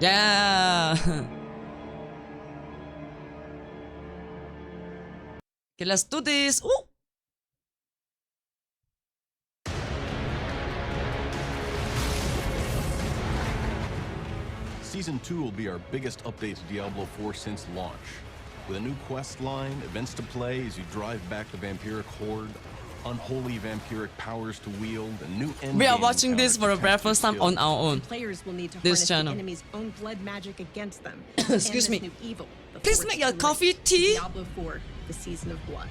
Yeah. Okay, let's do this. Ooh. Season 2 will be our biggest update to Diablo 4 since launch. With a new quest line, events to play as you drive back the Vampiric horde, unholy Vampiric powers to wield, and new endgame. We are watching this for the very first time on our own. Players will need to This harness channel. the enemy's own blood magic against them. Excuse me. New evil, the Please Force make your to coffee, light. tea. Diablo 4, the season of blood.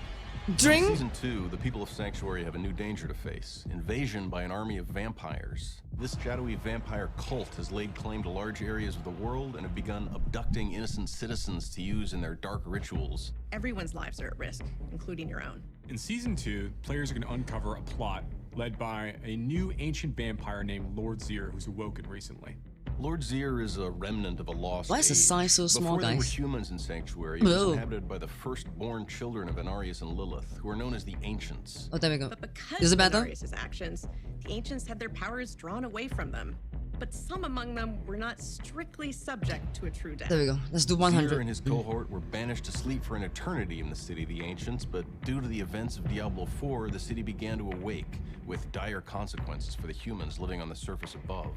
In Drink. Season 2, the people of Sanctuary have a new danger to face: invasion by an army of vampires. This shadowy vampire cult has laid claim to large areas of the world and have begun abducting innocent citizens to use in their dark rituals. Everyone's lives are at risk, including your own. In Season 2, players are going to uncover a plot led by a new ancient vampire named Lord Zir, who's awoken recently. Lord Zir is a remnant of a lost Why is the age. size so small, Before there were guys? humans in Sanctuary, it was Whoa. inhabited by the firstborn children of Anarius and Lilith, who are known as the Ancients. Oh, there we go. But because Is it of better? Anarius' actions, the ancients had their powers drawn away from them. But some among them were not strictly subject to a true death. There we go. Let's do Zir 100. and his cohort were banished to sleep for an eternity in the city of the Ancients, but due to the events of Diablo 4, the city began to awake, with dire consequences for the humans living on the surface above.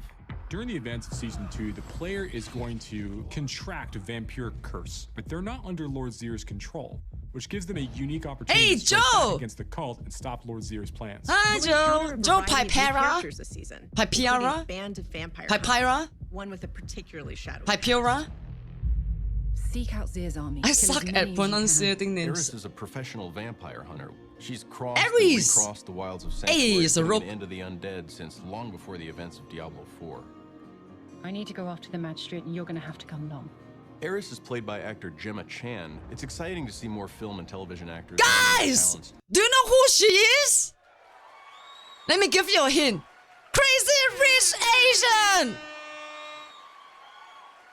During the events of Season 2, the player is going to contract a vampiric curse, but they're not under Lord Zir's control, which gives them a unique opportunity Hey, to strike back Joe! against the cult and stop Lord Zir's plans. Hi, You'll Joe. encounter a Joe variety of new Pipera. characters this season, Pipera? including a band of vampire Pipera. hunters, one with a particularly shadowy Pipera. Seek out Zir's army. I Kill as suck many as at you pronunciating Eris names. is a professional vampire hunter. She's crossed and Ares! recrossed the wilds of Hey, Sanctuary, it's a putting rope. an end to the undead since long before the events of Diablo 4. can. I need to go after the magistrate, and you're going to have to come along. Eris is played by actor Gemma Chan. It's exciting to see more film and television actors. Guys, do you know who she is? Let me give you a hint. Crazy Rich Asian.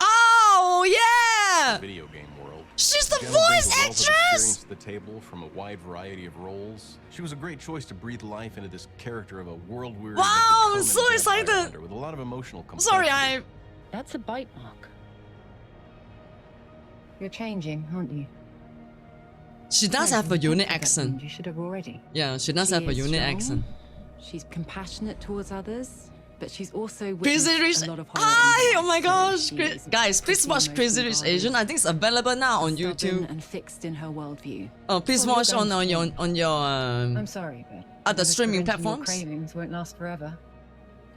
Oh yeah. Video game world. She's the Gemma brings voice a wealth of actress. experience to the table from a wide variety of roles. She was a great choice to breathe life into this character of a world-weary, but Wow, I'm determined so vampire excited. hunter with a lot of emotional Sorry, complexity. That's a bite mark. You're changing, aren't you? She does have a unique accent. You should have already. Yeah, she does She have a is unique strong. accent. She's compassionate towards others, but she's also Crazy witnessed Rich. a lot of horror. Hi! Oh my So gosh! she is Guys, please pretty watch Crazy Rich emotionally Asian. I think it's available now on stubborn YouTube. and fixed in her worldview. Oh, please Well, watch you're on going your to- on your I'm sorry, but other whatever streaming preventing your platforms. cravings won't last forever.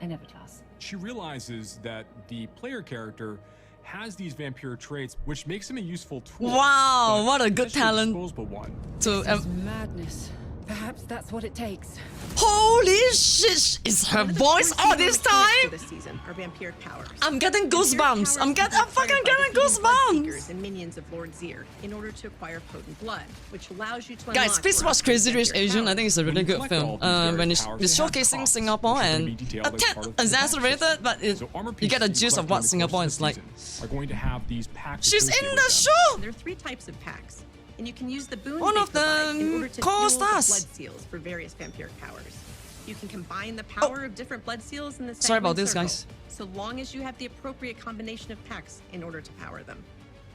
It never does. She realizes that the player character has these vampire traits, which makes him a useful tool. Wow, but what a good especially talent disposable one. to This is madness. Perhaps that's what it takes. holy shit! Is her One of the voice core all seasonal this mechanics for time? this season are vampiric powers. I'm getting Vampiric goosebumps. I'm powers can be fucking acquired by getting defeating blood seekers goosebumps. and minions of Lord Zir in order to acquire potent blood, which allows you to Guys, unlock please or watch upgrade Crazy Rich vampiric Asian. I powers. think it's a really When you good collect all film. of these When various it's powers, they have showcasing costs, Singapore which are gonna and be detailed a as tad part of the exaggerated, pack but So armor you pieces get a you gist of collect what during the Singapore course is of like. the season are going to have these packs She's in associated the with them. show. There are 3 types of packs, and you can use the boons One they of the provide in order to fuel the co-stars. blood seals for various vampiric powers. You can combine the power of different blood seals in the Sorry about Sanguine this, Circle, guys. so long as you have the appropriate combination of packs in order to power them.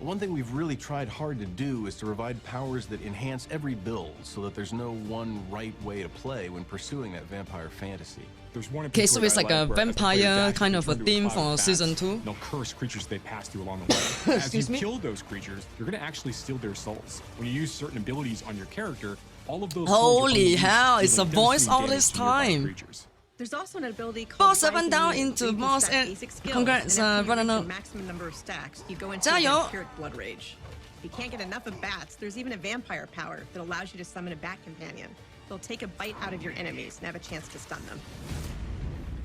One thing we've really tried hard to do is to provide powers that enhance every build so that there's no one right way to play when pursuing that vampire fantasy. There's one in Okay, so particular it's I like a where as the player vampire dashes, kind you of a turn to theme cloud for of bats, season 2. and they'll curse creatures they pass through along the way. As you Excuse me? kill those creatures, you're going to actually steal their souls. When you use certain abilities on your character, all of those souls are Holy unleashed, hell, it's dealing a voice devastating all damage this to nearby time. creatures. There's also an ability called Boss 7 Rising down Moon, into where you can boss stack and basic skills, congrats, and after you brother, reach no. a maximum number of stacks, you go into a 加油! vampiric blood rage. If you can't get enough of bats, there's even a vampire power that allows you to summon a bat companion. They'll take a bite out of your enemies and have a chance to stun them.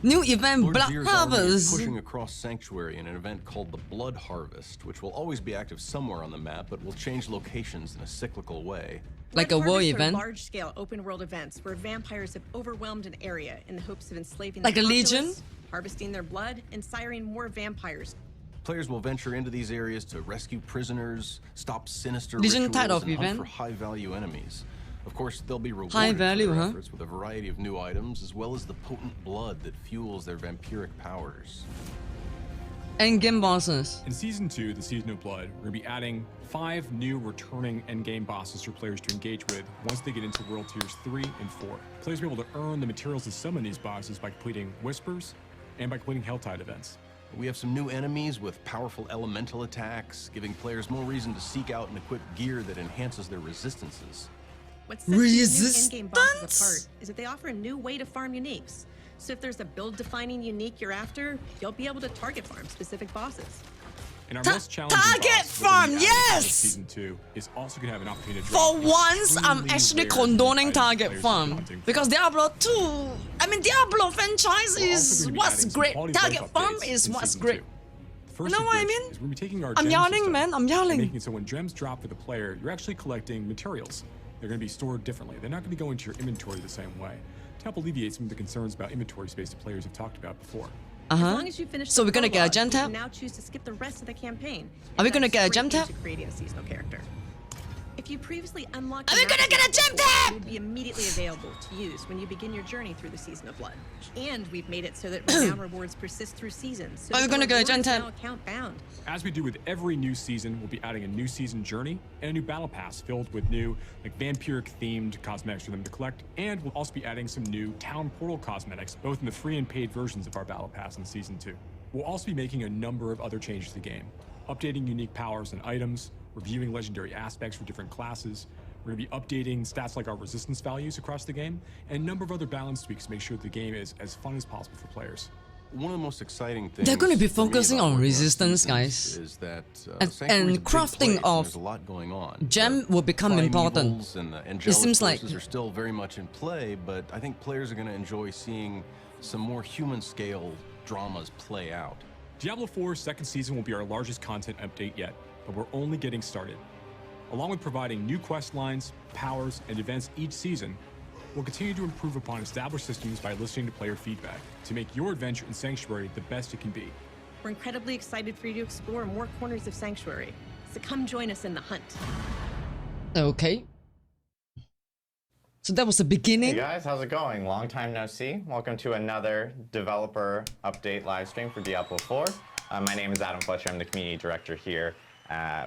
New event Lord Blood Zir's army is Harvest. pushing across Sanctuary in an event called the Blood Harvest, which will always be active somewhere on the map, but will change locations in a cyclical way. Like Blood a war harvests are event? large-scale open-world events where vampires have overwhelmed an area in the hopes of enslaving Like the a populace, legion? harvesting their blood, and siring more vampires. Players will venture into these areas to rescue prisoners, stop sinister Legion rituals, type of and hunt event? for high-value enemies. Of course, they'll be rewarded High value, for their huh? efforts with a variety of new items, as well as the potent blood that fuels their vampiric powers. Endgame bosses. In Season 2, the Season of Blood, we're going to be adding 5 new returning endgame bosses for players to engage with once they get into World Tiers 3 and 4. Players will be able to earn the materials to summon these bosses by completing Whispers and by completing Helltide events. We have some new enemies with powerful elemental attacks, giving players more reason to seek out and equip gear that enhances their resistances. What sets these new endgame bosses Resistance? apart is that they offer a new way to farm uniques. So if there's a build-defining unique you're after, you'll be able to target farm specific bosses. And our most challenging target boss that we'll farm, be adding to yes! Season 2 is also going to have an opportunity to For drop once, I'm extremely actually rare condoning items target players will be farm hunting for. because Diablo 2. I mean, Diablo franchise We're also is gonna be what's adding some great. quality Target life farm updates is in what's Season great. 2. The first know of what I which mean? is we're going to be taking our I'm gem yelling, system man. I'm and yelling. making it so when gems drop for the player, you're actually collecting materials. They're going to be stored differently. They're not going to go into your inventory the same way to help alleviate some of the concerns about inventory space that players have talked about before. As long as you finish So the we're gonna get a prologue, gem you tab? can now choose to skip the rest of the campaign. Are we and gonna dive get a straight gem tab? into creating a seasonal character. If you previously unlocked Are the we gonna master get a gem before, tab? it would be immediately available to use when you begin your journey through the Season of Blood. And we've made it so that renown rewards persist through seasons. So Are we that gonna the get a reward gem is tab? now account bound. As we do with every new season, we'll be adding a new season journey and a new battle pass filled with new, like vampiric themed cosmetics for them to collect. And we'll also be adding some new town portal cosmetics, both in the free and paid versions of our battle pass in season 2. We'll also be making a number of other changes to the game, updating unique powers and items, reviewing legendary aspects for different classes. We're going to be updating stats like our resistance values across the game, and a number of other balance tweaks to make sure the game is as fun as possible for players. One of the most exciting things They're gonna be for me focusing about on working resistance, Seasons guys. is that And Sanctuary's a big crafting place, and of there's a lot going on. gem The will become important. primevals and the angelic seems like- forces are still very much in play, but I think players are going to enjoy seeing some more human-scale dramas play out. Diablo 4's second season will be our largest content update yet, but we're only getting started. Along with providing new quest lines, powers, and events each season, we'll continue to improve upon established systems by listening to player feedback to make your adventure in Sanctuary the best it can be. We're incredibly excited for you to explore more corners of Sanctuary. So come join us in the hunt. Okay. So that was the Hey beginning. guys, how's it going? Long time no see. Welcome to another developer update live stream for Diablo 4. My name is Adam Fletcher. I'm the community director here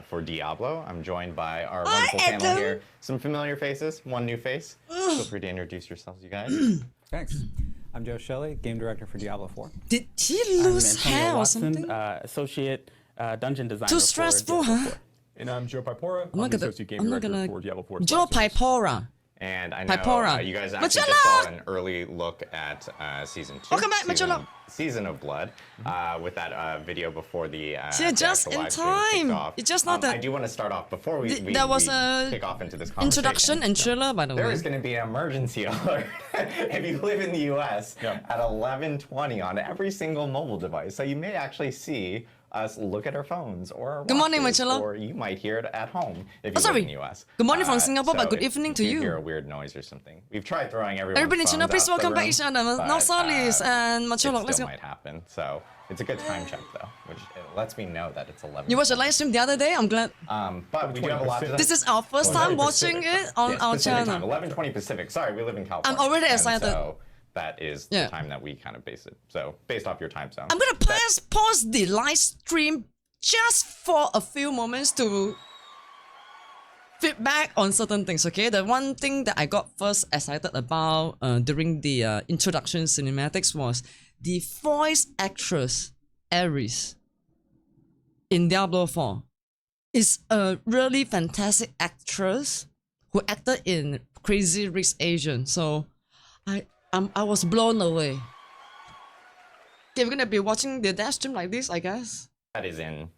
for Diablo. I'm joined by our wonderful panel Adam. here. Some familiar faces, one new face. Feel free to introduce yourselves, you guys. Thanks. I'm Joe Shelley, game director for Diablo 4. Did he I'm lose Antonio hair or Watson, something? associate dungeon designer. Too for stressful, Diablo huh? 4. And I'm Joe Pipora. I'm not the gonna. associate game I'm not director gonna. for Diablo 4. Joe Pipora. And I know Pipora. you guys Machola! actually just saw an early look at Season 2. Welcome back, Machola. Season of Blood, with that video before the See, just actual in live stream kicked time. off. It's just not I that- do want to start off before we There was a kick off into this conversation. Introduction and trailer, by the There way. is going to be an emergency alert if you live in the U.S. at 11:20 on every single mobile device. So you may actually see us look at our phones or our Good morning, watches, Marcelo. or you might hear it at home if you Oh, sorry. live in the U.S. Good morning from Singapore, but good if evening to you you. hear a weird noise or something. We've tried throwing everyone's Everybody in phones China, please out the welcome back room, each other. No but, Solis and it Macholo. Let's still go. might happen. So it's a good time check though, which lets me know that it's 11. You watched the live stream the other day? I'm glad. But we do have a lot to This is our first time watching it on Yes, our Pacific channel. time, 11:20 Pacific. Sorry, we live in California. already and excited. So that is Yeah. the time that we kind of base it. So based off your time zone. I'm gonna pause the live stream just for a few moments to feedback on certain things, okay? The one thing that I got first excited about during the introduction cinematics was the voice actress, Ares, in Diablo 4. Is a really fantastic actress who acted in Crazy Rich Asian, so I was blown away. Okay, we're gonna be watching the dash stream like this, I guess. That is in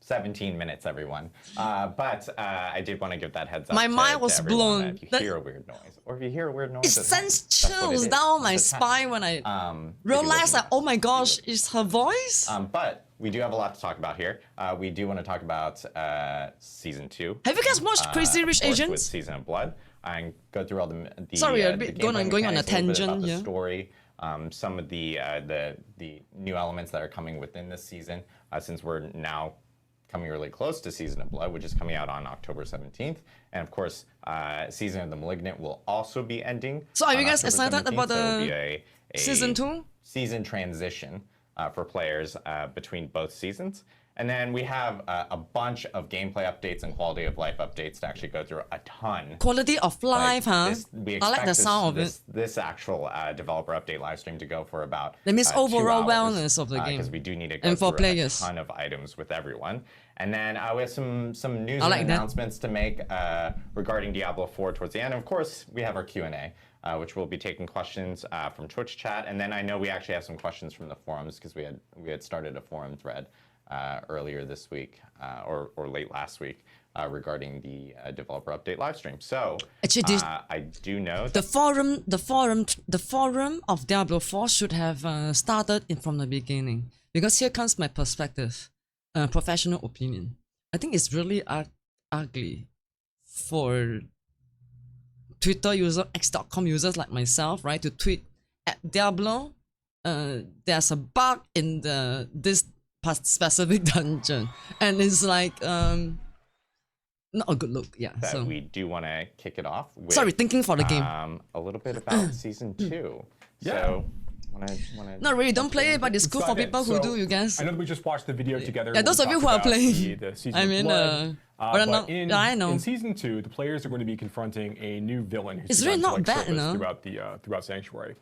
17 minutes, everyone. But I did want to give that heads up. My to- mind to was everyone blown. that If you That- hear a weird noise, or if you hear a weird noise, It at home, sends that's what it chills is. down my It's a test. spine when I If you realized live that, in oh my gosh, it's her voice? But we do have a lot to talk about here. We do want to talk about season 2. Have you guys watched Crazy Rich of course, Asians? with Season of Blood, and go through all the Sorry, a the bit gameplay going on a mechanics, little bit tangent about the here. story, some of the new elements that are coming within this season, since we're now coming really close to Season of Blood, which is coming out on October 17th, and of course, Season of the Malignant will also be ending. So are you on guys October excited 17th, about so it'll the be a Season 2? season transition for players between both seasons. And then we have a bunch of gameplay updates and quality of life updates to actually go through a ton. Quality of life, huh? We I like the expect sound of it. this actual developer update live stream to go for about That means 2 overall hours, wellness of the game. because we do need to go And for through players. a ton of items with everyone. And then we have some news I and like that. announcements to make regarding Diablo 4 towards the end. And of course, we have our Q&A, which we'll be taking questions from Twitch chat. And then I know we actually have some questions from the forums because we had started a forum thread earlier this week or late last week regarding the developer update live stream. So Actually, I do know that the forum of Diablo 4 should have started from the beginning, because here comes my perspective, professional opinion. I think it's really ugly for Twitter user, x.com users like myself, right, to tweet at Diablo, there's a bug in this specific dungeon, and it's like not a good look. Yeah. that So we do want to kick it off with sorry, thinking for the game. a little bit about season 2. So wanna Not really. Don't play it, but it's cool for Excited. people who So, do. You guys. I know that we just watched the video together. Yeah, where those we of you talked who are about playing. the season I of mean, Blood. but I'm not- in, I know. In season 2, the players are going to be confronting a new villain who's It's begun really to, not bad, surface you know? throughout Sanctuary.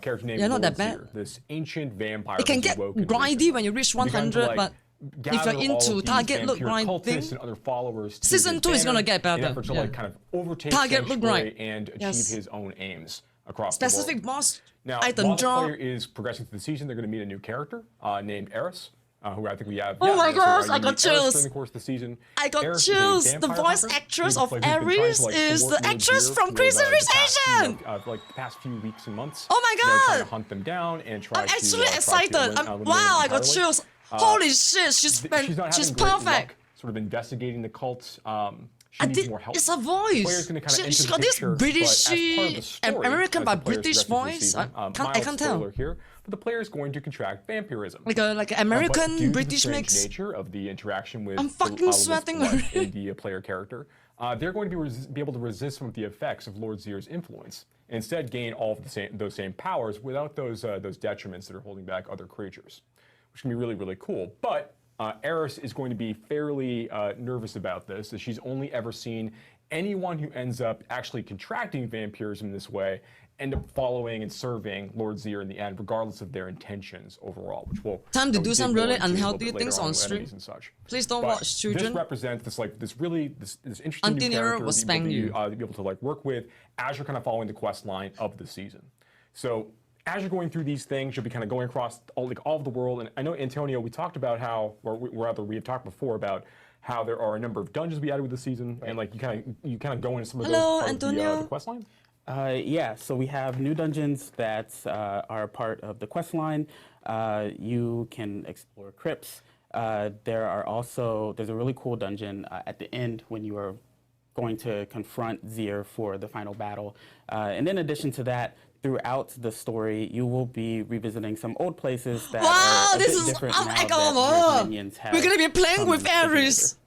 Character named Yeah, not that Lord Seer, bad. this ancient vampire. It can who's get awoken grindy recently. when you reach Begun to, 100, but if gather you're all into of these target look vampire grinding, cultists and other followers to season his 2 is gonna banner get better, in an effort to yeah. kind of overtake Target look Sanctuary grind. and achieve Yes. his own aims across the world. specific boss Now, item while the draw. player is progressing through the season, they're going to meet a new character named Eris, who I think we have. Oh my so, gosh, you I meet got Eris chills. During the course of the season. I got Eris is a chills. The vampire voice hunter actress who's of been trying to, Eris like, is thwart the Lord actress Seer from for Crazy the Rich past few, Asian. like the past few weeks and months. Oh my Trying God. to hunt them down and try I'm to. actually try to excited. eliminate Wow, them I got entirely. chills. Holy shit, She's not she's having great perfect. luck sort of investigating the cults. She needs more help. It's her The voice. player's gonna kinda enter She the got this picture, but British, as part of the story, American as but the players British progress through the voice. season, I mild can't tell. spoiler here, but the player is going to contract vampirism. Like an But American due to British the strange mix. nature of the interaction with I'm fucking with sweating blood already. in the player character, they're going to be able to resist some of the effects of Lord Seer's influence, and instead gain all of those same powers without those detriments that are holding back other creatures, which can be really, really cool. But Eris is going to be fairly nervous about this, as she's only ever seen anyone who ends up actually contracting vampirism this way end up following and serving Lord Seer in the end, regardless of their intentions overall, which will Time to do dig some more really into a little unhealthy bit later things on with stream. enemies and such. Please don't But watch children. This represents this this interesting Auntie new Neuro character will that spank you. you'll be able to like work with as you're kind of following the quest line of the season. So as you're going through these things, you'll be kind of going across all of the world. And I know, Antonio, we talked about how, or we had talked before about how there are a number of dungeons we added with the season, and like you kind of go into some of Hello, those part Antonio. of the quest line. Yeah, so we have new dungeons that are part of the quest line. You can explore crypts. There's a really cool dungeon at the end when you are going to confront Seer for the final battle. And in addition to that, throughout the story, you will be revisiting some old places that Wow, are a this bit is different oh now my that God. your minions have We're gonna be playing come with taken Ares. over.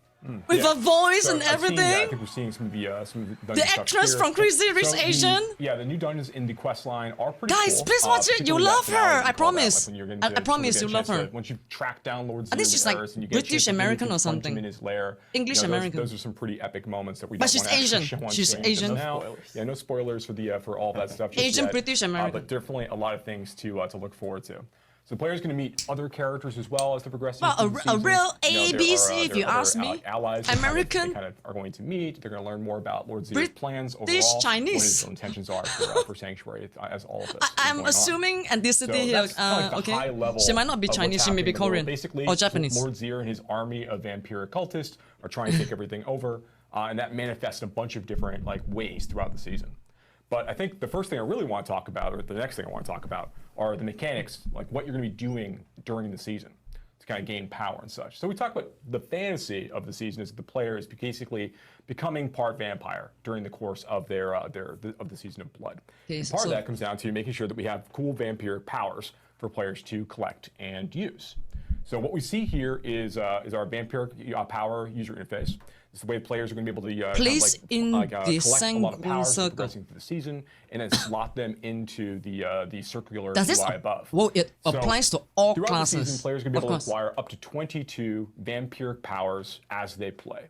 With a voice So and I've seen that. I everything. think we're seeing some of the dungeon The stuff actress here. from Crazy Rich So Asian. the new dungeons in the quest line are pretty Guys, cool. please watch it. You particularly love that finale, her. we I call that, promise. when you're going I to promise get a you love chance to- her. Once you track down Lord I think Seer's she's like Eris and you get a British chance to really American or confront something. him in his lair. English those- American. Those are some pretty epic moments that we But don't she's want to actually Asian. show on She's screen Asian. just now. No spoilers. Yeah, no spoilers for all that stuff. Just Asian yet. British American. But definitely a lot of things to look forward to. So the player's going to meet other characters as well as they're progressing. Well, through a- the a season. real You know, there ABC, are, if there you are other, ask me. allies who American. they kind of are going to meet. They're going to learn more about Lord Seer's British, plans overall. Chinese. What his intentions are for Sanctuary as all of this. is I'm going on. assuming So ethnicity here. that's kind of like the high Okay. level She might not be of what's Chinese. She may happening be in the world. Korean Basically, or Japanese. Lord Seer and his army of vampiric cultists are trying to take everything over, and that manifests in a bunch of different ways throughout the season. But I think the first thing I really want to talk about, or the next thing I want to talk about, are the mechanics, like what you're going to be doing during the season to kind of gain power and such. So we talk about the fantasy of the season is that the player is basically becoming part vampire during the course of the season of Blood. Okay, And part so- of that comes down to making sure that we have cool vampiric powers for players to collect and use. So what we see here is our vampiric power user interface. It's the way players are going to be able to Place in the collect a lot of powers as they're circle. progressing through the season, and then slot them into the circular Does this UI above. well, it applies to all throughout classes. the season, players are going to Of be able course. to acquire up to 22 vampiric powers as they play.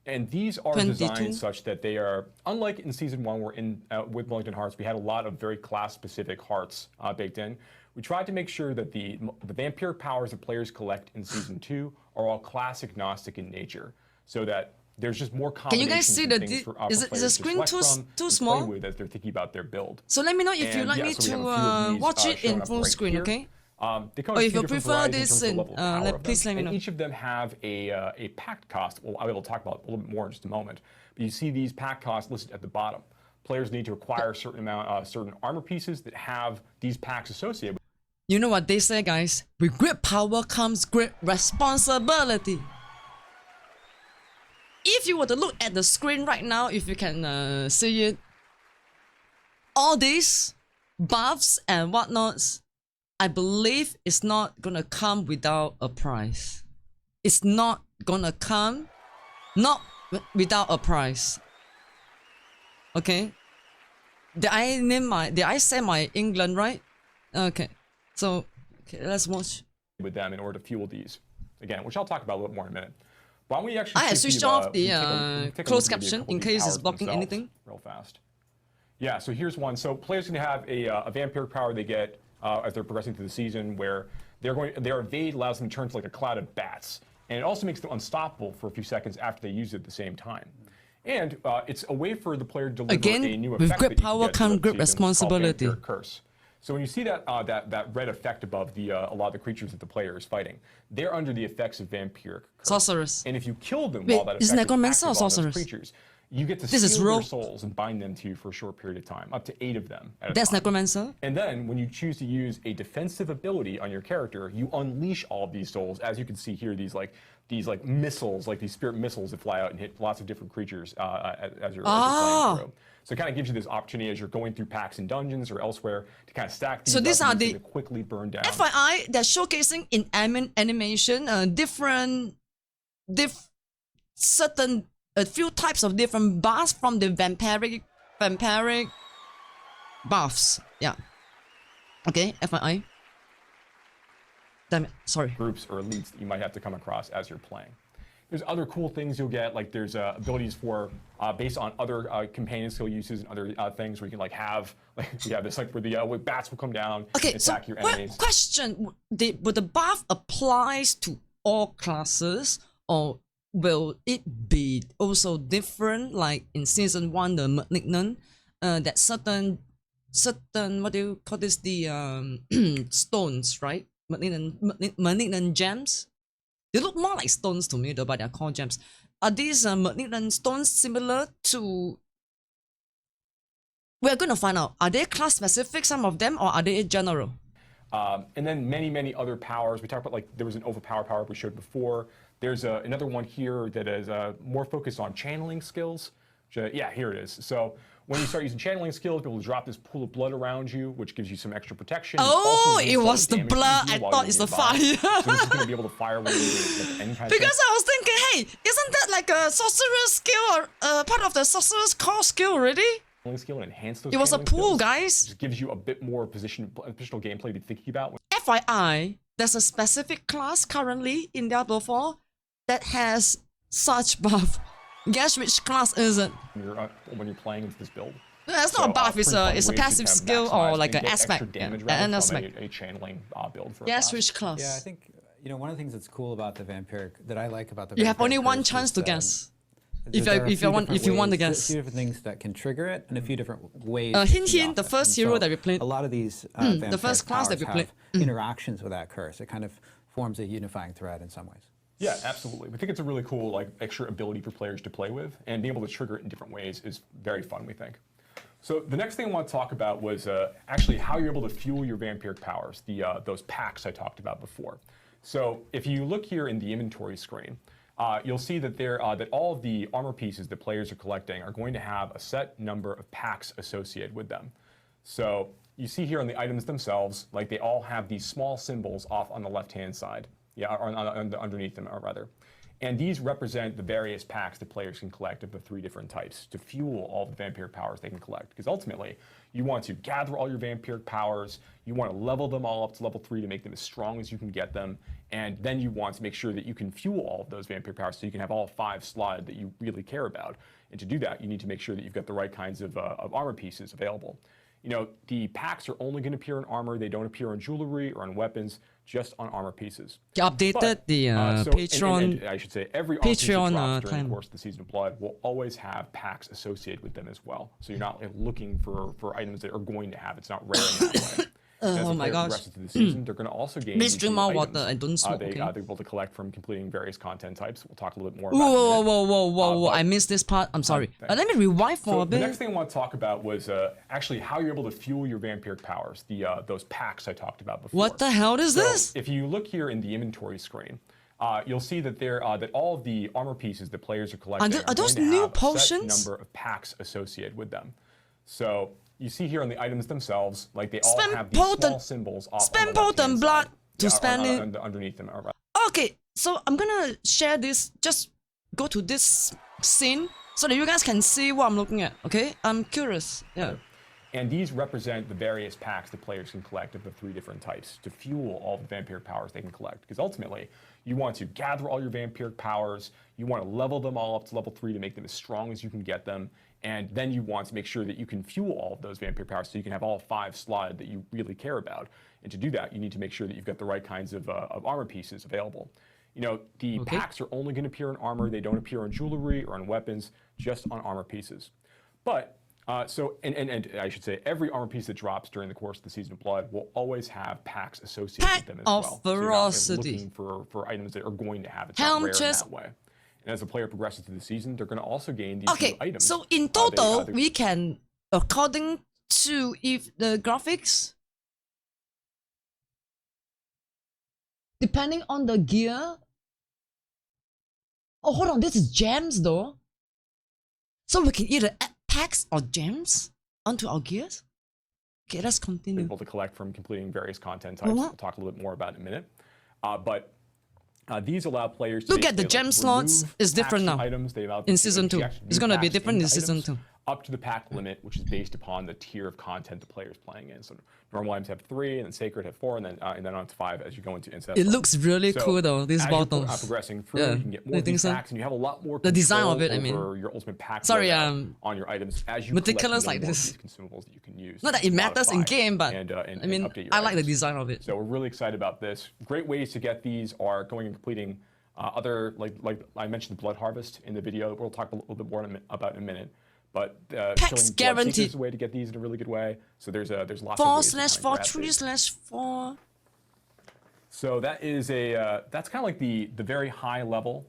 And these are 22? designed such that they are, unlike in Season 1, where with Wellington Hearts, we had a lot of very class-specific hearts baked in. We tried to make sure that the vampiric powers that players collect in Season 2 are all class-agnostic in nature, so that there's just more Can you guys combinations see and the things for is players the to screen select too from too and small? play with as they're thinking about their build. So let me know if you'd like me so we to have a few of these, watch it showing in up full right screen, here. okay? They come Or in if two you different prefer varieties this in in, terms of the level of power of please them. let me And know. each of them have a packed cost. Well, I will talk about a little bit more in just a moment. But you see these pack costs listed at the bottom. Players need to acquire a certain armor pieces that have these packs associated with. You know what they say, guys? With great power comes great responsibility. If you were to look at the screen right now, if you can see it, all these buffs and whatnots, I believe it's not gonna come without a price. It's not gonna come without a price. Okay? Did I say my England right? Okay. So let's watch. With them in order to fuel these. Again, which I'll talk about a little more in a minute. Why don't we actually I switched off the take a look closed at maybe a caption couple in of these case it's powers blocking themselves anything. real fast. Yeah, so here's one. So players are going to have a vampiric power they get as they're progressing through the season, where their evade allows them to turn to like a cloud of bats, and it also makes them unstoppable for a few seconds after they use it at the same time. And it's a way for the player to deliver Again, a new with effect great that you can power get comes throughout the great season, which is called responsibility. Vampiric Curse. So when you see that red effect above a lot of the creatures that the player is fighting, they're under the effects of Vampiric Curse. Sorceress. And if you kill them Wait, while that is effect is necromancer or active on those sorceress? creatures, you get to This is steal real. their souls and bind them to you for a short period of time, up to 8 of them at a That's time. necromancer. And then when you choose to use a defensive ability on your character, you unleash all of these souls. As you can see here, these missiles, like these spirit missiles that fly out and hit lots of different creatures as you're playing through. So it kind of gives you this opportunity as you're going through packs and dungeons or elsewhere to kind of stack these So these up are and the to quickly burn down. FYI, they're showcasing in animation a few types of different buffs from the vampiric buffs. Yeah. Okay, FYI. Damn it, sorry. Groups or elites that you might have to come across as you're playing. There's other cool things you'll get, like there's abilities for based on other companion skill uses and other things where you can have this where the bats will come down and attack your enemies. Question: Would the buff applies to all classes, or will it be also different? Like in season 1, the malignant, that certain what do you call this? The stones, right? Malignant gems. They look more like stones to me though, but they're called gems. Are these malignant stones similar to... We're going to find out. Are they class specific, some of them, or are they general? And then many other powers. We talked about, like, there was an overpower power we showed before. There's another one here that is more focused on channeling skills. Yeah, here it is. So when you start using channeling skills, you'll be able to drop this pool of blood around you, which gives you some extra protection. Oh, also it was the damage to blood. you I while thought you're it's the nearby. fire. So this is going to be able to fire when you like, any kind of Because I was thinking, hey, isn't that like a sorcerer's skill or part of the sorcerer's core skill already? channeling skill and enhance those It was a channeling pool, skills. guys. Just gives you a bit more positional gameplay to be thinking about. FYI, there's a specific class currently in Diablo 4 that has such buff. Guess which class is it? When you're playing into this build. It's not a buff, it's pretty a fun ways to passive kind of skill maximize or like and an get extra aspect. damage Yeah, an rather from aspect. a channeling build for a Guess class. which class? Yeah, I think one of the things that's cool about the Vampiric that I like about the You have Vampiric only one curse chance is, to guess. there are a If few you want to different ways- guess. a few different things that can trigger it, and a few different ways. Hint, to feed hint, the off it. first And hero so that we played. A lot of these the Vampiric first class that we powers played. have interactions with that curse. It kind of forms a unifying thread in some ways. Yeah, absolutely. We think it's a really cool, extra ability for players to play with, and being able to trigger it in different ways is very fun, we think. So the next thing I want to talk about was actually how you're able to fuel your vampiric powers, those packs I talked about before. So if you look here in the inventory screen, you'll see that that all of the armor pieces that players are collecting are going to have a set number of packs associated with them. So you see here on the items themselves, like they all have these small symbols off on the left-hand side. Yeah, or underneath them, or rather. And these represent the various packs that players can collect of the 3 different types to fuel all the vampiric powers they can collect. Because ultimately, you want to gather all your vampiric powers, you want to level them all up to level 3 to make them as strong as you can get them, and then you want to make sure that you can fuel all of those vampiric powers so you can have all 5 slotted that you really care about. And to do that, you need to make sure that you've got the right kinds of armor pieces available. You know, the packs are only going to appear in armor. They don't appear on jewelry or on weapons, just on armor pieces. They updated the Patreon. And I should say every armor piece that Patreon drops during time. the course of the Season of Blood will always have packs associated with them as well. So you're not looking for items that are going to have. It's not rare in that way. As Oh the my player gosh. progresses through the season, they're going to also gain Please these drink new more items. water. I don't smoke, They're okay? able to collect from completing various content types. We'll talk a little bit more Whoa, about whoa, it. whoa, whoa, whoa, whoa! but- I missed this part. I'm sorry. thanks. Let me rewind for So a the bit. next thing I want to talk about was actually how you're able to fuel your vampiric powers, those packs I talked about before. What the hell is So this? if you look here in the inventory screen, you'll see that that all of the armor pieces that players are collecting Are those going to new have a set potions? number of packs associated with them. So you see here on the items themselves, like they all Spam have these small potent- symbols off spam on the left-hand potent blood side. to spam it. Underneath them. Okay, so I'm gonna share this. Just go to this scene so that you guys can see what I'm looking at. Okay, I'm curious. Yeah. And these represent the various packs that players can collect of the 3 different types to fuel all the vampiric powers they can collect. Because ultimately, you want to gather all your vampiric powers, you want to level them all up to level 3 to make them as strong as you can get them, and then you want to make sure that you can fuel all of those vampiric powers so you can have all 5 slotted that you really care about. And to do that, you need to make sure that you've got the right kinds of armor pieces available. You know, the packs are only going to appear in armor. They don't appear on jewelry or on weapons, just on armor pieces. But and I should say, every armor piece that drops during the course of the Season of Blood will always have packs associated Pack with them as of well. So you're not ferocity. looking for items that are going to have. It's Helm not rare in chest. that way. And as the player progresses through the season, they're going to also gain these Okay, new items. so in They- total, they- we can, according to if the graphics, depending on the gear. Oh, hold on, this is gems though. So we can either add packs or gems onto our gears. Okay, let's They're continue. able to collect from completing various content types. What? We'll talk a little bit more about in a minute. But these allow players to Look at the basically, gem slots remove is different packs and now items. They allow in season to 2. actually It's do gonna be packs different in into season items 2. up to the pack limit, which is based upon the tier of content the player's playing in. So normal items have 3, and then sacred have 4, and then on to 5 as you go into incest. It looks really cool though, these as you're bottles. progressing through, Yeah, you can get more you of think these so? packs, and you have a lot more The design control of it, I mean. over your ultimate pack Sorry, loadout on your items as you meticulous collect like more of this. these consumables that you can use. Not that to it matters in modify game, but and I mean, update your I like the items. design of it. So we're really excited about this. Great ways to get these are going and completing other, like I mentioned, the Blood Harvest in the video. We'll talk a little bit more about in a minute. But killing blood guaranteed. seekers is a way to get these in a really good way. So there's lots of ways to kind of 4/4, grab these. 3/4. So that is that's kind of like the very high level.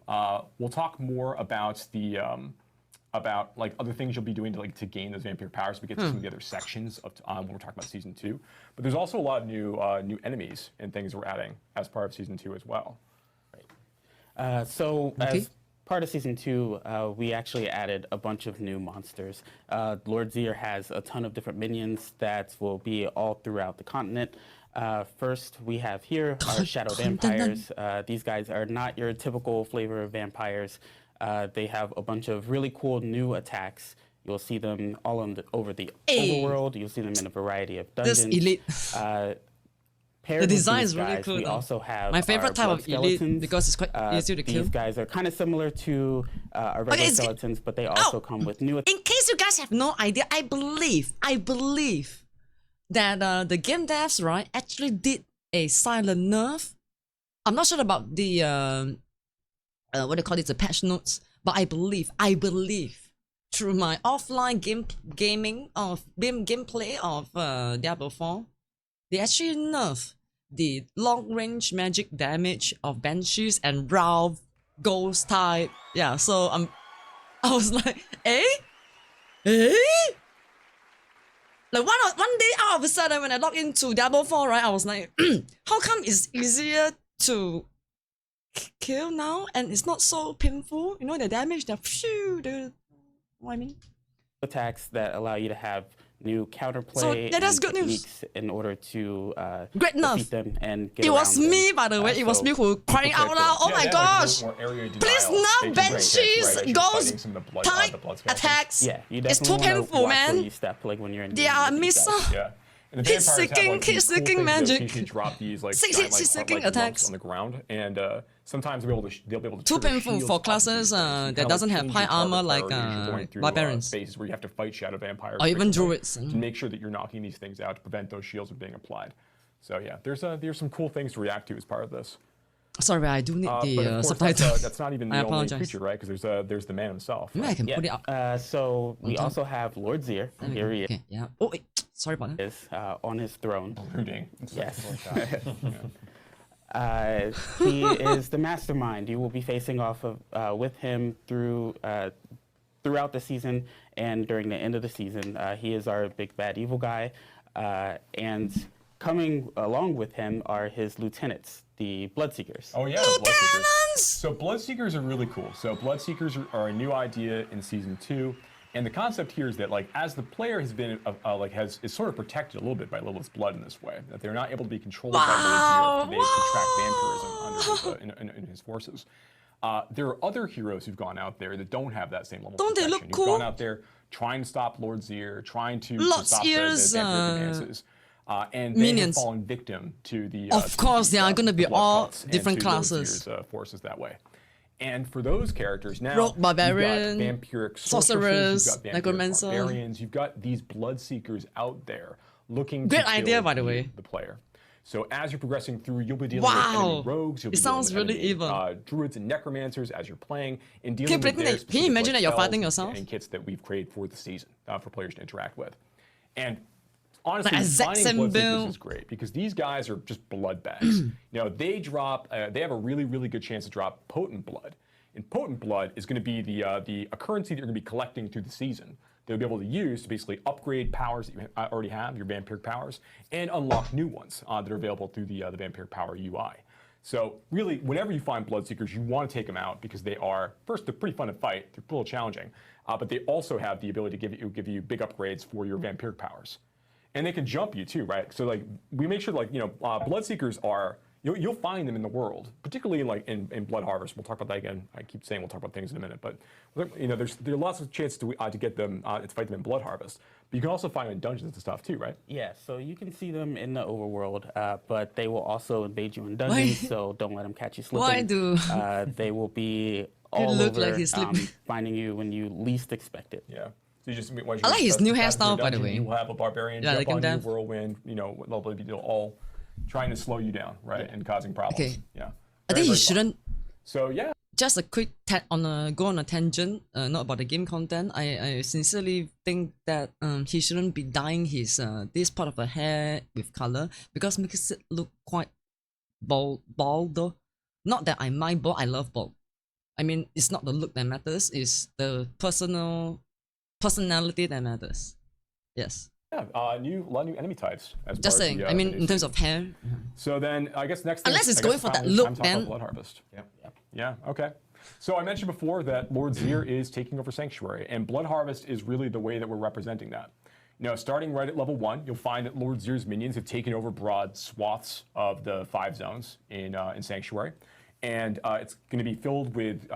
We'll talk more about the about like other things you'll be doing to gain those vampire powers. We get to some of the other sections of when we're talking about season 2. But there's also a lot of new enemies and things we're adding as part of season 2 as well. So Okay. as part of season 2, we actually added a bunch of new monsters. Lord Zier has a ton of different minions that will be all throughout the continent. First, we have here our shadow vampires. These guys are not your typical flavor of vampires. They have a bunch of really cool new attacks. You'll see them all over the Hey. overworld. You'll see them in a variety of This dungeons. elite. Paired The with design these is really guys, cool We though. also have My favorite our type blood of elite skeletons. because it's quite easy to kill. These guys are kind of similar to our regular it's- skeletons, but they also come with new. In case you guys have no idea, I believe that the game devs, right, actually did a silent nerf. I'm not sure about the what do you call it, the patch notes, but I believe through my offline gameplay of Diablo 4, they actually nerf the long range magic damage of banshees and Ralph ghost type. Yeah, so I was like, eh? Like one day out of a sudden when I log into Diablo 4, right, I was like, how come it's easier to kill now and it's not so painful? You know, the damage, what I mean? Attacks that allow you to have new counterplay So, yeah, that's and good news. techniques in order to Great enough. defeat them and get It was around me, them. by the way. It was So me who crying out loud. Oh Yeah, my they have, like, a gosh! little more area Please denial. now They can Banshees break it, right, as you're goes fighting some of the blood, type the blood skeleton. attacks. Yeah, you It's definitely too wanna painful, watch where man. you step, like when you're in. They are missile. Yeah. And the Hit vampires have, seeking, like, hit these cool seeking things that magic. occasionally drop these like Six giant, hit like, seeking lumps attacks. on the ground, and sometimes they'll be able to. Too trigger painful shields for off of classes these things. You that kinda, doesn't like, have change high your target armor like priority as you're going through, barbarians. spaces where you have to fight shadow vampires. Or even frequently druids. To make sure that you're knocking these things out to prevent those shields from being applied. So yeah, there's some cool things to react to as part of this. Sorry, I do need But the of course, subtitles. that's not even I the only apologize. creature, right? Because there's the man himself. Maybe I Right? can put it up. So we Okay. also have Lord Zir. There we go. Here he Okay, yeah. Oh wait, sorry about that. is on his throne. Brooding. Yes. He is the mastermind. You will be facing off of with him throughout the season and during the end of the season. He is our big bad evil guy, and coming along with him are his lieutenants, the Bloodseekers. Oh yeah, the Bloodseekers. So Bloodseekers are really cool. So Bloodseekers are a new idea in season 2, and the concept here is that like as the player has been is sort of protected a little bit by Lilith's blood in this way, that they're not able to be controlled by Lilith's they contract vampirism under in his forces. There are other heroes who've gone out there that don't have that same level Don't of they protection. look Who've cool? gone out there trying to stop Lord Zir, trying to Lord stop Zir's, the vampiric advances. And they minions. have fallen victim to the. Of course, they are gonna be the blood all cults and different to Lord classes. Zir's, forces that way. And for those characters now, Rogue barbarian, you've got vampiric sorcerers, you've got vampiric necromancer. barbarians, you've got these bloodseekers out there looking Great to idea, kill by the way. the player. So as you're progressing through, you'll be dealing Wow. with enemy rogues. You'll It be dealing sounds with really enemy, evil. druids and necromancers as you're playing, and dealing Can you with pretend their that- can you specific, imagine that you're spells fighting yourself? and kits that we've created for the season for players to interact with. And honestly, exact finding same Bloodseekers build. is great because these guys are just blood bags. They drop. They have a really, really good chance to drop potent blood. And potent blood is going to be a currency that you're going to be collecting through the season. They'll be able to use to basically upgrade powers that you already have, your vampiric powers, and unlock new ones that are available through the vampiric power UI. So really, whenever you find Bloodseekers, you want to take them out because they are, first, they're pretty fun to fight, they're a little challenging, but they also have the ability to give you big upgrades for your vampiric powers. And they can jump you too, right? So like, we make sure Bloodseekers are, you'll find them in the world, particularly in Blood Harvest. We'll talk about that again. I keep saying we'll talk about things in a minute, but there are lots of chances to get them, to fight them in Blood Harvest. But you can also find them in dungeons and stuff too, right? Yeah, so you can see them in the overworld, but they will also invade you in dungeons, so don't let them catch you slipping. Why do- They will be all look over like he's sleeping. finding you when you least expect it. Yeah. So you just, once I like his new pass through a hairstyle, by the dungeon, way. You will have a barbarian Yeah, jump like in on you, Death. whirlwind, they'll be all trying to slow you down, right, and causing problems. Okay. Yeah. I Very, think he very fun. shouldn't. So yeah. Just a quick go on a tangent, not about the game content. I sincerely think that he shouldn't be dyeing his this part of the hair with color because makes it look quite bald though. Not that I mind bald, I love bald. I mean, it's not the look that matters, it's the personality that matters. Yes. Yeah, a lot of new enemy types. As Just part of saying. the, I mean, the in terms of hair. So then, I guess next thing. Unless it's I guess going for that finally look, time to talk about then- Blood Harvest. Yep. Yeah. Okay. So I mentioned before that Lord Zir is taking over Sanctuary, and Blood Harvest is really the way that we're representing that. Starting right at level 1, you'll find that Lord Zir's minions have taken over broad swaths of the 5 zones in Sanctuary, and it's going to be filled with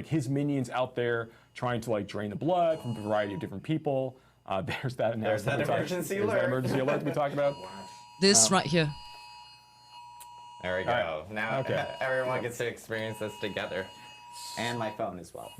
his minions out there trying to drain the blood from a variety of different people. There's that emergency There's alert. that emergency alert we talked about. This right here. There we go. right. Now Okay. everyone gets to experience this together. And my phone as well.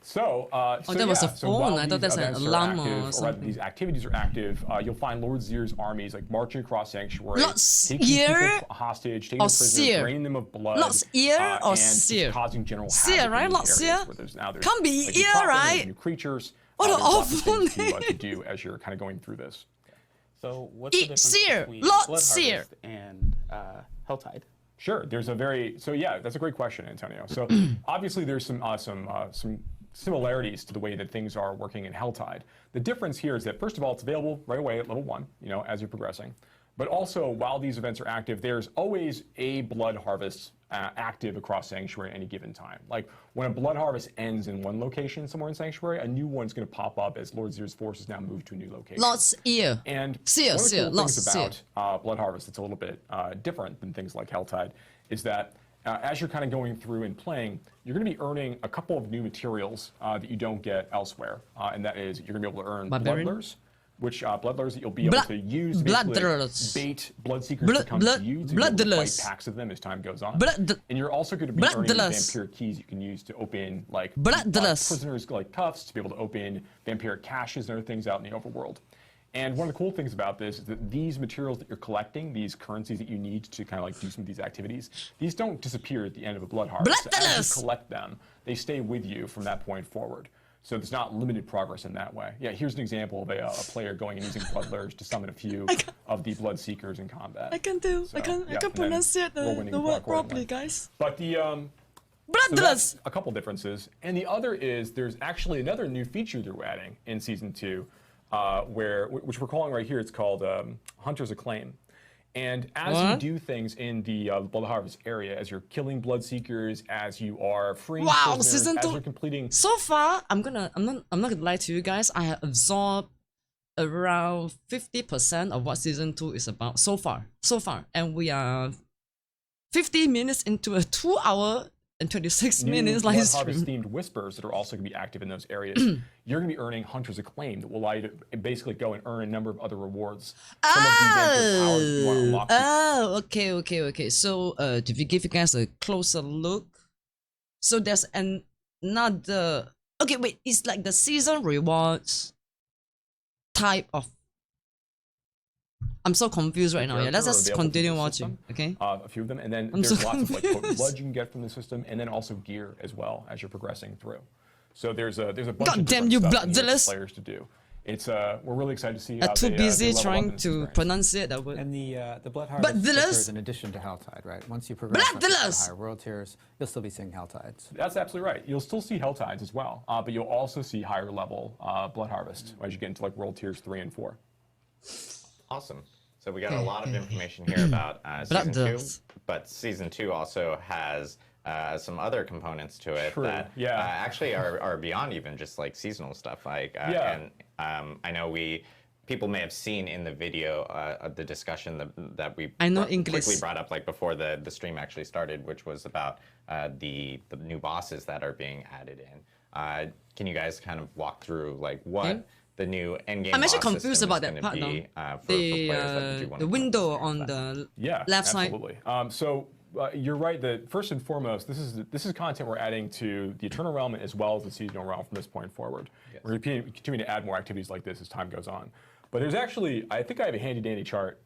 So, that was a phone. while I thought these that's an events are alarm or active, rather, something. these activities are active. You'll find Lord Zir's armies marching across Sanctuary, Lord taking Zir people hostage, taking or them prisoners, Seer? draining them of blood, Lord Zir or and just Seer? causing general Seer, havoc in right? these Lord areas Seer? where there's Can't be like, ear, new properties, right? New creatures. What an there's lots of awful things to name. do as you're kind of going through this. So what's the Eat difference seer, between Lord Blood Seer. Harvest and Helltide? Sure. There's that's a great question, Antonio. So obviously there's some similarities to the way that things are working in Helltide. The difference here is that first of all, it's available right away at level 1, as you're progressing. But also, while these events are active, there's always a blood harvest active across Sanctuary at any given time. Like, when a blood harvest ends in one location somewhere in Sanctuary, a new one's going to pop up as Lord Zier's forces now move to a new location. Lord's ear. And Seer, one of the seer, cool Lord's things seer. about blood harvest that's a little bit different than things like Helltide is that as you're kind of going through and playing, you're going to be earning a couple of new materials that you don't get elsewhere. And that is, you're going to be able to earn Barbarian? bloodlures, which bloodlures that you'll be able to use to basically Bloodlures. bait bloodseekers to come to you to be able to Bloodlures. fight packs of them as time goes on. Blood- And you're also going to be earning Bloodlures. vampiric keys you can use to open like Bloodlures. prisoners like cuffs, to be able to open vampiric caches and other things out in the overworld. And one of the cool things about this is that these materials that you're collecting, these currencies that you need to kind of like do some of these activities, these don't disappear at the end of a blood harvest. As Bloodless. you collect them, they stay with you from that point forward. So there's not limited progress in that way. Yeah, here's an example of a player going and using bloodlures to summon a few of the blood seekers in combat. I can do. So, I can yeah, and then pronunciate roll the winning word accordingly. properly, guys. But the so Bloodless. that's a couple differences, and the other is there's actually another new feature they're adding in season 2, which we're calling right here. It's called Hunter's Acclaim. And as you do things in the Blood Harvest area, as you're killing bloodseekers, as you are freeing Wow, prisoners, season as 2. you're completing. So far, I'm not gonna lie to you guys. I have absorbed around 50% of what season 2 is about so far, and we are 50 minutes into a 2-hour and 26 New minutes Blood live Harvest stream. themed whispers that are also going to be active in those areas. You're going to be earning Hunter's Acclaim that will allow you to basically go and earn a number of other rewards. Some of the vampire powers that you want to unlock. Oh, okay. So, to give you guys a closer look, so there's another. Okay, wait. It's like the season rewards type of. I'm so confused right now. Yeah, let's Character just available through continue the watching. system, Okay. a few of them, and then I'm there's so lots of like potent confused. blood you can get from the system, and then also gear as well as you're progressing through. So there's a bunch God of damn different you, stuff in here for bloodless. players to do. It's we're really excited to see. I'm how too they busy level up in trying this to experience. pronunciate that word. And the blood harvest Bloodless. occurs in addition to Helltide, right? Once you progress up to the Bloodless. higher world tiers, you'll still be seeing Helltides. That's absolutely right. You'll still see Helltides as well, but you'll also see higher level Blood Harvest as you get into like World Tiers 3 and 4. Awesome. So we got a lot of information here about season 2, Bloodless. but season 2 also has some other components to it True, that yeah. actually are beyond even just like seasonal stuff. Like, Yeah. and I know people may have seen in the video the discussion that we I know quickly English. brought up like before the stream actually started, which was about the new bosses that are being added in. Can you guys kind of walk through like what the new Endgame I'm actually boss confused system about is that gonna part now. be, for players that do wanna The play window this on game. the left side. Absolutely. So you're right that first and foremost, this is content we're adding to the Eternal Realm as well as the Seasonal Realm from this point forward. Yes. We're continuing to add more activities like this as time goes on. But there's actually, I think I have a handy dandy chart,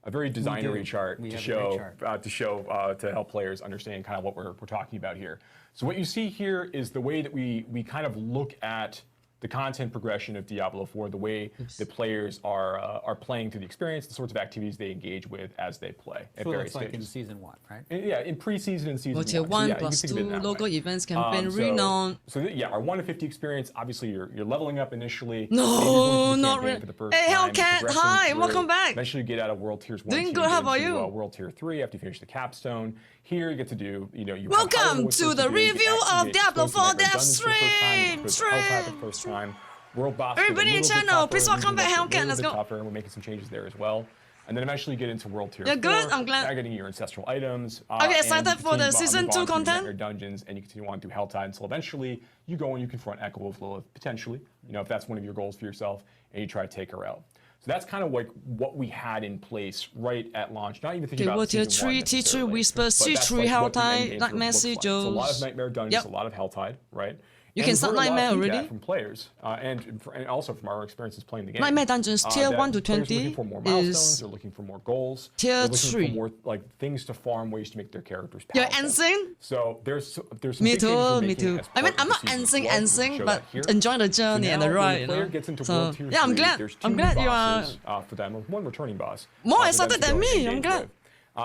a very designery chart We to have a great show chart. to help players understand kind of what we're talking about here. So what you see here is the way that we kind of look at the content progression of Diablo 4, the way the players are playing through the experience, the sorts of activities they engage with as they play at So various that's like in stages. season 1, right? Yeah, in pre-season and season Tier 1. 1 you can plus think of it 2 that local way. events campaign So- renowned. So yeah, our 1 to 50 experience. Obviously, you're leveling up initially. No, maybe going through the not campaign really. for the first Hey, time, Hellcat, progressing hi, through. welcome back. Eventually, you get out of World Tiers 1. Doing two, good, you how get about into, you? World Tier 3 after you finish the capstone. Here, you get to do, you have higher Welcome whispers to the do, you get review actually of get Diablo exposed to 4 Nightmare Death Dungeons for the first time, Stream, exposed to Hellcat for the first time. World boss gets a Everybody in little bit channel, tougher, please and welcome back gets a Hellcat, little let's bit go. tougher, and we're making some changes there as well. And then eventually get into World Tier You're 4. good, I'm glad. Now getting your ancestral items. Are you and excited you for continue the to season move on 2 through the content? Nightmare Dungeons, and you continue on through Helltide until eventually you go and you confront Echo of Lilith, potentially, if that's one of your goals for yourself, and you try to take her out. So that's kind of like what we had in place right at launch. Not even thinking Okay, about World Tier season 1 3, T3 necessarily, Whisper, but that's C3 like what the Helltide, endgame sort of Nightmare looks like. It's a lot of Sigils. Nightmare Dungeons, Yep. a lot of Helltide, right? You And can we've start heard a lot of Nightmare feedback already. from players, and also from our experiences playing the game. Nightmare Dungeons, Tier that 1 to players are 20 looking for more milestones, is they're looking for more goals, Tier they're looking 3. for more like things to farm, ways to make their characters You're powerful. Ensign? So there's some Me big changes too, we're me making too. as I mean, part I'm of not the season Ensign, as well. We'll show but that here. enjoy the So journey now and the when ride, the player gets into So, World Tier yeah, I'm 3, glad. there's I'm two glad you are bosses, for them, with one returning boss. more for them excited to than go me. engage I'm glad. with.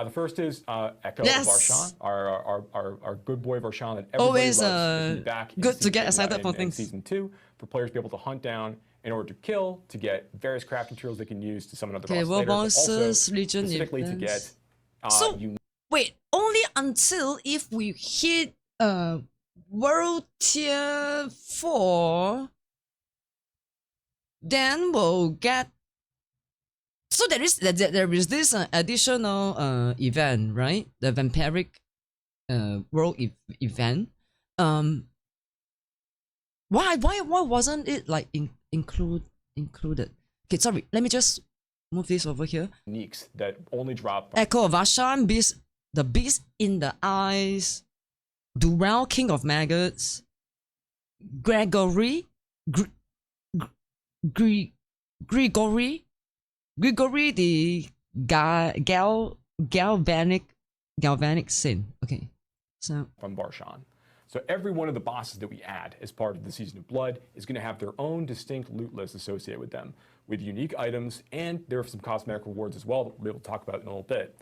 The first is Echo Yes. Varshan, our good boy Varshan that everybody Always, loves. Is gonna be back in good to season, get excited for in things. season 2 for players to be able to hunt down in order to kill, to get various craft materials they can use to summon other Okay, bosses World later, but also Bosses, Legion specifically to events. get So wait, only until if we hit World Tier 4, then we'll get. So there is this additional event, right? The Vampiric world event. Why wasn't it like included? Okay, sorry. Let me just move this over here. uniques that only drop Echo of Ashan, the Beast in the Eyes, Durell, King of Maggots, Gregory, Grigory, the galvanic sin. Okay, so from Barshan. So every one of the bosses that we add as part of the Season of Blood is going to have their own distinct loot list associated with them, with unique items, and there are some cosmetic rewards as well that we'll be able to talk about in a little bit.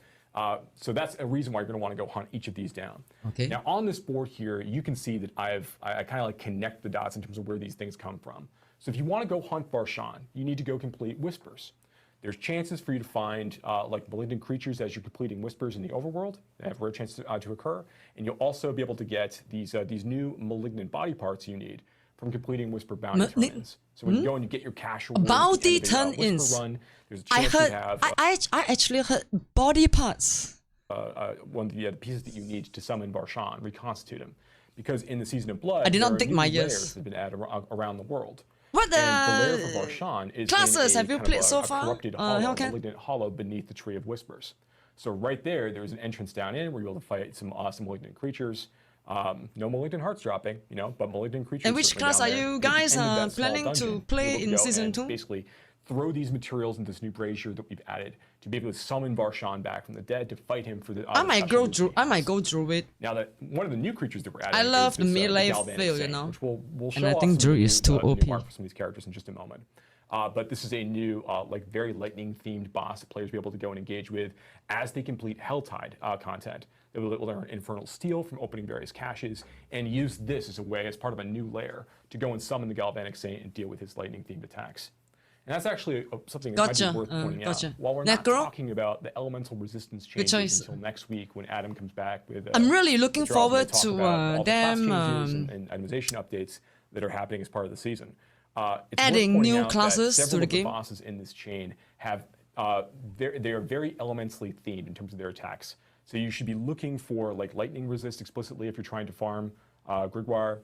So that's a reason why you're going to want to go hunt each of these down. Okay. Now on this board here, you can see that I kind of like connect the dots in terms of where these things come from. So if you want to go hunt Barshan, you need to go complete Whispers. There's chances for you to find like malignant creatures as you're completing Whispers in the overworld. They have rare chances to occur, and you'll also be able to get these new malignant body parts you need from completing Whisper bounty turn-ins. So when you go and you get your cash reward, bounty at the end of a Whisper turn-ins. run, there's a I chance heard. you have I actually heard body parts. one of the pieces that you need to summon Barshan, reconstitute him, because in the Season of Blood, I did not there are dig new my layers ears. that have been added around the world. What And the lair for Barshan is classes in a have you kind of played so a far? corrupted hollow, Hellcat? malignant hollow beneath the Tree of Whispers. So right there's an entrance down in where you're able to fight some awesome malignant creatures. No malignant hearts dropping, but malignant creatures. And which certainly class down are there. you At the guys end of that small planning to dungeon, play you're able to in go Season and 2? Basically, throw these materials into this new brazier that we've added to be able to summon Barshan back from the dead to fight him for the. I might go through. I might go through it. Now that one of the new creatures that we're adding, I love is the this, melee Galvanic feel, you Saint, know. which we'll show And I off think some of Drew the is too new OP. mark for some of these characters in just a moment. But this is a new, like very lightning themed boss that players will be able to go and engage with as they complete Helltide content. They will learn Infernal Steel from opening various caches and use this as a way, as part of a new layer, to go and summon the Galvanic Saint and deal with his lightning themed attacks. And that's actually something that might be worth pointing out. While we're not talking about the elemental resistance changes until next week when Adam comes back with. I'm really looking forward to all the class them changes and itemization updates that are happening as part of the season. It's adding worth pointing new out classes that to several the of game. The bosses in this chain have they are very elementally themed in terms of their attacks. So you should be looking for like lightning resist explicitly if you're trying to farm Grigwire,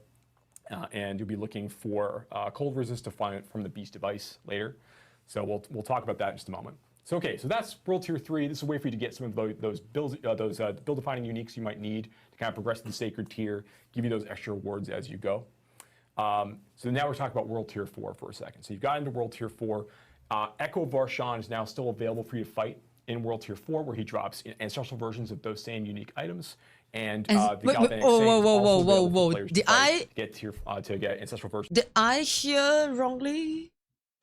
and you'll be looking for cold resist to find from the Beast of Ice later. So we'll talk about that in just a moment. So okay, so that's World Tier 3. This is a way for you to get some of those build-defining uniques you might need to kind of progress to the Sacred Tier, give you those extra rewards as you go. So now we're talking about World Tier 4 for a second. So you've got into World Tier 4. Echo Barshan is now still available for you to fight in World Tier 4, where he drops ancestral versions of those same unique items. And the Galvanic Saint is also available for players to fight to get ancestral versions. Did I hear wrongly?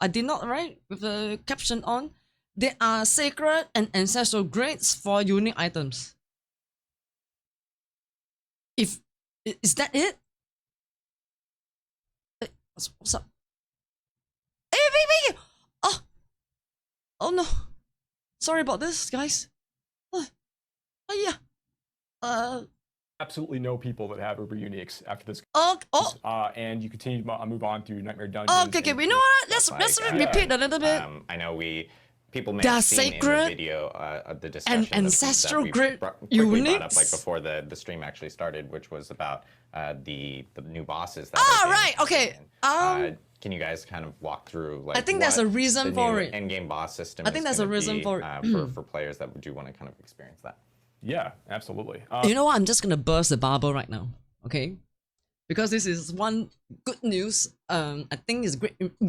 I did not, right? With the caption on. There are sacred and ancestral grades for unique items. Is that it? What's up? Hey, baby! Oh no! Sorry about this, guys. Yeah. Absolutely no people that have Uber Uniques after this. And you continue to move on through Nightmare Dungeons. Okay. We know what? Let's repeat a little bit. I know people may They're have seen in sacred the video of the discussion and ancestral that we grade quickly brought up uniques. like before the stream actually started, which was about the new bosses. Right. Okay. Can you guys kind of walk through like I think there's a reason for it. Endgame boss system. I think there's a reason for it. For players that do want to kind of experience that. Yeah, absolutely. You know what? I'm just gonna burst the bubble right now, okay? Because this is one good news. I think it's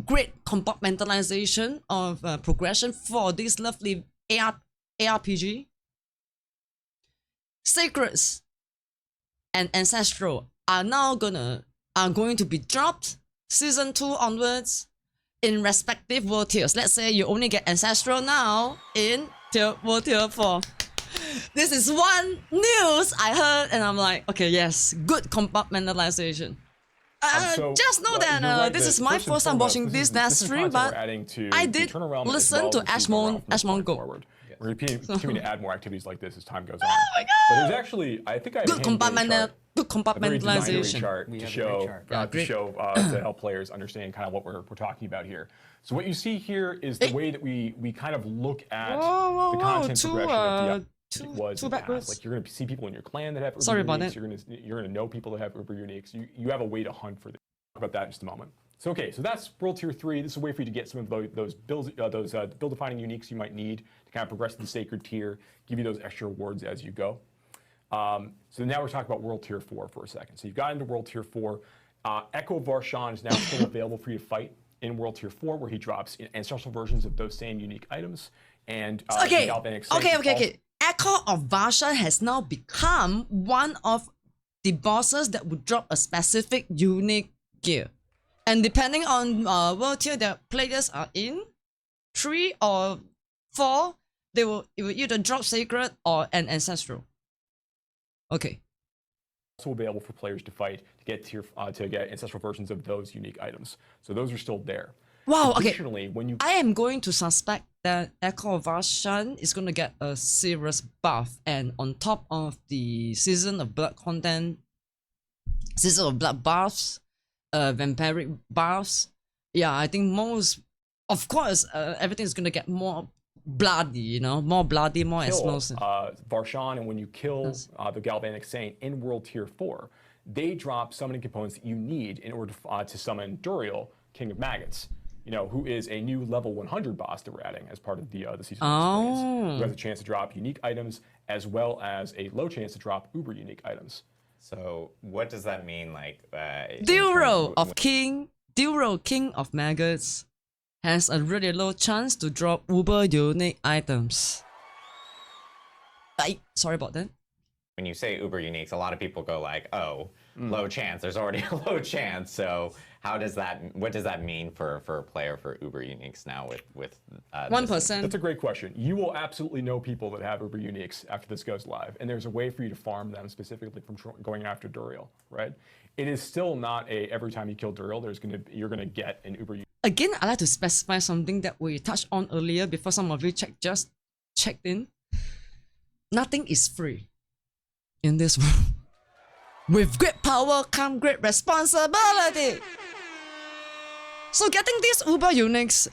great compartmentalization of progression for this lovely ARPG. Sacreds and Ancestral are now going to be dropped Season 2 onwards in respective world tiers. Let's say you only get Ancestral now in World Tier 4. This is one news I heard and I'm like, okay, yes, good compartmentalization. Just know that you're right, this is my first and first time foremost, watching this is stream, content but we're adding to I the did Eternal Realm as listen well to as the Season Ashmon Realm from this point Go. forward. We're continuing to add more activities like this as time goes on. Oh my But god! there's actually, I think I have Good a hand-made chart, good a very design compartmentalization. chart We to have a great show, chart. Yeah, to great. show to help players understand kind of what we're talking about here. So what you see here is the way that we kind of look at Whoa, the whoa, content two, progression of Diablo. two Was in the past. backwards. Like you're going to see people in your clan that have Uber Sorry about uniques. that. You're gonna know people that have Uber uniques. You have a way to hunt for them. Talk about that in just a moment. So okay, so that's World Tier 3. This is a way for you to get some of those build-defining uniques you might need to kind of progress to the Sacred Tier, give you those extra rewards as you go. So now we're talking about World Tier 4 for a second. So you've got into World Tier 4. Echo Varshan is now still available for you to fight in World Tier 4, where he drops ancestral versions of those same unique items. And Okay, Galvanic Saint okay. Echo of Varsha has now become one of the bosses that would drop a specific unique gear. And depending on world tier that players are in, 3 or 4, it will either drop sacred or an ancestral. Okay. also available for players to fight to get ancestral versions of those unique items. So those are still there. Wow, okay. Additionally, when you I am going to suspect that Echo of Varshan is going to get a serious buff, and on top of the Season of Blood content, Season of Blood buffs, Vampiric buffs, yeah, I think of course, everything is going to get more bloody, you know, more bloody, more kill explosive. Varshan, and when you kill the Galvanic Saint in World Tier 4, they drop summoning components that you need in order to summon Duriel, King of Maggots, you know, who is a new level 100 boss that we're adding as part of the season experience, who has a chance to drop unique items as well as a low chance to drop uber unique items. So what does that mean, like? Duro King of Maggots, has a really low chance to drop uber unique items. Sorry about that. When you say uber uniques, a lot of people go like, "Oh, low chance. There's already a low chance." So what does that mean for a player for uber uniques now with 1%? That's a great question. You will absolutely know people that have uber uniques after this goes live, and there's a way for you to farm them specifically from going after Duriel, right? It is still not every time you kill Duriel, you're gonna get an uber unique. Again, I like to specify something that we touched on earlier before some of you just checked in. Nothing is free in this world. With great power come great responsibility. So getting these uber uniques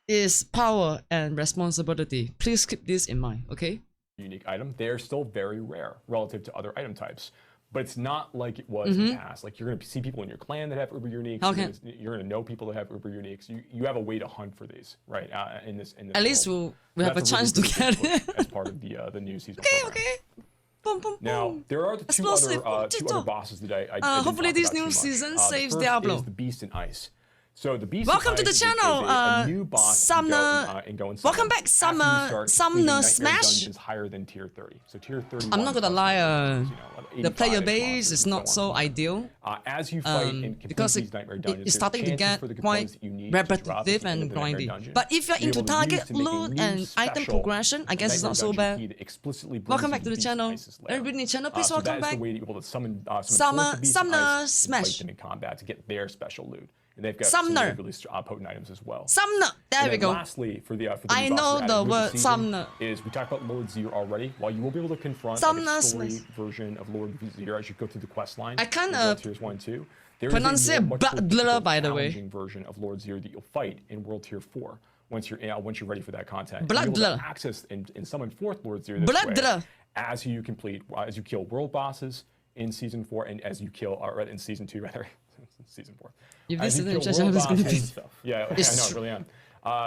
is power and responsibility. Please keep this in mind, okay? Unique item. They're still very rare relative to other item types. But it's not like it was in the past. Like you're going to see people in your clan that have uber uniques. Okay. You're going to know people that have uber uniques. You have a way to hunt for these, right? In this At least world. we have a That's chance to really get big it. push as part of the new season. Okay, program. okay. Boom, boom, Now boom. there are the two Explosive. other bosses that I didn't hopefully talk this about new too much. season The saves first Diablo. is the Beast in Ice. So the Beast Welcome in to the Ice channel, is a new boss Sumner. and go and Welcome summon back, after you Summer. start Sumner completing Nightmare Smash. Dungeons higher than tier 30. So tier 30. I'm not gonna lie, the player base is not so ideal. As you fight and complete because these Nightmare Dungeons, it's starting to there's chances get for the quite components that you need to drop at repetitive the end and of the Nightmare grindy. Dungeon But if you're to be into able to use target to make a loot new and item special progression, I guess it's Nightmare not so Dungeon bad. key that explicitly brings Welcome you back to the Beast in channel. Ice's lair. Everybody in the channel, please So welcome that is back. the way to be able to summon Summer- force the Beast in Sumner Ice and Smash. fight them in combat to get their special loot. And they've got Sumner. some really potent items as well. Sumner. There And we then go. lastly, for the I new boss know we're adding the with word season Sumner. is we talked about Lord Zir already. While you will be able to confront Sumner like, a story Smash. version of Lord Zir as you go through the quest line, I can't, in World Tiers 1 and 2, there pronounce is a it much more Butler, difficult, by the way. challenging version of Lord Zir that you'll fight in World Tier 4 once you're ready for that content. Butler. You'll be able to access and summon fourth Lord Zir this Butler. way as you kill world bosses in Season 4 and as you kill, in Season 2 rather, Season 4. If As this you isn't kill just world it's gonna be bosses- Yeah, I know, I really am.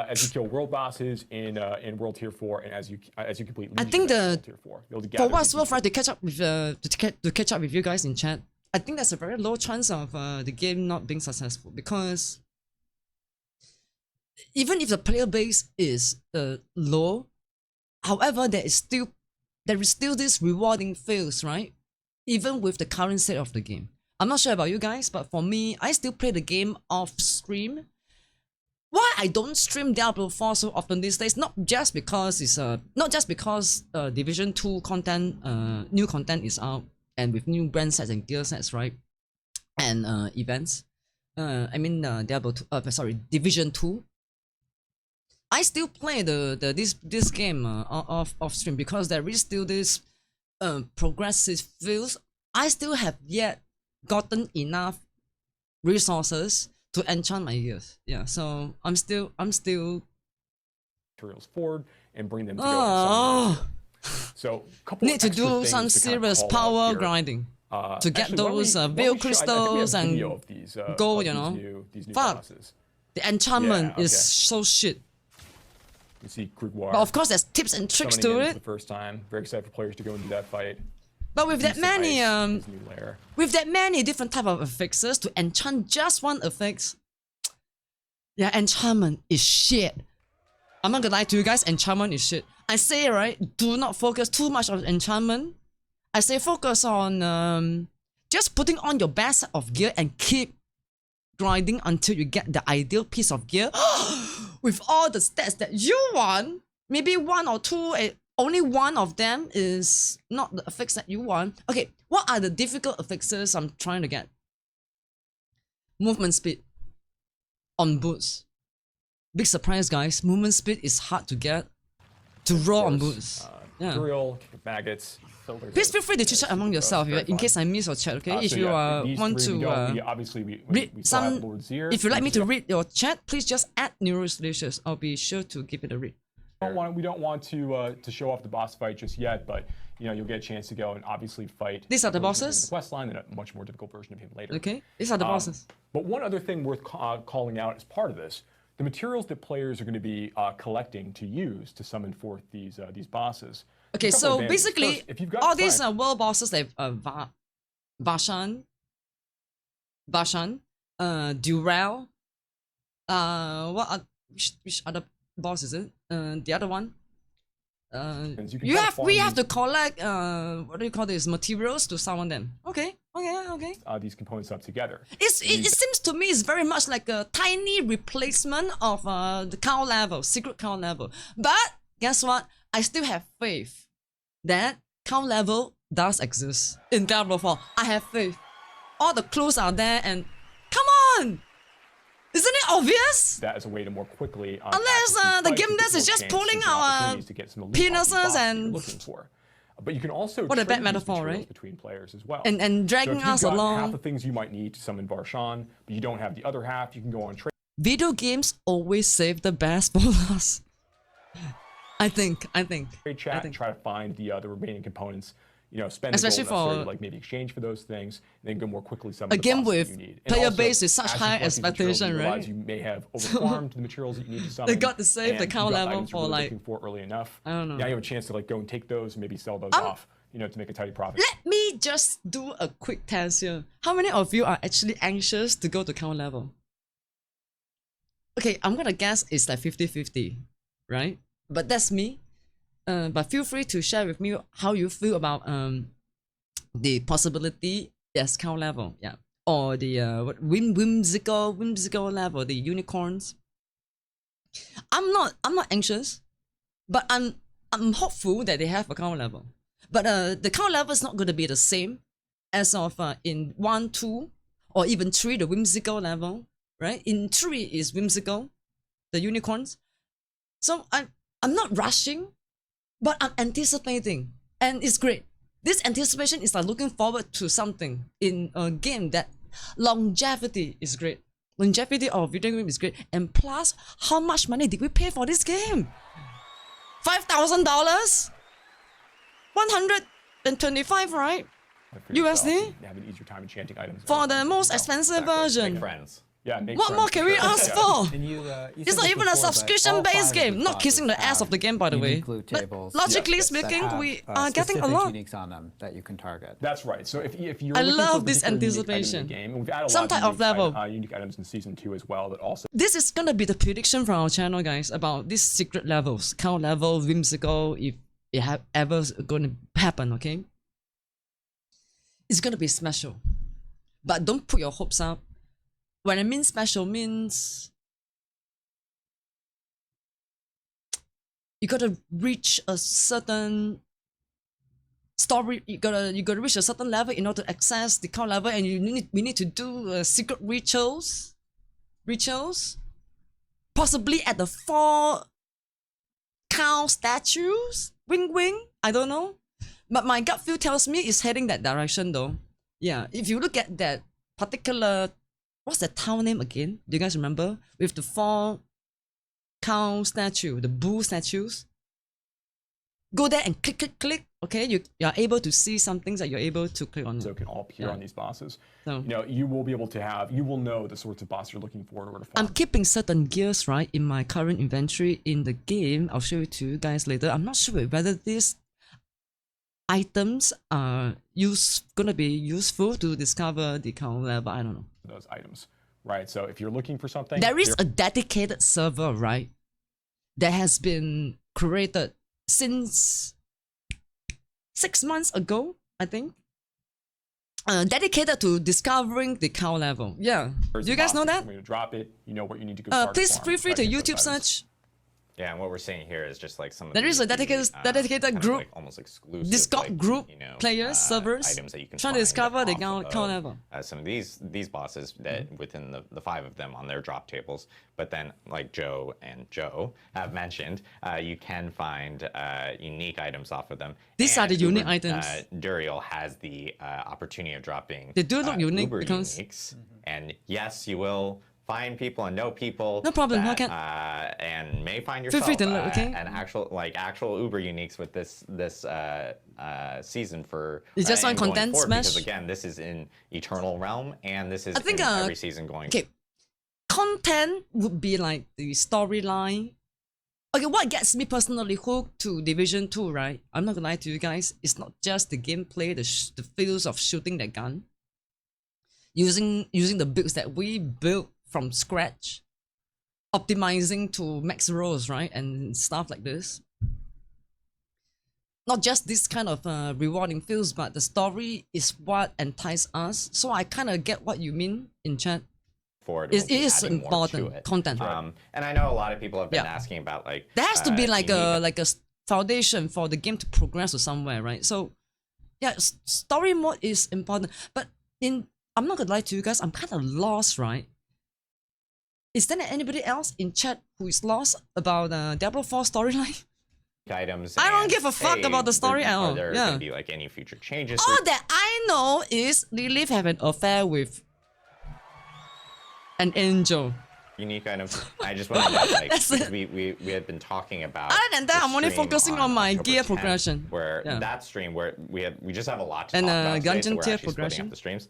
As you kill world bosses in World Tier 4, and as you complete I Legion think in World Tier 4, you'll for gather what's these worth, right, to catch up with to catch up with you guys in chat, I think there's a very low chance of the game not being successful, because even if the player base is low, however, there is still this rewarding feels, right? Even with the current state of the game. I'm not sure about you guys, but for me, I still play the game off stream. Why I don't stream Diablo 4 so often these days? Not just because Division 2 content, new content is out, and with new brand sets and gear sets, right? and events. I mean Diablo 2, Division 2. I still play this game off stream because there is still this progressive feels. I still have yet gotten enough resources to enchant my gears. Yeah, so I'm still materials forward and bring them to go. oh, So couple need to extra do things some to kind of serious call out power here. grinding to get Actually, why don't those we- why don't veil we show- I think we have crystals video and of these, gold, of you know. these new Fuck. bosses. the enchantment Yeah, is okay. so shit. You see Grimoire But of course, there's tips and tricks summoning to in it. for the first time. Very excited for players to go and do that fight. But with that Decent many ice, his new lair. with that many different type of affixes to enchant just one affix, yeah, enchantment is shit. I'm not gonna lie to you guys, enchantment is shit. I say, right, do not focus too much on enchantment. I say focus on just putting on your best set of gear and keep grinding until you get the ideal piece of gear with all the stats that you want. Maybe one or two, only one of them is not the affix that you want. Okay, what are the difficult affixes I'm trying to get? Movement speed on boots. Big surprise, guys. Movement speed is hard to get to roll on boots. Yeah. Drill, kick of maggots. Silver. Please feel free to chit chat among yourself in case I miss your chat, okay? If you want to read some, if you'd like me to read your chat, please just add Neuroisdelicious. I'll be sure to give it a read. We don't want to show off the boss fight just yet, but you know you'll get a chance to go and obviously fight. These are the a version of bosses? The quest line and a much more difficult version of him later. Okay, these are the bosses. But one other thing worth calling out as part of this, the materials that players are going to be collecting to use to summon forth these bosses. Okay, Couple so advantages. basically, First, if you've got all these time- world bosses, they Bashan, Durell, which other boss is it? The other one. We have to collect what do you call this, materials to summon them. Okay. these components up together. It seems to me it's very much like a tiny replacement of the cow level, secret cow level. But guess what? I still have faith that cow level does exist in Diablo 4. I have faith. All the clues are there, and come on! Isn't it obvious? That is a way to more quickly. Unless the game desk is just pulling our penises and looking for. But you can also what a bad trade these metaphor, materials right? between players as well. And dragging so if you've us got along. half the things you might need to summon Varshan, but you don't have the other half, you can go on trade. Video games always save the best for us. I think. Chat and try to find the remaining components. You know, spend Especially the gold necessary for to, like maybe exchange for those things, and then go more quickly summon a the game bosses with you need. And player also, base with such as you high collect these materials, expectation, you realize right? You may have overfarmed the materials that you need to summon. They got to save the and cow you got level items you're for, really like, looking for early enough. I don't know. Now you have a chance to like go and take those and maybe sell those off, you know, to make a tidy profit. Let me just do a quick test here. How many of you are actually anxious to go to cow level? Okay, I'm gonna guess it's like 50-50, right? But that's me. But feel free to share with me how you feel about the possibility as cow level, yeah, or the whimsical level, the unicorns. I'm not anxious, but I'm hopeful that they have a cow level. But the cow level is not going to be the same as of in 1, 2, or even 3, the whimsical level, right? In 3 is whimsical, the unicorns. So I'm not rushing, but I'm anticipating, and it's great. This anticipation is like looking forward to something in a game that longevity is great. Longevity of video game is great, and plus, how much money did we pay for this game? $5,000, 125, right? For yourself USD and have an easier time enchanting items. for the most expensive version. Make friends. Yeah, make What friends. more can we ask Yeah. for? And you It's not even a subscription-based game. Not kissing the ass of the game, by the way. But logically speaking, we are getting a lot. uniques on them that you can target. That's right. So if you're I looking love for this particular unique items in anticipation. the game, and we've added a Some lot type of of level. unique items in season 2 as well that also This is gonna be the prediction from our channel, guys, about these secret levels, count level, whimsical, if it ever gonna happen, okay? It's gonna be special, but don't put your hopes up. When I mean special, means you gotta reach a certain story. You gotta reach a certain level in order to access the count level, and we need to do secret rituals. Possibly at the 4 count statues. Wing wing. I don't know. But my gut feel tells me it's heading that direction though. Yeah, if you look at that particular, what's the town name again? Do you guys remember? With the 4 cow statue, the bull statues. Go there and click. Okay, you are able to see some things that you're able to click on. So can all appear on these bosses. So, You know, you will be able to have, you will know the sorts of bosses you're looking for in order to I'm farm. keeping certain gears, right, in my current inventory in the game. I'll show it to you guys later. I'm not sure whether these items are gonna be useful to discover the count level. I don't know. Those items, right? So if you're looking for something, There is a dedicated server, right, that has been created since 6 months ago, I think. Dedicated to discovering the count level. Yeah. there's Do you a guys boss know that's that? going to drop it. You know what you need to go. start Please farm, feel free to start getting YouTube those items. search. Yeah, and what we're seeing here is just like some of There is a the, dedicated kind of group, like almost exclusive Discord like, group you know, players, servers, items that you can trying to find discover the off count level. some of these bosses that within the 5 of them on their drop tables. But then, like Joe and Joe have mentioned, you can find unique items off of them. These are the And unique items. Duriel has the opportunity of dropping. They do look unique Uber because- uniques, and yes, you will find people and know people. No problem, that, okay. and may find Feel yourself free to look, okay? an actual Uber uniques with this season for. It's just on and going condensed forward, mesh? Because again, this is in Eternal Realm, and this is I think, in every season going. Okay, content would be like the storyline. Okay, what gets me personally hooked to Division 2, right? I'm not gonna lie to you guys. It's not just the gameplay, the feels of shooting that gun. Using the builds that we built from scratch. Optimizing to max rolls, right? And stuff like this. Not just this kind of rewarding feels, but the story is what entices us. So I kind of get what you mean in chat. Forward, It we'll be is adding more to important it. content. And I know a lot of people have been Yeah. asking about like. There has to be like unique- a foundation for the game to progress or somewhere, right? So yeah, story mode is important. But I'm not gonna lie to you guys, I'm kind of lost, right? Is there anybody else in chat who is lost about Diablo 4 storyline? items. I don't and, give a fuck hey, about the story at all. Are there Yeah. going to be like any future changes? All that I know is Lilith have an affair with an angel. Unique items. I just want to know, like, That's because it. we had been talking about. Other than that, the I'm only stream focusing on my October gear 10th, progression. Where Yeah. that stream, where we just have a lot to And, talk about today, Gungeon so we're tier actually splitting progression. up the streams.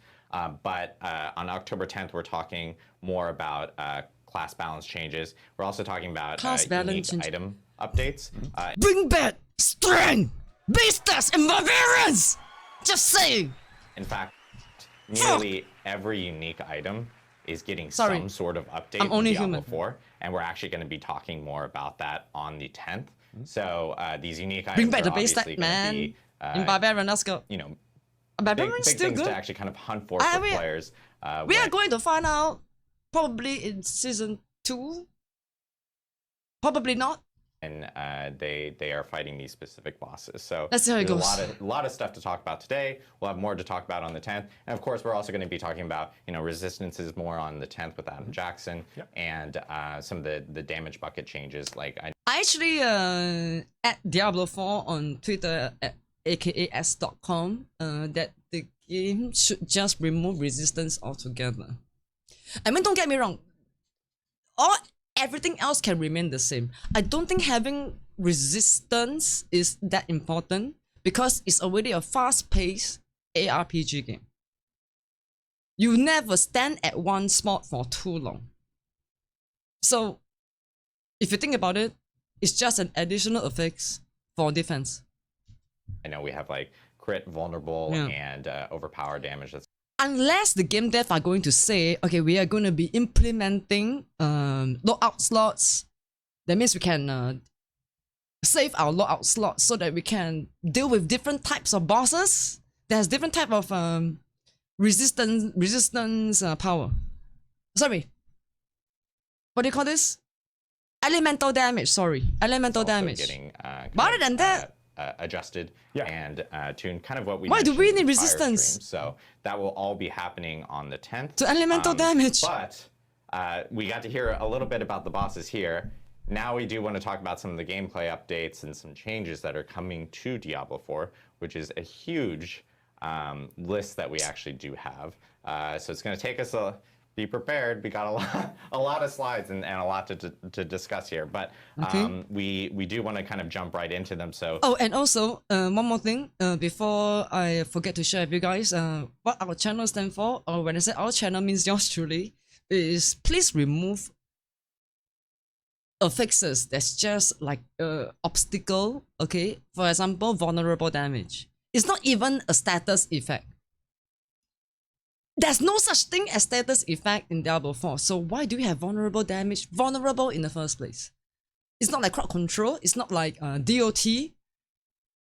But on October 10th, we're talking more about class balance changes. We're also talking about Class balance unique change. item updates. Bring back strength, beastess, and barbarians! Just saying! In fact, nearly every unique item is getting Sorry. some sort of update I'm only in Diablo human. 4, and we're actually going to be talking more about that on the 10th. So these unique items Bring back are the base obviously stack, going to man. be, In barbarian, let's go. you know, Barbarian's big still things good. to actually kind of hunt for I for mean, players. We are when- going to find out probably in season 2. Probably not. and they are fighting these specific bosses. So Let's see how it there's goes. a lot of stuff to talk about today. We'll have more to talk about on the 10th, and of course we're also going to be talking about resistances more on the 10th with Adam Jackson and some of the damage bucket changes. Like I I actually at Diablo 4 on Twitter at akas.com that the game should just remove resistance altogether. I mean, don't get me wrong. Everything else can remain the same. I don't think having resistance is that important because it's already a fast-paced ARPG game. You never stand at one spot for too long. So, if you think about it, it's just an additional effects for defense. know we have like crit, vulnerable, Yeah. and overpower damage. That's Unless the game dev are going to say, okay, we are going to be implementing loadout slots. That means we can save our loadout slots so that we can deal with different types of bosses. There's different type of resistance power. Sorry. What do you call this? Elemental damage. Sorry, elemental also damage. getting But other than that, adjusted Yeah. and tuned, kind of what we Why do mentioned we in need prior resistance? streams. So that will all be happening on the 10th. To elemental damage. But we got to hear a little bit about the bosses here. Now we do want to talk about some of the gameplay updates and some changes that are coming to Diablo 4, which is a huge list that we actually do have. So it's going to take us be prepared. We got a lot of slides and a lot to discuss here, but we do want to kind of jump right into them. So Oh, and also one more thing before I forget to share with you guys what our channel stands for, or when I say our channel means yours truly, is please remove affixes that's just like obstacle. Okay, for example, vulnerable damage. It's not even a status effect. There's no such thing as status effect in Diablo 4. So why do we have vulnerable damage? Vulnerable in the first place. It's not like crowd control. It's not like DOT.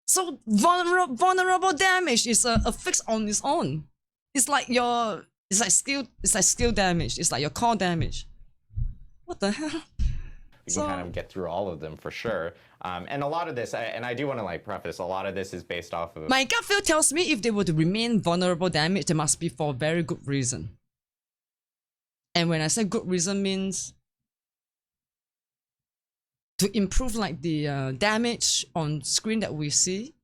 So vulnerable damage is a fix on its own. It's like skill damage. It's like your core damage. What the hell? we can kind of get through all of them for sure. And a lot of this, and I do want to like preface, a lot of this is based off of... My gut feel tells me if they were to remain vulnerable damage, they must be for a very good reason. And when I say good reason means to improve like the damage on screen that we see,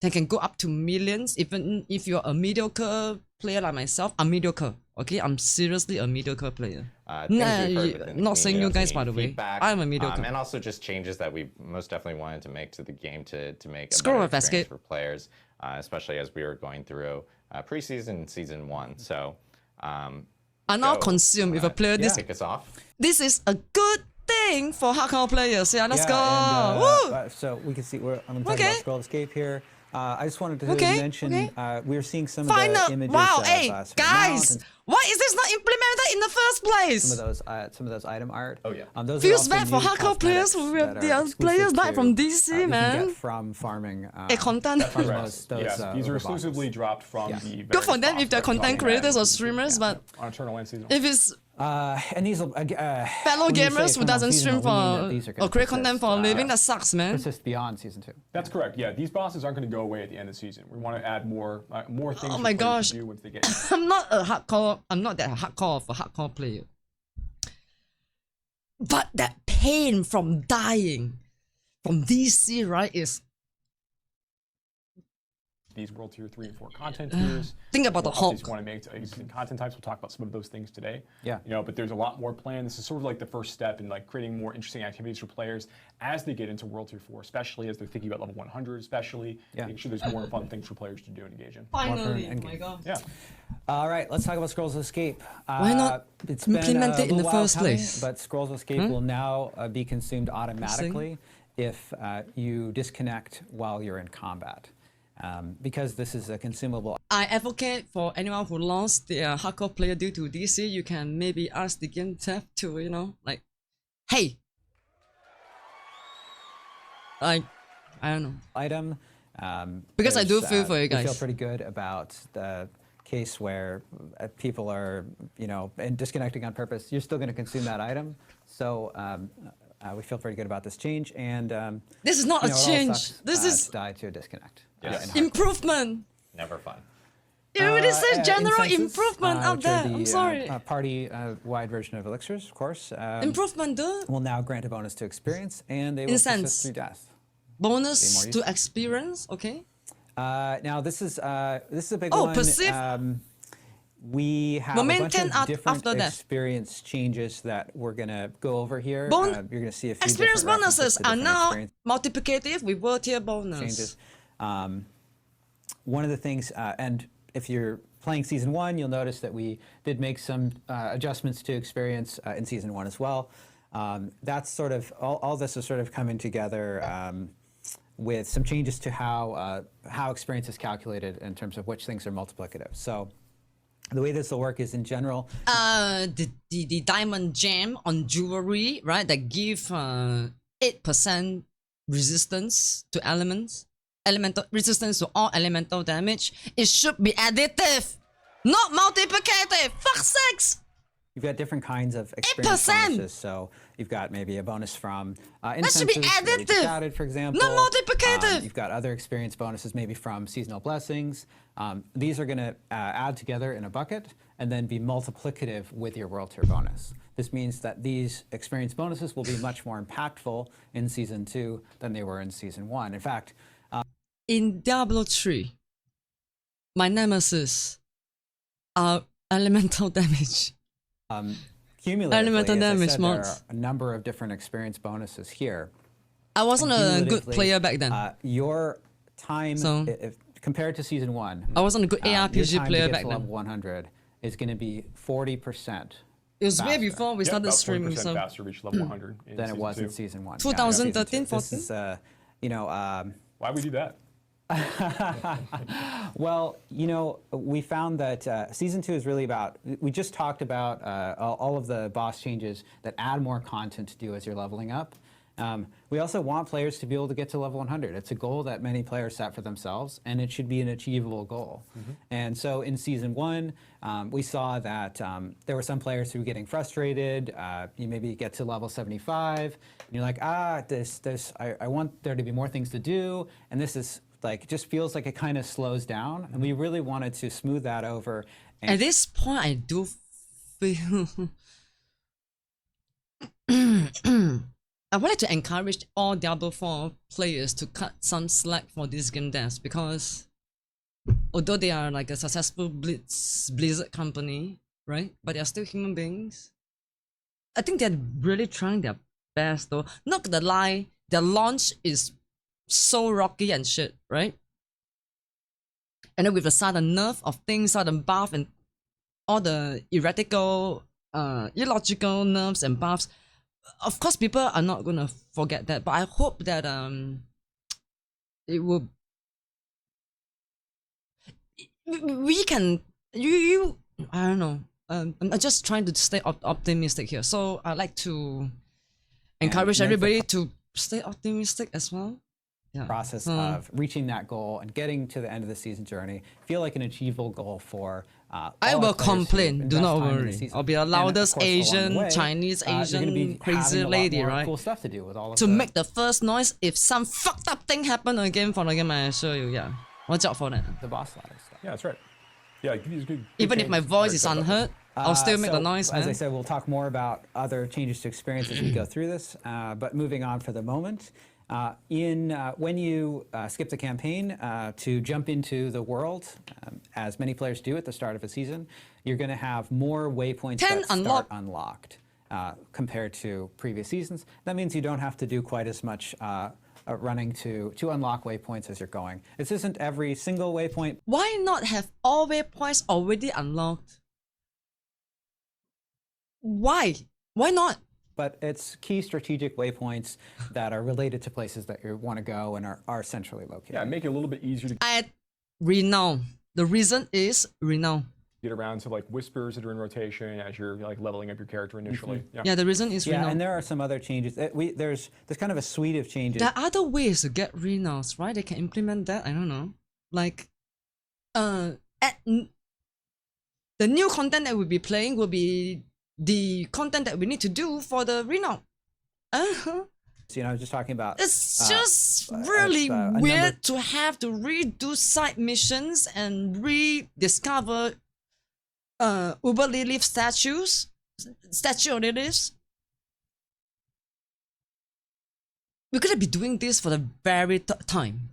they can go up to millions. Even if you're a mediocre player like myself, I'm mediocre. Okay, I'm seriously a mediocre player. Not saying you guys, by the way. I'm a mediocre. And also just changes that we most definitely wanted to make to the game to make a Scroll better of experience escape for players, especially as we were going through preseason, season 1. So, I now consume if a player kick us off. This is a good thing for hardcore players. Yeah, let's go. And, so we can see I'm going to talk about Scroll of Escape here. I just wanted to mention we were seeing some of the images. Wow, hey guys, why is this not implemented in the first place? Some of those item art. Oh yeah. Those feels bad for hardcore players who the players died from DC, man. Get from farming. Content. Yes, these are exclusively dropped from the. Good for them if they're content creators or streamers, but on Eternal Land season. if it's and these fellow gamers who doesn't stream for or create content for a living, that sucks, man. Persist beyond season 2. That's correct. Yeah, these bosses aren't going to go away at the end of the season. We want to add more things. Oh my gosh, to do once they get I'm not that hardcore of a hardcore player, but that pain from dying from DC, right, is. These World Tier 3 and 4 content tiers. Think about the Hulk. Want to make existing content types. We'll talk about some of those things today. Yeah. But there's a lot more planned. This is sort of like the first step in like creating more interesting activities for players as they get into World Tier 4, especially as they're thinking about level 100, especially. Making sure there's more fun things for players to do and engage in. Finally, oh my god. Yeah. All right, let's talk about Scrolls of Escape. Why not it's implement it in the first place? But Scrolls of Escape will now be consumed automatically if you disconnect while you're in combat. Because this is a consumable. I advocate for anyone who lost their hardcore player due to DC, you can maybe ask the game dev to, like, hey, like, I don't know. Item. Because I do feel for you guys. I feel pretty good about the case where people are, and disconnecting on purpose. You're still going to consume that item. So we feel pretty good about this change. And this is not a change. This is die to a disconnect. Yes. Improvement. Never fun. It really says general improvement out there. I'm sorry. Party-wide version of elixirs, of course. Improvement, dude. Will now grant a bonus to experience, and they will persist through death. Bonus to experience, okay. Now this is a big one. Perceive. We have a bunch of different experience changes that we're gonna go over here. You're gonna see a few experience bonuses are now multiplicative with world tier bonus. Changes. One of the things, and if you're playing Season 1, you'll notice that we did make some adjustments to experience in Season 1 as well. That's sort of, all this is sort of coming together with some changes to how experience is calculated in terms of which things are multiplicative. So the way this will work is in general. The diamond gem on jewelry, right, that give 8% resistance to elements. Elemental resistance to all elemental damage. It should be additive, not multiplicative. Fuck sakes. You've got different kinds of experience 8%. bonuses. So you've got maybe a bonus from That should be incenses that we just additive, added, for example. not multiplicative. You've got other experience bonuses maybe from seasonal blessings. These are going to add together in a bucket and then be multiplicative with your World Tier bonus. This means that these experience bonuses will be much more impactful in Season 2 than they were in Season 1. In fact, In Diablo 3, my nemesis are elemental damage. Cumulatively, Elemental as I damage said, there mods. are a number of different experience bonuses here. I wasn't a good Cumulatively, player back then. Your time, So- compared to Season 1, I wasn't a good your ARPG time player to get back to level then. 100 is going to be 40% It was way faster before we Yeah, started about streaming. 40% So faster reach level 100 in than it season was in 2. Season 1. 2013, This is, Why would we do that? well, we found that Season 2 is really about, we just talked about all of the boss changes that add more content to do as you're leveling up. We also want players to be able to get to level 100. It's a goal that many players set for themselves, and it should be an achievable goal. And so in Season 1, we saw that there were some players who were getting frustrated. You maybe get to level 75, and you're like, I want there to be more things to do, and this is like, just feels like it kind of slows down, and we really wanted to smooth that over. And at this point, I do feel I wanted to encourage all Diablo 4 players to cut some slack for these game devs, because although they are like a successful Blizzard company, right? But they are still human beings. I think they're really trying their best though. Not gonna lie, their launch is so rocky and shit, right? And then with the sudden nerf of things, sudden buff and all the illogical nerfs and buffs, of course people are not gonna forget that, but I hope that it will, we can, I don't know, I'm just trying to stay optimistic here, so I like to encourage everybody to stay optimistic as well. Yeah. Process of reaching that goal and getting to the end of the season journey feel like an achievable goal for I all will our players who complain, do invest not time in the worry. season. I'll be the And, of loudest course, along the Asian, way, Chinese, you're gonna be Asian, crazy having a lot lady, more right? Cool stuff to do with all of To the, make the first noise if some fucked up thing happen again for the game, I assure you, yeah. Watch out for that. the boss ladder stuff. Yeah, that's right. Yeah, these good Even if my changes. voice Very is excited about unheard, I'll still make the So, noise, man. As I said, we'll talk more about other changes to experience as we go through this. But moving on for the moment, when you skip the campaign to jump into the world, as many players do at the start of a season, you're going to have more waypoints 10 that start unlocked. unlocked compared to previous seasons. That means you don't have to do quite as much running to unlock waypoints as you're going. This isn't every single waypoint. Why not have all waypoints already unlocked? Why? Why not? But it's key strategic waypoints that are related to places that you want to go and are centrally located. Yeah, make it a little bit easier to At renown. The reason is renown. get around to like whispers that are in rotation as you're like leveling up your character initially. Yeah, the reason is Yeah, renown. and there are some other changes. There's kind of a suite of changes. There are other ways to get renowns, right? They can implement that. I don't know. Like, the new content that we'll be playing will be the content that we need to do for the renown. Just talking about. It's just really a number- weird to have to redo side missions and rediscover Uber Lilith statue of Lilith. We're gonna be doing this for the very time.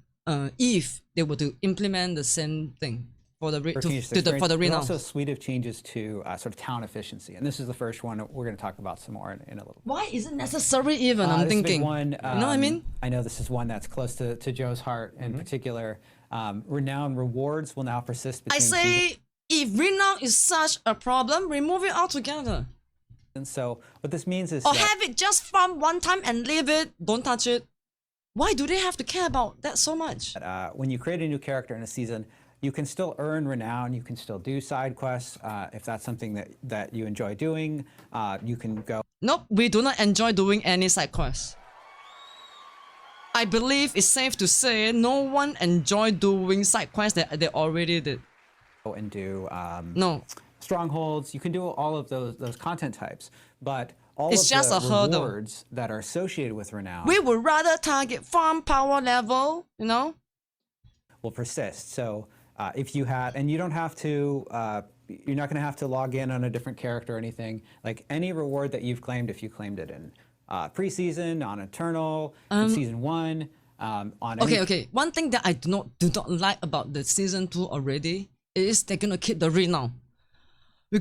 If they were to implement the same thing for the changes to for the experience. There's renown. also a suite of changes to sort of town efficiency, and this is the first one we're going to talk about some more in a little. Why is it necessary even? I'm This big thinking. one, you know what I mean? I know this is one that's close to Joe's heart in particular. Renown rewards will now persist I between seasons. say, if renown is such a problem, remove it altogether. And so what this means is Or that have it just farm one time and leave it. Don't touch it. Why do they have to care about that so much? when you create a new character in a season, you can still earn renown. You can still do side quests if that's something that you enjoy doing. You can go. Nope, we do not enjoy doing any side quests. I believe it's safe to say no one enjoy doing side quests that they already did. And do No. strongholds. You can do all of those content types, but all It's of just the a hurdle. rewards that are associated with renown We would rather target farm power level, you know? will persist. So if you had, and you don't have to, you're not going to have to log in on a different character or anything. Like any reward that you've claimed, if you claimed it in preseason, on Eternal, in season 1, on any Okay. One thing that I do not like about the season 2 already is they're gonna keep the renown. We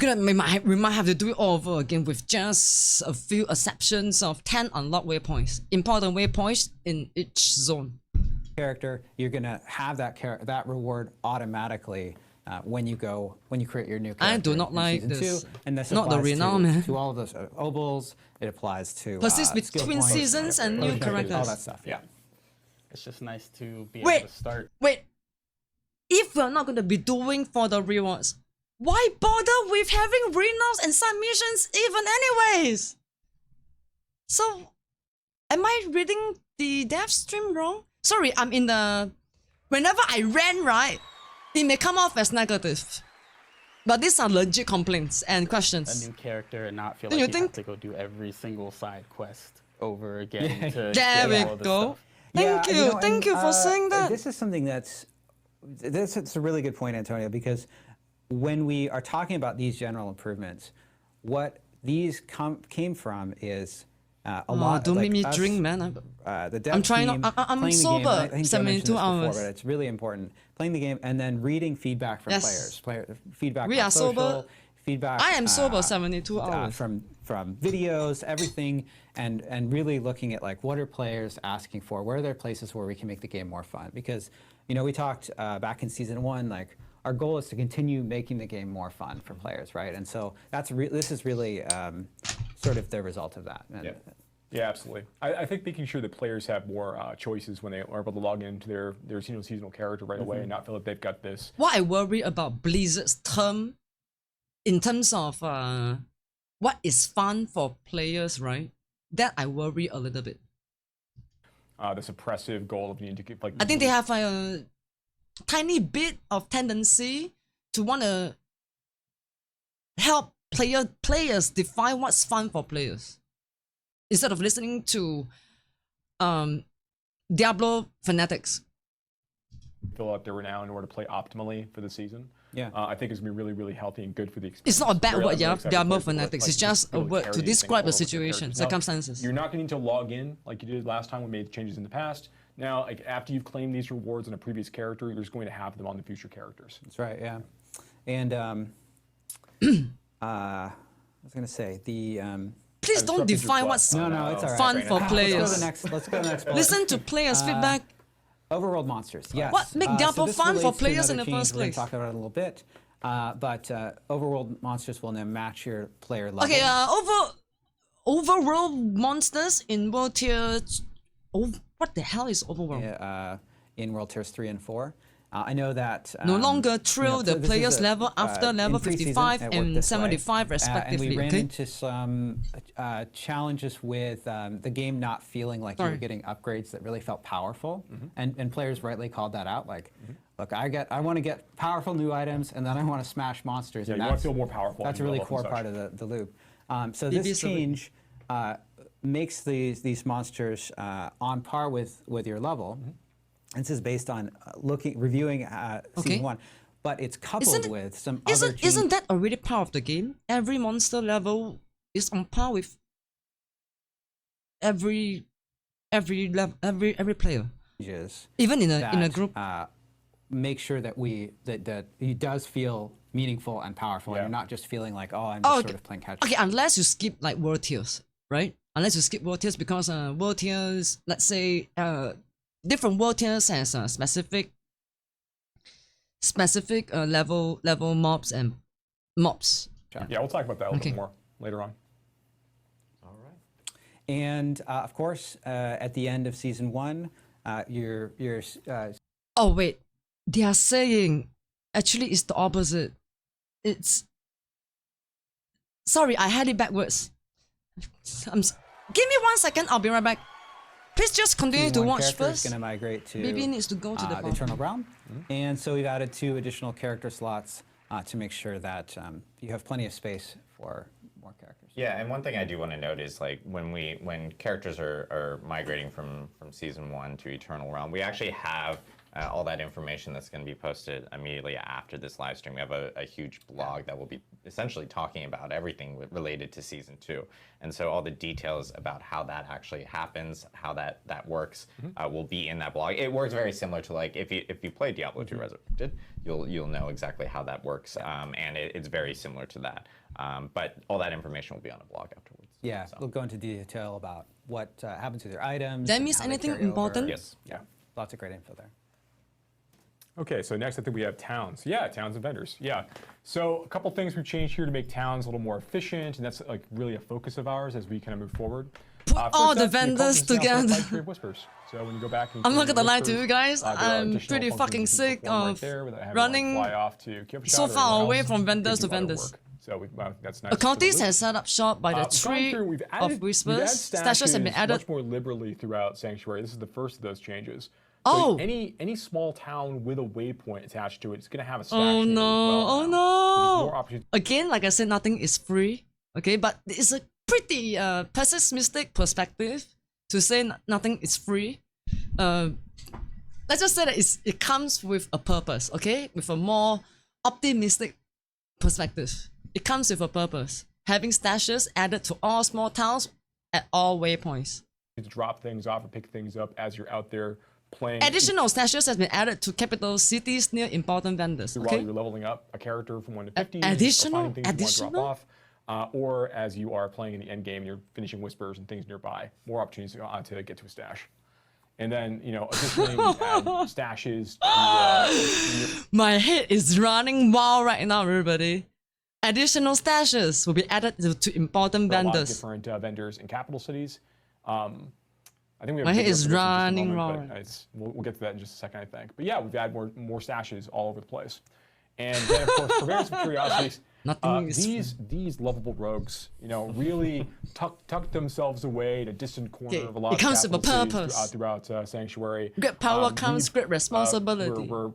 might have to do it all over again with just a few exceptions of 10 unlocked waypoints, important waypoints in each zone. character, you're going to have that reward automatically when you create your new character. I do not in like season this. 2, and this Not the applies renown, man. to all of those obols. It applies to Persist skill between points, seasons and new all characters. that stuff. Yeah. It's just nice to be Wait. able to start. Wait, if we're not going to be doing for the rewards, why bother with having renowns and submissions even anyways? So, am I reading the dev stream wrong? Sorry, I'm in the... Whenever I rant, right, it may come off as negative. But these are legit complaints and A questions. new character and not feel Don't like you you have think- to go do every single side quest over again to There get we all this go. stuff. Thank you, thank you for saying that. This is something it's a really good point, Antonio, because when we are talking about these general improvements, what these came from is a lot. Don't like make me us, drink, man. The dev I'm trying team not- I'm playing the sober, game, and I think Joe mentioned 72 this before, hours. but it's really important. Playing the game and then reading feedback from Yes. feedback. We on are social, sober. Feedback. I am sober 72 hours. From videos, everything, and really looking at like what are players asking for? Where are there places where we can make the game more fun? Because we talked back in season 1, like our goal is to continue making the game more fun for players, right? And so this is really sort of the result of that. And, Yeah, absolutely. I think making sure that players have more choices when they are able to log into their seasonal character right away and not feel like they've got this. What I worry about Blizzard's term, in terms of what is fun for players, right? That I worry a little bit. This oppressive goal of needing to get like. I think they have a tiny bit of tendency to want to help players define what's fun for players, instead of listening to Diablo fanatics. fill out their renown in order to play optimally for the season. Yeah. I think it's gonna be really, really healthy and good for the experience. It's not a bad Really, word, I'm yeah. really excited Diablo for it, fanatics. like, It's just be a able to word carry to these things describe the forward with your situation, characters. Now, circumstances. You're not gonna need to log in like you did last time when we made changes in the past. Now, like after you've claimed these rewards on a previous character, you're just going to have them on the future characters. That's right. Yeah. And I was going to say the. Please don't disrupted your define flow. what's No, it's all right. fun for Let's players. go to the next bullet. Listen to players' feedback. Overworld monsters, yes. What make So Diablo this fun for relates to players in another the first change. We're gonna place? talk about it a little bit, but overworld monsters will now match your player level. Okay, overworld monsters in world tier. Oh, what the hell is overworld? In world tiers 3 and 4. I know that No longer thrill the so this player's is level after in level pre-season, 55 it worked and this way. 75 respectively. And we ran Okay. into some challenges with the game not feeling like you Sorry. were getting upgrades that really felt powerful, and players rightly called that out. Like, look, I want to get powerful new items, and then I want to smash monsters. Yeah, and you want that's- to feel more powerful. That's a and really level up core and part such. of the loop. So Maybe this it's a bit- change makes these monsters on par with your level. This is based on reviewing season 1, but it's coupled with some other changes. Isn't that already part of the game? Every monster level is on par with every player. Even in a group. Make sure that that it does feel meaningful and powerful, and you're not just feeling like, oh, I'm just sort of playing catch up. Okay, unless you skip like world tiers, right? Unless you skip world tiers, because world tiers, let's say, different world tiers has specific level mobs and mobs. Yeah, we'll talk about that a little bit more later on. And of course, at the end of season 1, your Oh wait, they are saying actually it's the opposite. It's sorry, I had it backwards. Give me 1 second, I'll be right back. Please just continue to watch first. Going to migrate to Maybe it needs to go to the Eternal Realm, and so we've added 2 additional character slots to make sure that you have plenty of space for more characters. Yeah, and one thing I do want to note is like when characters are migrating from season 1 to Eternal Realm, we actually have all that information that's going to be posted immediately after this live stream. We have a huge blog that will be essentially talking about everything related to season 2, and so all the details about how that actually happens, how that works, will be in that blog. It works very similar to like if you play Diablo 2 Resurrected, you'll know exactly how that works, and it's very similar to that. But all that information will be on a blog afterwards. Yeah, so. we'll go into detail about what happens to their items. That and means how they anything carry over. important? Yes. Yeah, lots of great info there. Okay, so next I think we have towns. Yeah, towns and vendors. Yeah. So a couple things we've changed here to make towns a little more efficient, and that's like really a focus of ours as we kind of move forward. Put all First the up, vendors accomplishments now together. for Trade Whispers. So when you go back and I'm not create gonna lie to Whispers, you guys, there are I'm additional pretty functions fucking you can sick perform right of there without having to, running fly off to Campfire so or far anyone away else from to vendors do to other vendors. work. So that's nice. for the Occultist loop. has set up shop by the We've gone tree through, we've of added whispers. Stashes have been added. much more liberally throughout Sanctuary. This is the first of those changes. Oh. So any small town with a waypoint attached to it, it's going to have a stash Oh in it as no, well oh now. So there's no. more opportunities. Again, like I said, nothing is free. Okay, but it's a pretty pessimistic perspective to say nothing is free. Let's just say that it comes with a purpose, okay? With a more optimistic perspective. It comes with a purpose. Having stashes added to all small towns at all waypoints. To drop things off or pick things up as you're out there playing. Additional stashes has been added to capital cities near important vendors, While okay? you're leveling up a character from 1 to 50, additional? or finding things you Additional? want to drop off, or as you are playing in the end game and you're finishing whispers and things nearby, more opportunities to get to a stash. And then, additionally, we add stashes to My head is running wild right now, everybody. Additional stashes will be added to important a lot of vendors. different vendors in capital cities. I think we have My a head video is for this in just a running moment, raw. but we'll get to that in just a second, I think. But yeah, we've added more stashes all over the place. And then, of course, purveyors of curiosities. Nothing is These lovable rogues, really tuck themselves away in a distant corner Okay, of a lot it of comes with a capital cities purpose. throughout Sanctuary. Great power comes great responsibility. We're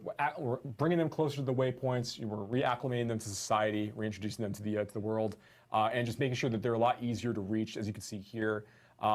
bringing them closer to the waypoints. We're reacclimating them to society, reintroducing them to the world, and just making sure that they're a lot easier to reach, as you can see here. For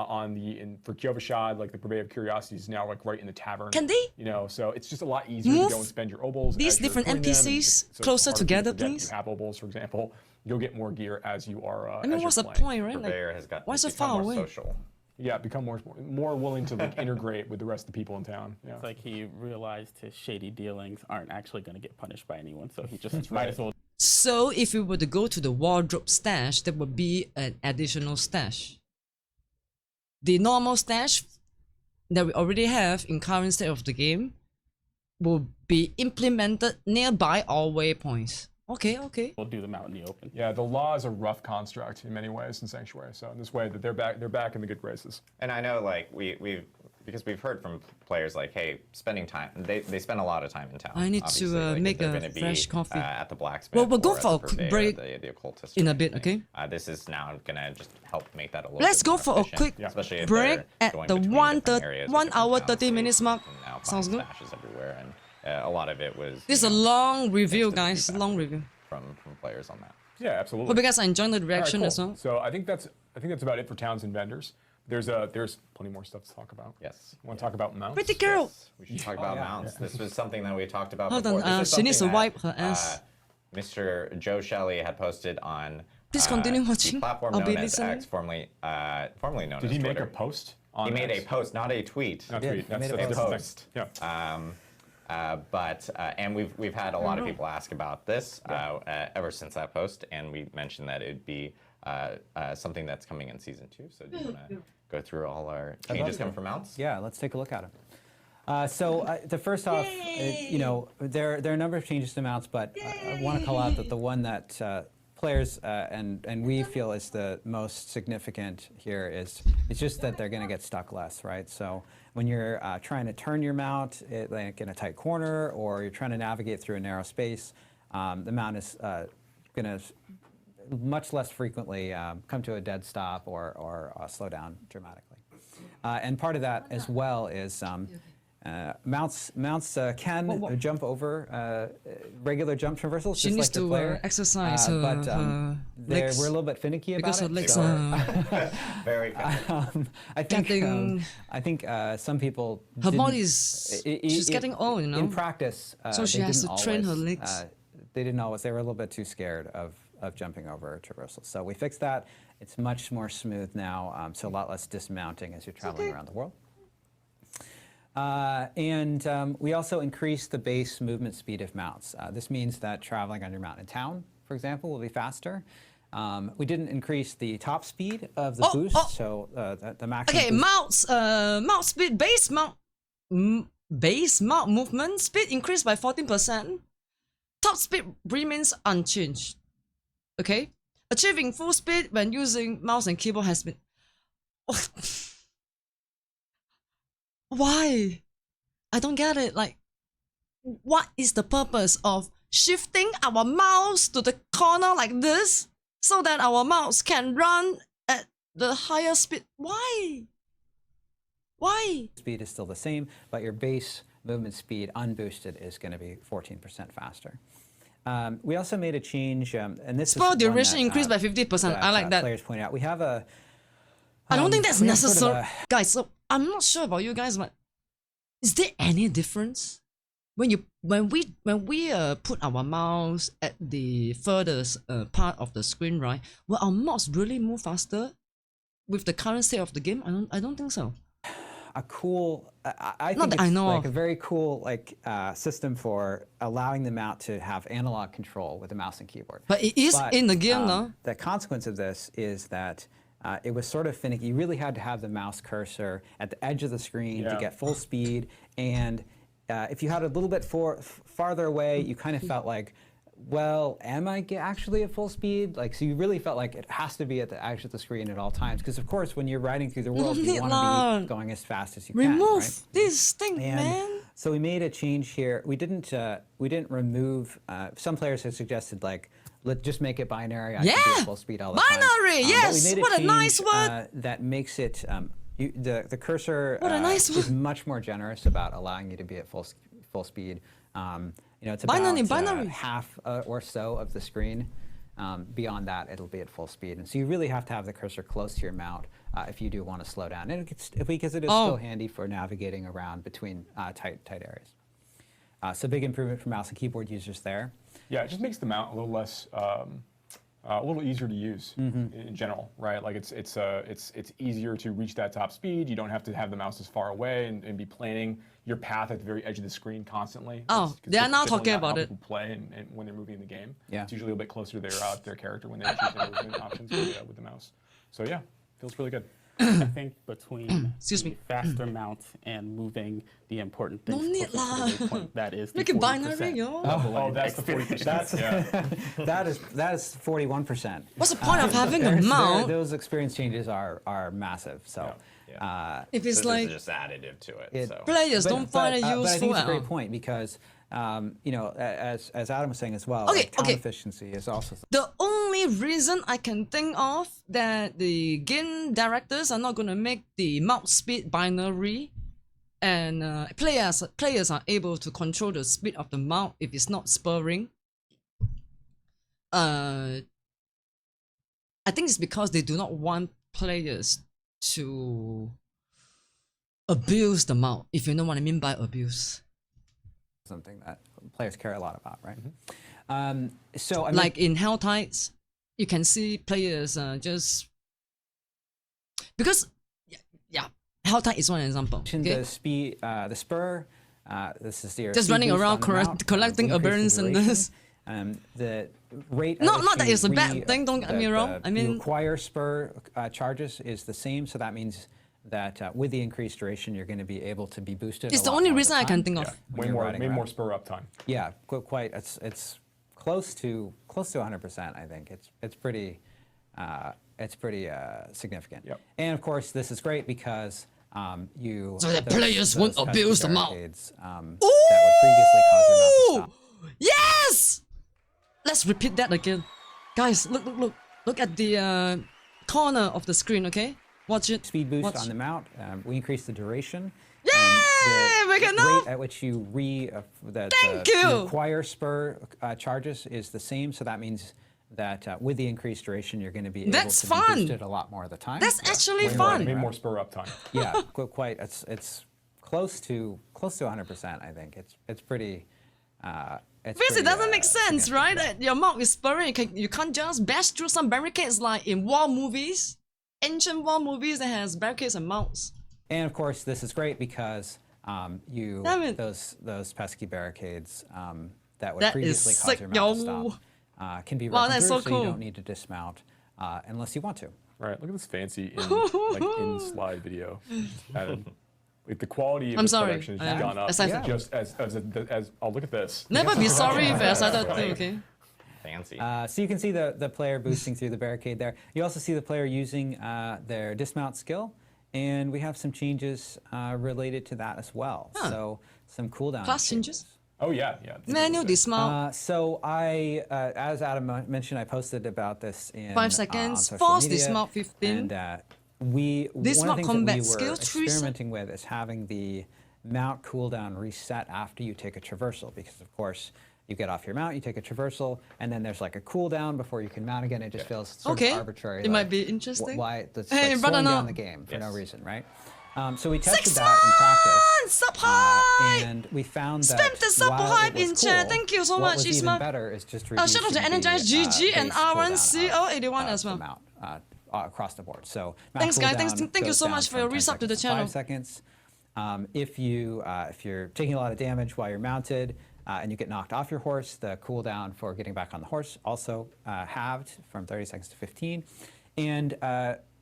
Kyovashad, like the Purveyor of Curiosities is now like right in the tavern. Can they So it's just a lot easier to move go and spend your obols. these as you're different doing them, and NPCs so it's closer harder for you to together, forget please? You have obols, for example. You'll get more gear as you are. I mean, as what's you're the playing. point, right? Purveyor Like, has got why so become far more away? social. Yeah, become more willing to like integrate with the rest of the people in town. Yeah. It's like he realized his shady dealings aren't actually going to get punished by anyone, so he just might as well. So if we were to go to the wardrobe stash, there would be an additional stash. The normal stash that we already have in current state of the game will be implemented nearby all waypoints. Okay. We'll do them out in the open. Yeah, the law is a rough construct in many ways in Sanctuary. So in this way, that they're back in the good graces. And I know, like because we've heard from players like, hey, spending time. They spend a lot of time in town. I need obviously. to Like, if make they're a gonna be, fresh coffee. At the blacksmith. Well, we'll go or at for the a quick purveyor, break the occultist in or a bit, anything. okay? This is now gonna just help make that a little. Let's bit go more for a efficient, quick especially if break they're at going the between 1 different areas of 1 different hour towns. 30 They minutes mark. can now find Sounds good. stashes everywhere, and a lot of it was. This is a long review, guys. Long review. From players on that. Yeah, absolutely. Hope you guys are enjoying the All right, reaction cool. as well. So I think that's about it for towns and vendors. There's plenty more stuff to talk about. Yes. Want to talk about mounts? Pretty girl. Yes, we should talk about mounts. This was something that we talked about Hold before. on, This is she needs to something wipe that, her ass. Mr. Joe Shelley had posted on Please continue the watching. platform I'll known be as listening. X, formerly known Did as he make Twitter. a post on He made X? a post, not a tweet. Not Yeah, tweet. he That's made a the post. thing. Yeah. And we've had a lot of people ask about this ever since that post, and we mentioned that it'd be something that's coming in season 2. So do you want to go through all our changes coming from mounts? Yeah, let's take a look at them. The first off, there are a number of changes to mounts, but I want to call out that the one that players and we feel is the most significant here is it's just that they're going to get stuck less, right? So when you're trying to turn your mount like in a tight corner, or you're trying to navigate through a narrow space, the mount is going to much less frequently come to a dead stop or slow down dramatically. And part of that as well is Mounts can jump over regular jump traversals. She just needs like the to player. exercise but her we're a legs. little bit finicky about Because her it. legs so, are Very fast. I think some people. her didn't- body's she's getting old, you know. In practice, So she they has to didn't train her always, legs. they didn't always. They were a little bit too scared of jumping over traversals. So we fixed that. It's much more smooth now. So a lot less dismounting as you're traveling around the world. We also increased the base movement speed of mounts. This means that traveling on your mount in town, for example, will be faster. We didn't increase the top speed of the boost, so the maximum. Okay, boost mount speed, base mount movement speed increased by 14%. Top speed remains unchanged. Okay, achieving full speed when using mouse and keyboard has been. Why? I don't get it. Like, what is the purpose of shifting our mouse to the corner like this so that our mouse can run at the higher speed? Why? Why? speed is still the same, but your base movement speed unboosted is going to be 14% faster. We also made a change, and this Spell is one duration that, increased by 50%. I like that. Players point out. We have a. I don't think that's we have sort of necessary. Guys, so I'm not sure about you guys, but is there any difference when we put our mouse at the furthest part of the screen, right? Will our mouse really move faster with the current state of the game? I don't think so. A cool, I Not think that I it's know like of. a very cool system for allowing the mount to have analog control with the mouse and keyboard. But it is in the game, no? The consequence of this is that it was sort of finicky. You really had to have the mouse cursor at the edge of the screen to get full speed, and if you had it a little bit farther away, you kind of felt like, well, am I actually at full speed? Like, so you really felt like it has to be at the edge of the screen at all times. Because of course, when you're riding through the world, you want to be going as fast as you can. Remove Right? this thing, And man. so we made a change here. We didn't remove. Some players have suggested like, let's just make it binary. I can be Yeah! at full speed all the time. Binary, But yes! we made What a nice change, word! that makes it. The cursor What a nice is word. much more generous about allowing you to be at full speed. It's about Binary. half or so of the screen. Beyond that, it'll be at full speed. And so you really have to have the cursor close to your mount if you do want to slow down. And because it is still handy for navigating around between tight areas. So big improvement for mouse and keyboard users there. Yeah, it just makes the mount a little less, a little easier to use in general, right? Like it's easier to reach that top speed. You don't have to have the mouse as far away and be planning your path at the very edge of the screen constantly. They are now That's talking not how about it. people play and when they're moving in the game. Yeah. It's usually a bit closer to their character when they're choosing movement options with the mouse. So yeah, feels really good. I think between Excuse the me. faster mount and moving the important things No need closer to lah. the waypoint, that is the Make it 40%. binary, yo. Oh, that's the 40%. Yeah. that is 41%. What's the point of having a There's- mount Those experience changes are massive. So. if it's So like this is just additive to it. So. players don't find it but I think useful it's a at great all? point because, as Adam was saying as well, Okay, like, count okay. efficiency is also. The only reason I can think of that the game directors are not going to make the mouse speed binary and players are able to control the speed of the mouse if it's not spurring. I think it's because they do not want players to abuse the mouse, if you know what I mean by abuse. Something that players care a lot about, right? So I mean, Like in Hell Tides, you can see players just because Hell Tide is one example. Okay? the speed, the spur. This is your Just speed running boost around on the mount, collecting increase the aberrants and duration. this. The rate. Not- at which not that you it's a bad thing, don't get me wrong. I mean- you acquire spur charges is the same, so that means that with the increased duration, you're going to be able to be boosted. It's a the lot only more reason I can time. think of. when Way you're more, riding way more around. spur up time. Yeah, quite. It's close to 100%. I think it's pretty significant. Yep. And of course, this is great because you. So the players won't pesky abuse the mount. barricades, that would previously cause your mount to stop. Yes! Let's repeat that again. Guys, look at the corner of the screen, okay? Watch it. Speed boost Watch. on the mount. We increased the duration. Yay! We can now. Rate at which you Thank you. acquire spur charges is the same. So that means that with the increased duration, you're going to be able That's to fun. be boosted a lot more of the time. That's actually Maybe fun. more spur up time. Yeah, quite. It's close to 100%. I think it's pretty. It's Because it pretty, doesn't make sense, significant. right? That your mouth is spurring. You can't just bash through some barricades like in war movies, ancient war movies that has barricades and mouths. And of course, this is great because Damn it. those pesky barricades that would That previously is cause sick, your mouth to yo. stop can be Wow, broken that's through, so so cool. you don't need to dismount unless you want to. All right, look at this fancy in slide video. Added. Like the quality of I'm this sorry. production I has am gone up. excited. Just as oh, look at this. Never be sorry if I started Right. too, okay? Fancy. So you can see the player boosting through the barricade there. You also see the player using their dismount skill, and we have some changes related to that as well. Huh. So some cooldown Class changes? Oh yeah. Manual dismount. So as Adam mentioned, I posted about this in 5 on seconds. social Force media, dismount 15. And one of the Dismount things combat that we were skill 3 experimenting with is having the mount cooldown reset after you take a traversal, because of course you get off your mount, you take a traversal, and then there's like a cooldown before you can mount again. It just feels sort Okay. of arbitrary. It might like, be interesting. Why that's Hey, like brother, slowing no. down the game for no Yes. reason, right? So we tested 6 that in practice. Sub high! And we found that Spam the sub while hype it was in chat. cool, Thank you so what much, was even Isma. better is just Shout out to reducing Energized the, GG and base cooldown R1CO81 of as well. the mount, across the board. So Thanks, guys. Thank you goes so down much for your from 10 resub to the seconds channel. 5 seconds. If you're taking a lot of damage while you're mounted and you get knocked off your horse, the cooldown for getting back on the horse also halved from 30 seconds to 15. And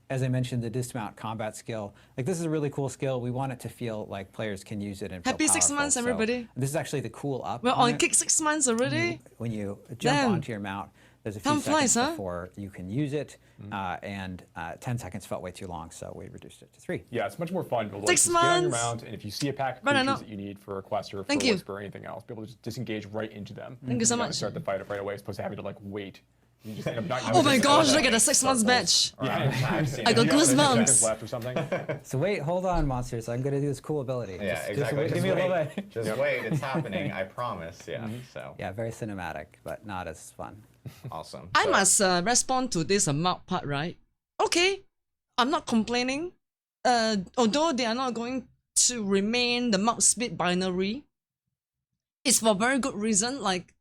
as I mentioned, the dismount combat skill, like this is a really cool skill. We want it to feel like players can use it and feel Happy 6 powerful. months, So everybody. this is actually the cool up. We're on on it. kick 6 months already. When you jump Damn. onto your mount, there's a few Time seconds flies, huh? before you can use it, and 10 seconds felt way too long, so we reduced it to 3. Yeah, it's much more fun to like, 6 just get on your months. mount, and if you see a pack of But I creatures know. that you need for a quest or for Thank a you. whisper or anything else, be able to just disengage right into them. Thank you so not much. Start the fight right away, as opposed to having to like wait. You just end up not Oh my gosh, that look at the makes 6 months batch. Yeah, I've seen I it. got You have, like, 2 goosebumps. seconds left or something. So wait, hold on, monsters. I'm gonna do this cool ability. Yeah, Just exactly. wait, give me a little bit. Just wait, it's happening. I promise. Yeah. So Yeah, very cinematic, but not as fun. awesome. I So- must respond to this mouth part, right? Okay, I'm not complaining. Although they are not going to remain the mouth speed binary, it's for very good reason. Like,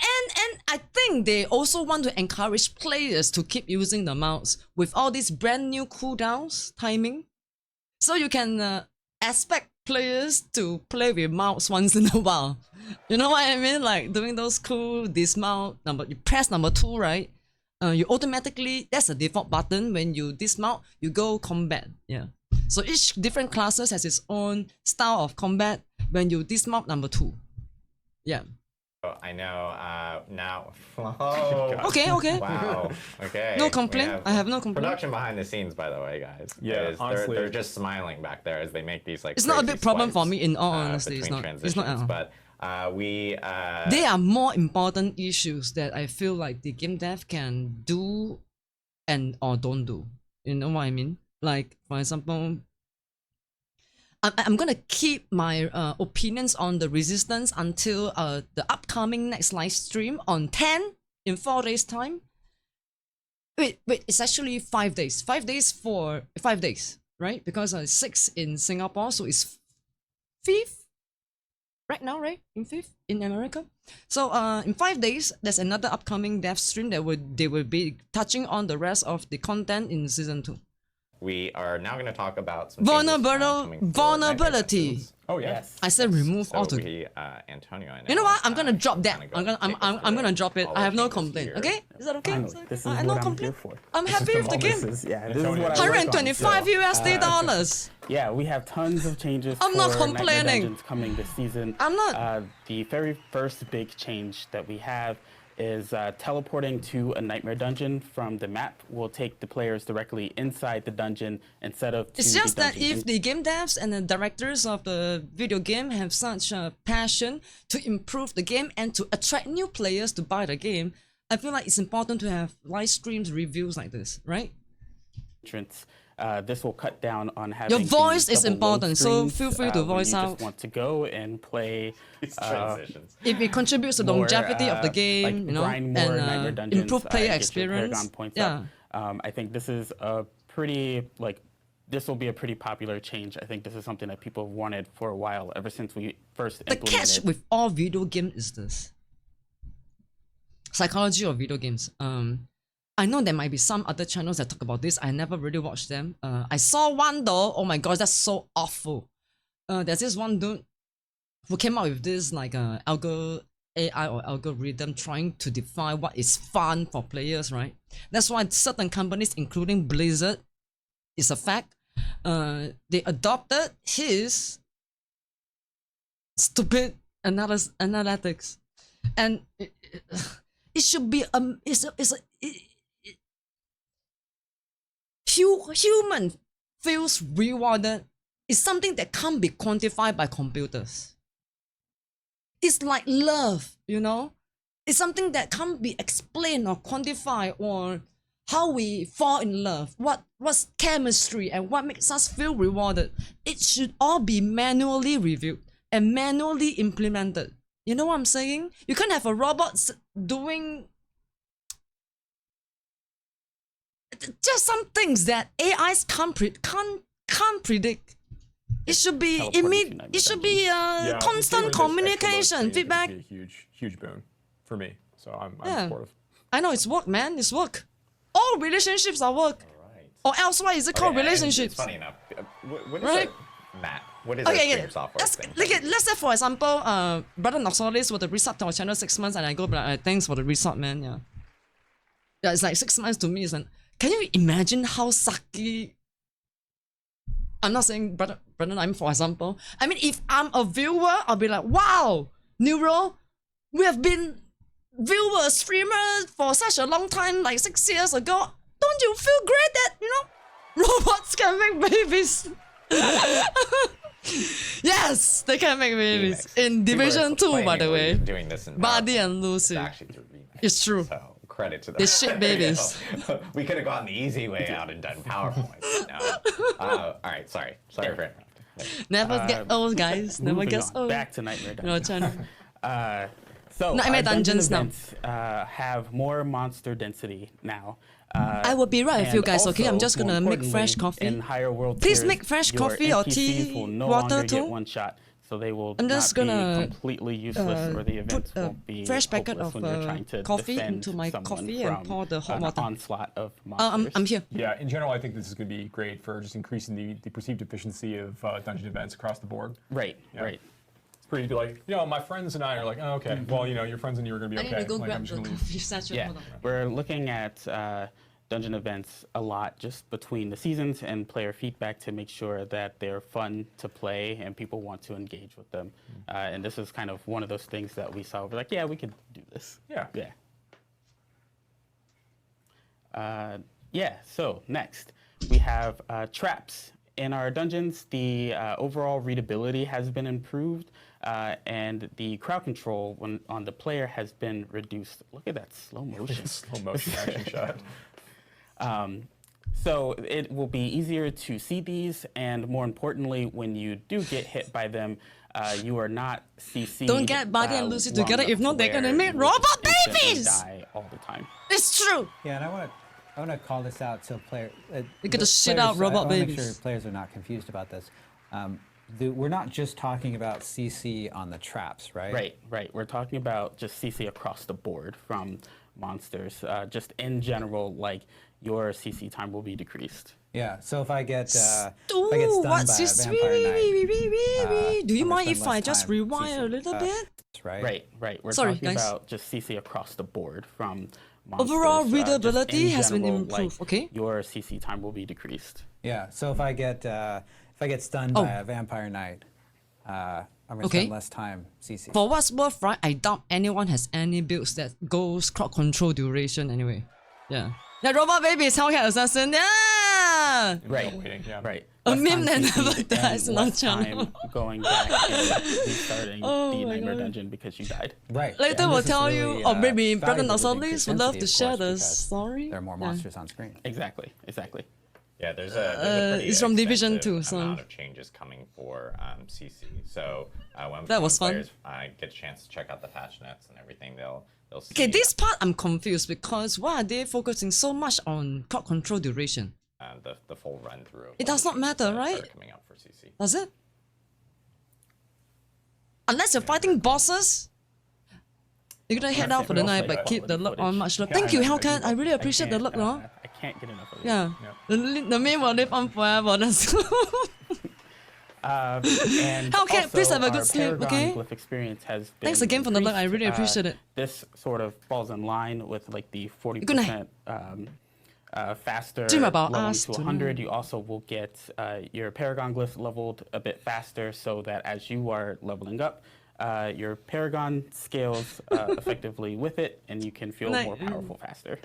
and I think they also want to encourage players to keep using the mouse with all these brand new cooldowns timing, so you can expect players to play with mouse once in a while. You know what I mean? Like doing those cool dismount number. You press number 2, right? You automatically, that's a default button. When you dismount, you go combat. Yeah. So each different classes has its own style of combat when you dismount number 2. Yeah. Oh, I know. Now. Oh. Okay, okay. Wow. Okay. No We complaint. I have no complaint. Production behind the scenes, by the way, guys. Yeah, honestly- they're just smiling back there as they make these like. It's not a crazy big problem for swipes, me, in all honesty. It's between not. It's not at transitions, all. But we. There are more important issues that I feel like the game dev can do and or don't do. You know what I mean? Like, for example, I'm gonna keep my opinions on the Resistance until the upcoming next live stream on 10 in 4 days time. Wait, it's actually 5 days. 5 days for 5 days, right? Because 6 in Singapore, so it's 5th right now, right? In 5th in America. So in 5 days, there's another upcoming dev stream that they will be touching on the rest of the content in season 2. We are now going to talk about some changes, coming forward, Vulnerability. Nightmare Oh yeah. Yes. I said remove So altogether. we, Antonio, I You know what? I'm gonna uh, drop that. kinda I'm go take us gonna through drop it. all I the have no changes complaint. here. Okay? Is that okay? Finally, this is I what no I'm complaint. here for. I'm happy with the This game. is, yeah, this is Antonio, what I work on. 125 So, USD dollars. Yeah, we have tons of changes I'm for not Nightmare complaining. Dungeons coming this season. I'm not. The very first big change that we have is teleporting to a Nightmare Dungeon from the map will take the players directly inside the dungeon instead of to It's the just that dungeon. if the game devs and the directors of the video game have such a passion to improve the game and to attract new players to buy the game, I feel like it's important to have live streams, reviews like this, right? entrance This will cut down on having Your voice these is double load important, so screens, feel free to when voice you out. just want to go and play Transitions. If it contributes to the more, longevity of the game, like you know, grind more Nightmare and Dungeons, improve player get your experience. Paragon points Yeah. up. I think this is a pretty this will be a pretty popular change. I think this is something that people have wanted for a while, ever since we first The implemented. catch with all video games is this. Psychology of video games. I know there might be some other channels that talk about this. I never really watched them. I saw one though. Oh my gosh, that's so awful. There's this one dude who came up with this like AI or algorithm trying to define what is fun for players, right? That's why certain companies, including Blizzard, is a fact. They adopted his stupid analytics, and it should be human feels rewarded. It's something that can't be quantified by computers. It's like love, you know? It's something that can't be explained or quantified, or how we fall in love, what's chemistry and what makes us feel rewarded. It should all be manually reviewed and manually implemented. You know what I'm saying? You can't have a robot doing just some things that AIs can't predict. It should be it should be constant communication, feedback. It's a huge boon for me. So I'm Yeah. supportive. I know it's work, man. It's work. All relationships are work. Right. Or else why is it called Okay, and relationships? It's funny enough. What is Right? Matt? What is Okay, a stream software thing? let's say for example, Brother Noxolis with the resub to our channel 6 months, and I go like, thanks for the resub, man. Yeah. Yeah, it's like 6 months to me. Can you imagine how sucky? I'm not saying brother I'm for example. I mean, if I'm a viewer, I'll be like, wow, Neuro, we have been viewers, streamers for such a long time, like 6 years ago. Don't you feel great that, you know, robots can make babies? Yes, they can make babies. Remix. In People are Division 2, by claiming the we're way. doing this in Buddy PowerPoint. and Lucy. It's actually through remix. It's true. So credit to them. They ship babies. We could have gone the easy way out and done PowerPoint. No. All right. Sorry for interrupting. Never get old, guys. Never Moving gets on, old. back to Nightmare No, Dungeons. channel. So Nightmare our dungeon Dungeons now. events have more monster density now. I will be right with you And guys, okay? I'm also, just more gonna make fresh importantly, In coffee. higher world Please tiers, make fresh your coffee or NPCs tea, will no water longer too. get one shot, so they will I'm just not gonna, be completely useless, or the events put a will be fresh packet hopeless of, when you're trying to coffee defend into my someone coffee and from pour the hot an water. onslaught of monsters. I'm here. Yeah, in general, I think this is going to be great for just increasing the perceived efficiency of dungeon events across the board. Right, Yeah. right. It's pretty like, you know, my friends and I are like, oh, okay, well, you know, your friends and you are going to I be need okay. to go Like, grab I'm just the gonna leave. coffee sachet. Yeah, Hold on. we're looking at dungeon events a lot just between the seasons and player feedback to make sure that they're fun to play and people want to engage with them. And this is kind of one of those things that we saw. We're like, yeah, we could do this. Yeah. Yeah. So next, we have traps. In our dungeons, the overall readability has been improved, and the crowd control on the player has been reduced. Look at that slow motion. Slow motion action shot. So it will be easier to see these, and more importantly, when you do get hit by them, you are not CC'd. Don't get Buddy and Lucy long together, enough if not, to they're gonna where make you will robot just instantly babies! Die all the time. It's true. Yeah, and I want to call this out so They get to shit out robot Make babies. sure players are not confused about this. We're not just talking about CC on the traps, right? Right. We're talking about just CC across the board from monsters. Just in general, like your CC time will be decreased. Yeah. So if I get stunned Ooh, by what's a this? vampire knight, Do you I'm gonna mind spend if I less just time rewind a CC, little bit? right? Right. We're Sorry, talking guys. about just CC across the board from monsters. Overall just readability in has been general, improved, like, okay? Your CC time will be decreased. Yeah. So if I get stunned by a vampire knight, I'm gonna Okay. spend less time CC. For what's worth, right? I doubt anyone has any builds that goes crowd control duration anyway. Yeah. The robot baby is Hellcat Assassin. Yeah. Right. Waiting, yeah. Right. A Less meme time that CC never dies and in our less time channel. going back and restarting Oh the my Nightmare God. Dungeon because you died. Right. Later And we'll this is tell really, you, or maybe Brother valuable with Noxolis increased would love density, to of share course, the because story. There are more Yeah. monsters on screen. Exactly. Yeah, there's a pretty it's from Division extensive 2, so- amount of changes coming for CC. So when, That was fun. players get a chance to check out the patch notes and everything, they'll see. Okay, this part I'm confused because why are they focusing so much on crowd control duration? The full run through. It does not matter, right? Coming out for CC. Does it? Unless you're fighting bosses, you're gonna head out for the night, but keep the look on much longer. Thank you, Hellcat. I really appreciate the look, no? I can't get enough of it. Yeah. The meme will live on forever. That's And Okay, also, please have a good our sleep, Paragon okay? Glyph experience has been Thanks again for the look, I really increased. appreciate it. This sort of falls in line with like the Good night. 40% faster Dream about leveling us to tonight. 100. You also will get your Paragon Glyph leveled a bit faster so that as you are leveling up, your Paragon scales effectively with it, and you can feel Good night. more powerful faster.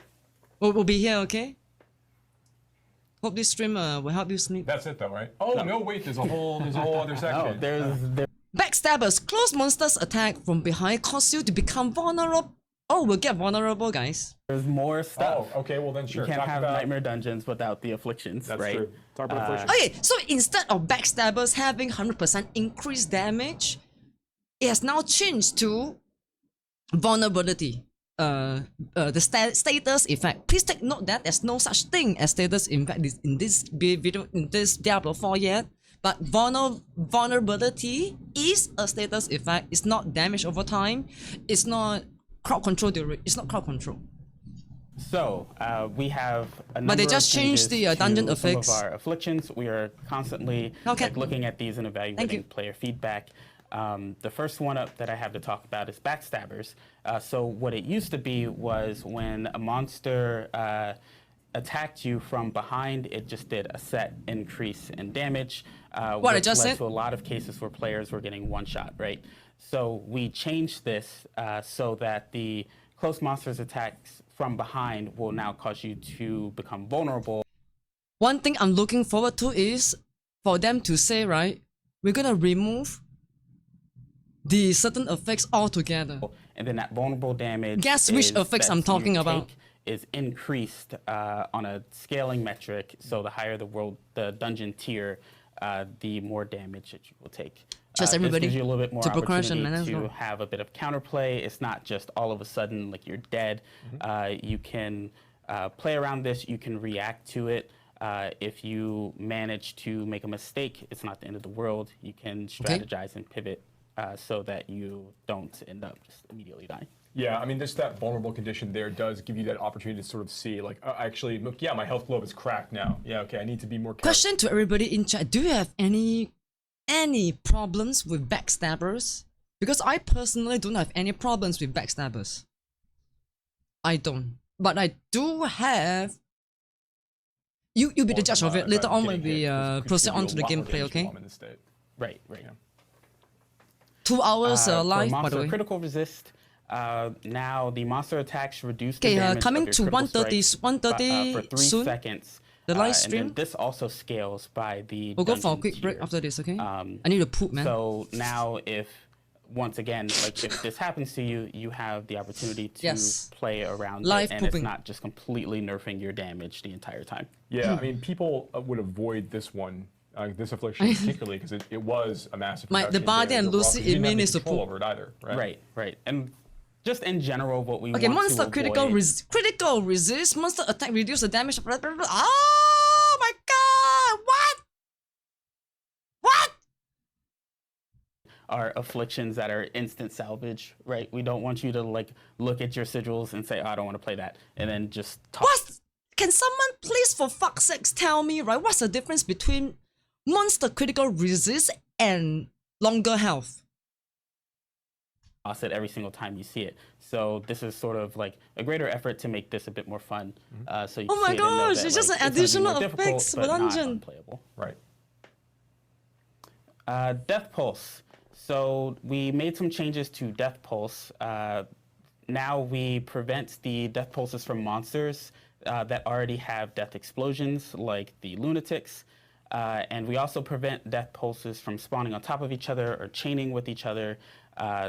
we'll be here, okay? Hope this stream will help you sleep. That's it though, right? Oh no, wait, there's a whole other section. No, there's Backstabbers, close monsters attack from behind cause you to become vulnerable. Oh, we'll get vulnerable, guys. more stuff. Oh, okay, well then sure. You can't Talk have about- Nightmare Dungeons without the afflictions, That's right? true. Talk about affliction. Okay, so instead of backstabbers having 100% increased damage, it has now changed to vulnerability. The status effect. Please take note that there's no such thing as status effect in this video, in this Diablo 4 yet. But vulnerability is a status effect. It's not damage over time. It's not crowd control. It's not crowd control. So we have a number But they just of changed changes the, dungeon to effects. Some of our afflictions. We are constantly Okay. looking at these and Thank you. evaluating player feedback. The first one up that I have to talk about is backstabbers. So what it used to be was when a monster attacked you from behind, it just did a set increase in damage. What I which just led said? to a lot of cases where players were getting one shot, right? So we changed this so that the close monsters attacks from behind will now cause you to become vulnerable. One thing I'm looking forward to is for them to say, right, we're gonna remove the certain effects altogether. And then that vulnerable damage. Guess which is effects that I'm you talking about. take Is increased on a scaling metric. So the higher the dungeon tier, the more damage that you will take. Just this everybody gives you a little bit more to progression, man, opportunity as to well. have a bit of counterplay. It's not just all of a sudden like you're dead. You can play around this. You can react to it. If you manage to make a mistake, it's not the end of the world. You can strategize and pivot so that you don't end up just immediately dying. Yeah, I mean, just that vulnerable condition there does give you that opportunity to sort of see, like, actually, look, yeah, my health globe is cracked now. Yeah, okay, I need to be more careful. Question to everybody in chat: do you have any problems with backstabbers? Because I personally don't have any problems with backstabbers. I don't, but I do have. You be the judge of it. Later on when we proceed on to the gameplay, okay? Right. Yeah. 2 hours For live, by the monster way. critical resist, now the monster attacks reduce the Okay, damage coming of your to critical 1:30 strikes, 1:30 for 3 soon. seconds. The live And stream. then this also scales by the We'll go for a dungeon quick break tier. after this, okay? Um, I need to poop, man. So now once again, like if this happens to you, you have the opportunity to Yes. play around Live it, and pooping. it's not just completely nerfing your damage the entire time. Yeah, I mean, people would avoid this one, this affliction particularly, because it was a massive The reduction in Bardie damage and overall, Lucy 'cause you didn't have immune any is to control poop. over it either, right? Right. And just in general, what we Okay, want monster to critical avoid critical resist, monster attack reduce the damage. Blah, blah, blah. Oh my god! What? What? are afflictions that are instant salvage, right? We don't want you to like look at your sigils and say, oh, I don't want to play that, and then just toss. What? Can someone please, for fuck's sakes, tell me, right? What's the difference between monster critical resist and longer health? Toss it every single time you see it. So this is sort of like a greater effort to make this a bit more fun. So you Oh my see it and know gosh, that, it's just like, an it's gonna be additional more difficult, effects for but not dungeon. unplayable. Right. Death Pulse. So we made some changes to Death Pulse. Now we prevent the Death Pulses from monsters that already have death explosions, like the Lunatics. And we also prevent Death Pulses from spawning on top of each other or chaining with each other,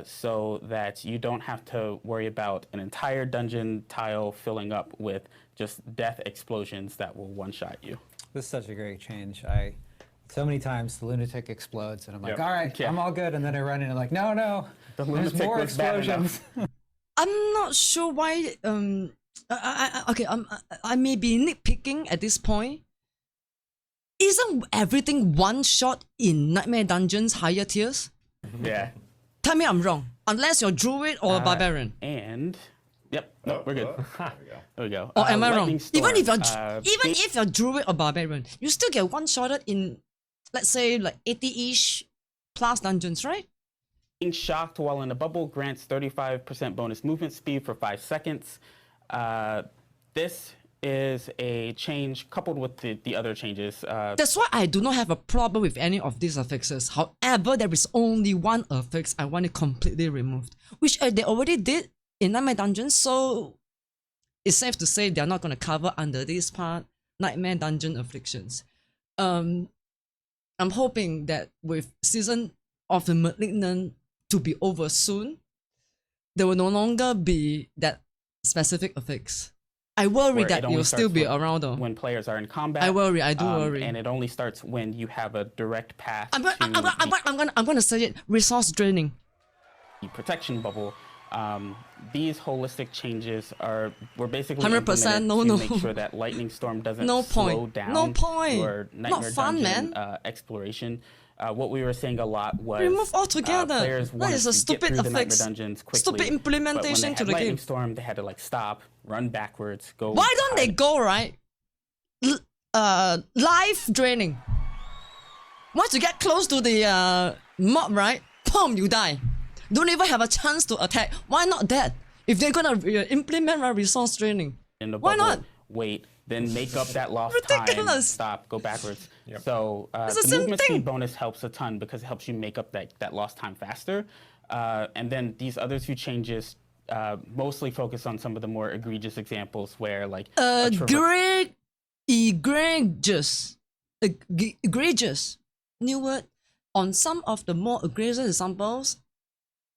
so that you don't have to worry about an entire dungeon tile filling up with just death explosions that will one-shot you. This is such a great change. So many times the lunatic explodes, and I'm like, Yep. all right, Yeah. I'm all good. And then I run in and like, no, there's lunatic more was bad explosions. I'm not sure why. I may be nitpicking at this point. Isn't everything one shot in Nightmare Dungeons higher tiers? Yeah. Tell me I'm wrong. Unless you're druid or barbarian. And yep, no, we're good. There we go. Or am I wrong? Lightning Storm, Even if you're druid or barbarian, you still get one shotted in, let's say, like 80-ish plus dungeons, right? being shocked while in a bubble grants 35% bonus movement speed for 5 seconds. This is a change coupled with the other changes. That's why I do not have a problem with any of these affixes. However, there is only one affix I want it completely removed, which they already did in Nightmare Dungeons, so it's safe to say they're not going to cover under this part Nightmare Dungeon afflictions. I'm hoping that with Season of the Malignant to be over soon, there will no longer be that specific affix. I worry where that it only you'll still starts be when- around though. when players are in combat. I worry, I do worry. And it only starts when you have a direct path I'm to gonna say it. Resource draining. the protection bubble. These holistic changes were basically 100% implemented no, to no. make sure that Lightning Storm doesn't No slow point. down No point. your Not Nightmare fun, Dungeon man. exploration. What we were seeing a lot was Remove altogether. players That wanted is a to stupid get through the Nightmare affix. Dungeons quickly. Stupid implementation but when they to had the Lightning game. Storm, they had to like stop, run backwards, go. Why don't they hide. go right? Life draining. Once you get close to the mob, right? Boom, you die. Don't even have a chance to attack. Why not that? If they're gonna implement resource draining, in the why bubble, not? wait, then make up that lost Ridiculous. time, stop, go backwards. So It's the the same movement thing. speed bonus helps a ton because it helps you make up that lost time faster. And then these other two changes mostly focus on some of the more egregious examples where like a egregious. New word. On some of the more egregious examples,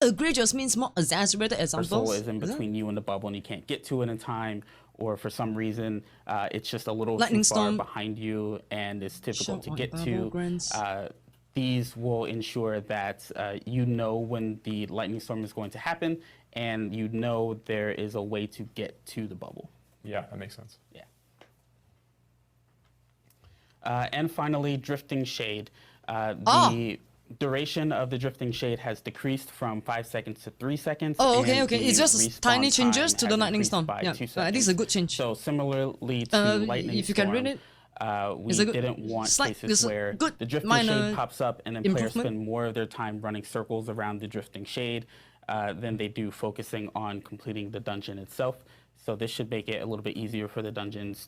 egregious means more exaggerated soul examples. is in Is it? between you and the bubble and you can't get to it in time, or for some reason it's just a little Lightning too far storm. behind you and it's difficult Shot to on get bubble to. grants. These will ensure that you know when the lightning storm is going to happen and you know there is a way to get to the bubble. Yeah, that makes sense. Yeah. And finally, Drifting Shade. The duration of the Drifting Shade has decreased from 5 seconds to 3 seconds. Oh, okay, and okay. the It's just respawn tiny changes time to the has lightning increased storm. by Yeah, 2 I think it's a seconds. good change. So similarly to Lightning if you can Storm, read it, we it's a good- didn't want slight- cases it's a where good the Drifting minor Shade pops up and then players improvement. spend more of their time running circles around the Drifting Shade than they do focusing on completing the dungeon itself. So this should make it a little bit easier for the dungeons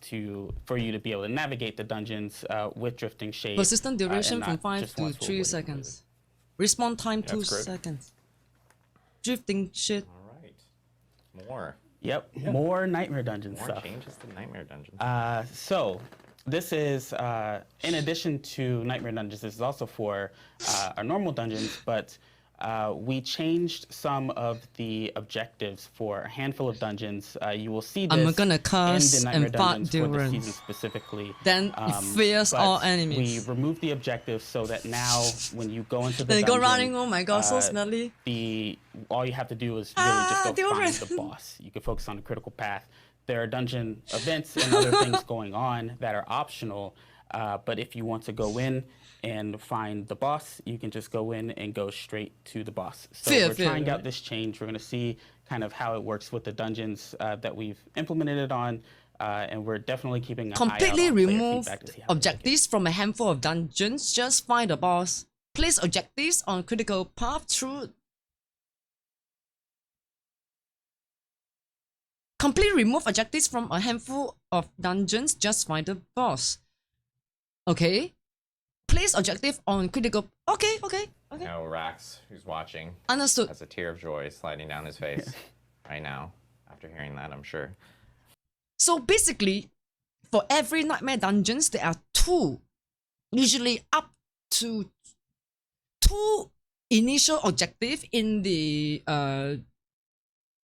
for you to be able to navigate the dungeons with Drifting Shade. persistent duration and from not 5 just to once for 3 avoiding seconds. Respawn time 2 that's great. seconds. Drifting shit. All right. More. Yep, more Nightmare Dungeon More stuff. changes to Nightmare Dungeon. So this is, in addition to Nightmare Dungeons, this is also for our normal dungeons, but we changed some of the objectives for a handful of dungeons. You will see this I'm gonna in curse the Nightmare and fart Dungeons for the during. season specifically. Then it fears but all enemies. We removed the objectives so that now when you go into the They dungeon, go running, oh my god, so smelly. all you have to do is really just go deodorant. find the boss. You can focus on the critical path. There are dungeon events and other things going on that are optional, but if you want to go in and find the boss, you can just go in and go straight to the boss. So we're trying out this change. We're going to see kind of how it works with the dungeons that we've implemented it on, and we're definitely keeping an eye out Completely on player remove feedback to see how we like it. objectives from a handful of dungeons. Just find the boss. Place objectives on critical path through. Completely remove objectives from a handful of dungeons. Just find the boss. Okay. Place objective on critical. Okay. Now Rax, who's watching, Understood. has a tear of joy sliding down his face right now after hearing that, I'm sure. So basically, for every Nightmare Dungeons, there are usually up to 2 initial objective in the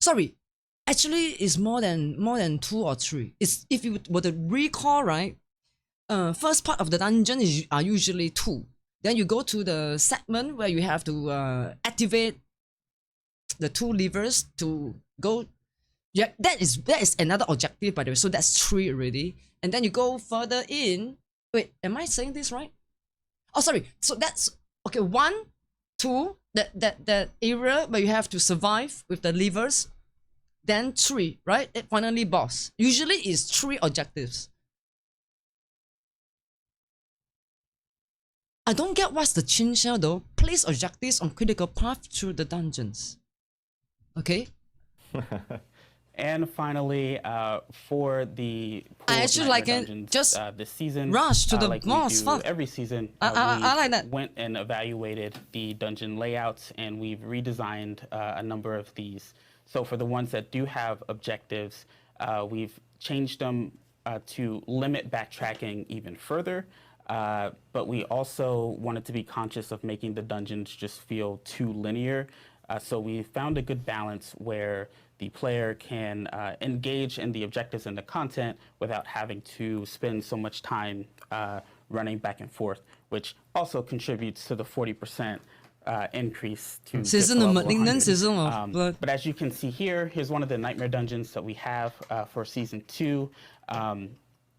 sorry, actually it's more than 2 or 3. It's if you were to recall, right? first part of the dungeon are usually 2. Then you go to the segment where you have to activate the 2 levers to go. Yeah, that is another objective, by the way. So that's 3 already. And then you go further in. Wait, am I saying this right? Oh, sorry. So that's okay. 1, 2. That area where you have to survive with the levers. Then 3, right? It finally boss. Usually it's 3 objectives. I don't get what's the change here though. Place objectives on critical path through the dungeons. Okay. And finally, for the I actually like it. dungeons, Just this season, rush to the like boss. we do Fuck. every season. I like that. Went and evaluated the dungeon layouts, and we've redesigned a number of these. So for the ones that do have objectives, we've changed them to limit backtracking even further. But we also wanted to be conscious of making the dungeons just feel too linear. So we found a good balance where the player can engage in the objectives and the content without having to spend so much time running back and forth, which also contributes to the 40% increase to Season get to of level Malignant, 100. Season of Blood. But as you can see here, here's one of the nightmare dungeons that we have for season 2.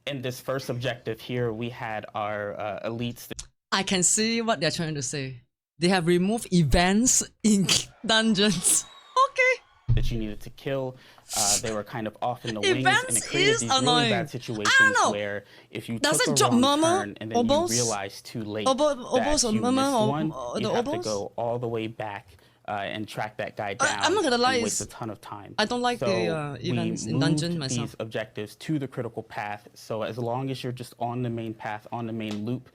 In this first objective here, we had our elites. I can see what they're trying to say. They have removed events in dungeons. Okay. That you needed to kill. They were kind of off in the wings, and Events it created is these annoying. really bad I don't situations know. where if you Does took it a drop wrong murmur? turn and then Obos? you realized too late Obos that or you murmur missed or one, the you have to obos? go all the way back and track that guy down. I'm not gonna lie, and waste a ton of time. I don't like so the events in dungeon moved myself. these objectives to the critical path. So as long as you're just on the main path, on the main loop,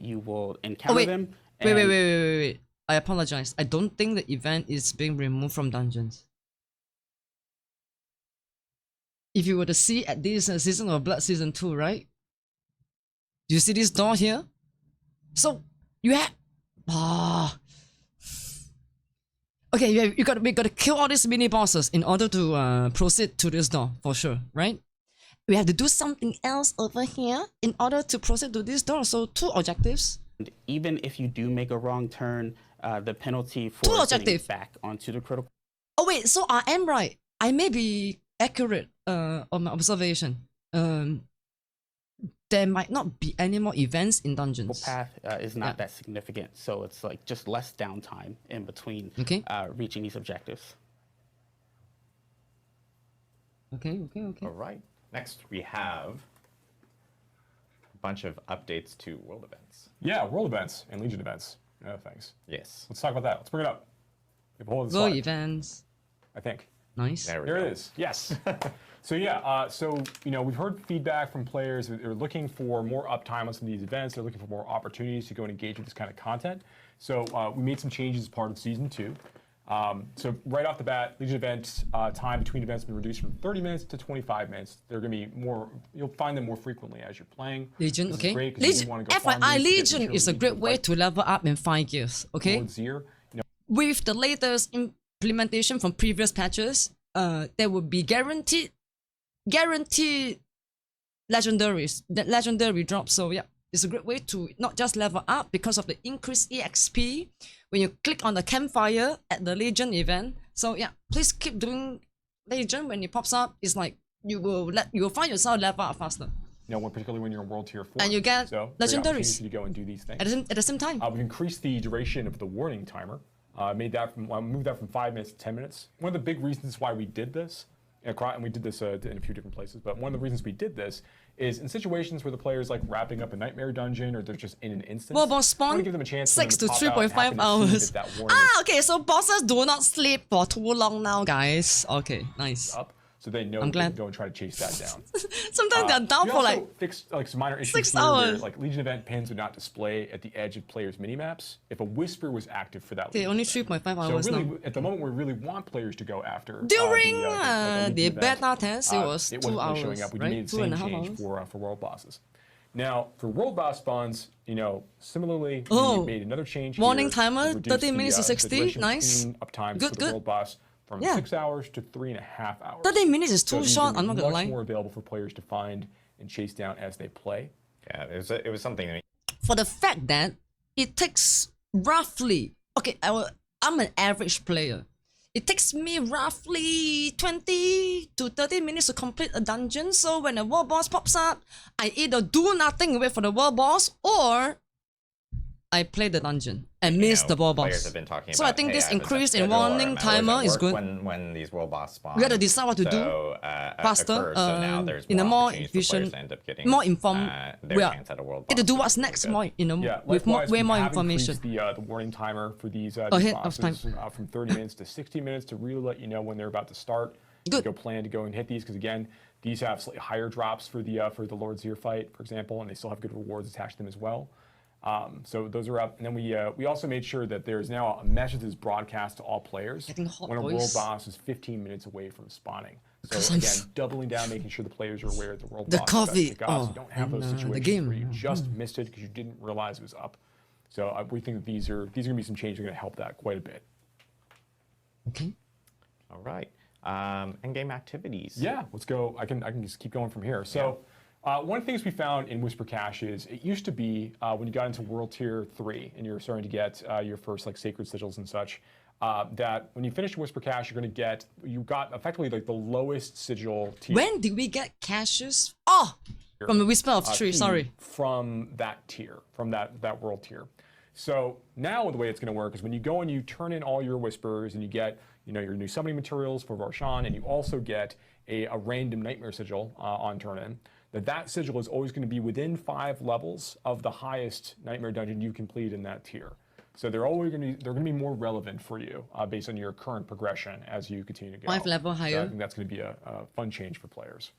you will encounter Oh wait, them. wait. I apologize. I don't think the event is being removed from dungeons. If you were to see at this Season of Blood Season 2, right? Do you see this door here? So you have okay, we got to kill all these mini bosses in order to proceed to this door for sure, right? We have to do something else over here in order to proceed to this door. So 2 objectives. Even if you do make a wrong turn, the penalty for 2 getting objective. back onto the critical. Oh wait, so I am right. I may be accurate on my observation. There might not be any more events in dungeons. Path is not that significant, so it's like just less downtime in between reaching these objectives. Okay. All right. Next, we have a bunch of updates to world events. Yeah, world events and Legion events and other things. Yes. Let's talk about that. Let's bring it up. We have a whole other Go slide, events. I think. Nice. There we There go. it is. Yes. So yeah, we've heard feedback from players that they're looking for more uptime on some of these events. They're looking for more opportunities to go and engage with this kind of content. So we made some changes as part of season 2. So right off the bat, Legion events time between events has been reduced from 30 minutes to 25 minutes. They're going to be more. You'll find them more frequently as you're playing. Legion, This is okay. great 'cause you Legion, wanna go farm FYI, these to get Legion material is a you great can way fight to level up in 5 gears, okay? towards Zir. With the latest implementation from previous patches, there will be guaranteed legendaries, that legendary drop. So yeah, it's a great way to not just level up because of the increased EXP when you click on the Campfire at the Legion event. So yeah, please keep doing Legion when it pops up. It's like you will find yourself level up faster. Particularly when you're in World Tier 4. And you get so, great opportunity legendaries to go and do these things. at the same time. We've increased the duration of the warning timer. Moved that from 5 minutes to 10 minutes. One of the big reasons why we did this, and we did this in a few different places, but one of the reasons we did this is in situations where the player's like wrapping up a nightmare dungeon or they're just in an instance. Well, boss I wanna spawn give them a chance 6 to for them pop out and 3.5 happen to see hours. that warning is Okay, so bosses do not sleep for too long now, guys. Okay, nice. up, so they know I'm they glad. can go and try to chase that down. Sometimes they're down We for also like fixed like some minor issues 6 here where hours. like Legion event pins would not display at the edge of players' minimaps if a whisper was active for that. okay, Legion only event. 3.5 So hours really, now. at the moment, we really want players to go after During like the Legion event. beta test, it was it 2 wasn't really hours, showing up. We right? made the 2.5 same change hours. for world bosses. Now, for world boss spawns, similarly, Oh, we made another change. warning here. timer, We reduced 30 minutes to the 60, duration nice. between uptimes Good, for the good. world boss from Yeah. 6 hours to 3.5 hours. 30 minutes is So it too means short, it'll I'm be not gonna much lie. more available for players to find and chase down as they play. Yeah, it was something that For the fact that it takes roughly, okay, I'm an average player. It takes me roughly 20 to 30 minutes to complete a dungeon. So when a world boss pops up, I either do nothing and wait for the world boss, or I play the dungeon and miss the world players boss. have been talking So about, I think hey, this I was at increase in schedule, or warning I was timer at is work good. when these world boss spawn. We gotta decide what to do faster. faster, So now there's in a more more opportunities for players efficient, to end up getting more informed. their We are chance at a world get to boss, do which what's is really next good. more, Yeah, with more, likewise, way we more have information. increased the warning timer for these Oh, these ahead of time. bosses from 30 minutes to 60 minutes to really let you know when they're about to start. Good. You go plan to go and hit these, because again, these have slightly higher drops for the Lord Zir fight, for example, and they still have good rewards attached to them as well. So those are up, and then we also made sure that there's now a message that's broadcast to all players Getting hot, when a world boys. boss is 15 minutes away from spawning. Because So I'm again, doubling down, making sure the players are aware that the world The boss is about to coffee, kick off, so oh, you don't have and, those the situations game. where you just missed it because you didn't realize it was up. So we think that these are going to be some changes that are going to help that quite a bit. Okay. All right. Endgame activities. Yeah, let's go. I can just keep going from here. So one of the things we found in Whisper Cache is it used to be when you got into World Tier 3 and you're starting to get your first like sacred sigils and such, that when you finish Whisper Cache, you got effectively like the lowest sigil tier. When did we get caches? Oh, from the Whisper of Tree. Sorry. From that tier, from that world tier. So now the way it's going to work is when you go and you turn in all your whispers and you get your new summoning materials for Varshan, and you also get a random nightmare sigil on turn in, that sigil is always going to be within 5 levels of the highest nightmare dungeon you complete in that tier. So they're going to be more relevant for you based on your current progression as you continue to go. 5 level So higher. I think that's going to be a fun change for players.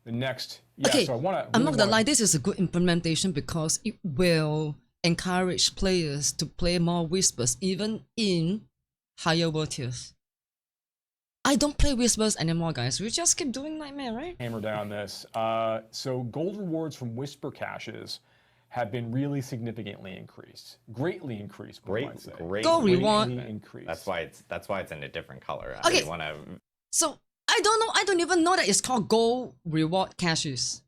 The next, Okay, so I'm not gonna lie, this is a good implementation because it will encourage players to play more whispers even in higher world tiers. I don't play whispers anymore, guys. We just keep doing nightmare, right? hammer down this. So gold rewards from Whisper caches have been really significantly increased, greatly increased. Great. Gold reward. Greatly increased. That's why it's in a different color. Okay. I want to. So I don't know. I don't even know that it's called gold reward caches,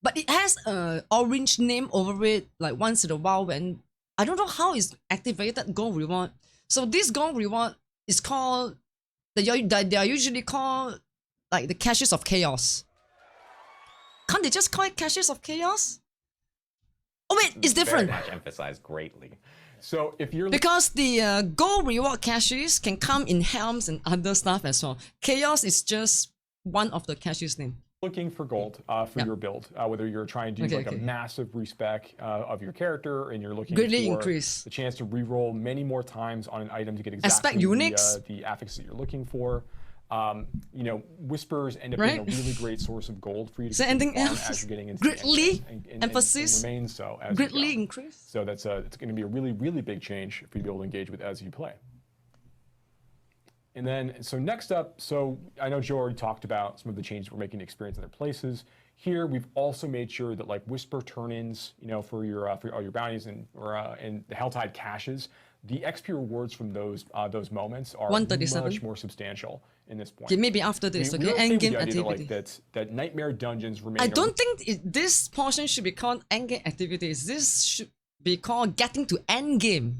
but it has a orange name over it. Like once in a while, when I don't know how it's activated gold reward. So this gold reward is called. They are usually called like the caches of chaos. Can't they just call it caches of chaos? Oh wait, it's different. Very much emphasized greatly. So if you're Because the gold reward caches can come in helms and other stuff as well. Chaos is just one of the caches name. looking for gold for your build, whether you're trying to do a massive respec of your character and you're looking Greatly for increase. the chance to reroll many more times on an item to get exactly the affix that you're looking for. Whispers end up being a really great source of gold for you to anything else? As you're getting into greatly and emphasis remain so as greatly you go. increase. So that's it's going to be a really, really big change for you to be able to engage with as you play. And then, so next up, so I know Joe already talked about some of the changes we're making to experience in other places. Here, we've also made sure that like Whisper turn-ins, for all your bounties and the Helltide caches, the XP rewards from those moments are much more substantial in this point. Okay, maybe after this, we endgame activity. activity. That nightmare dungeons remain. I don't think this portion should be called endgame activities. This should be called getting to endgame.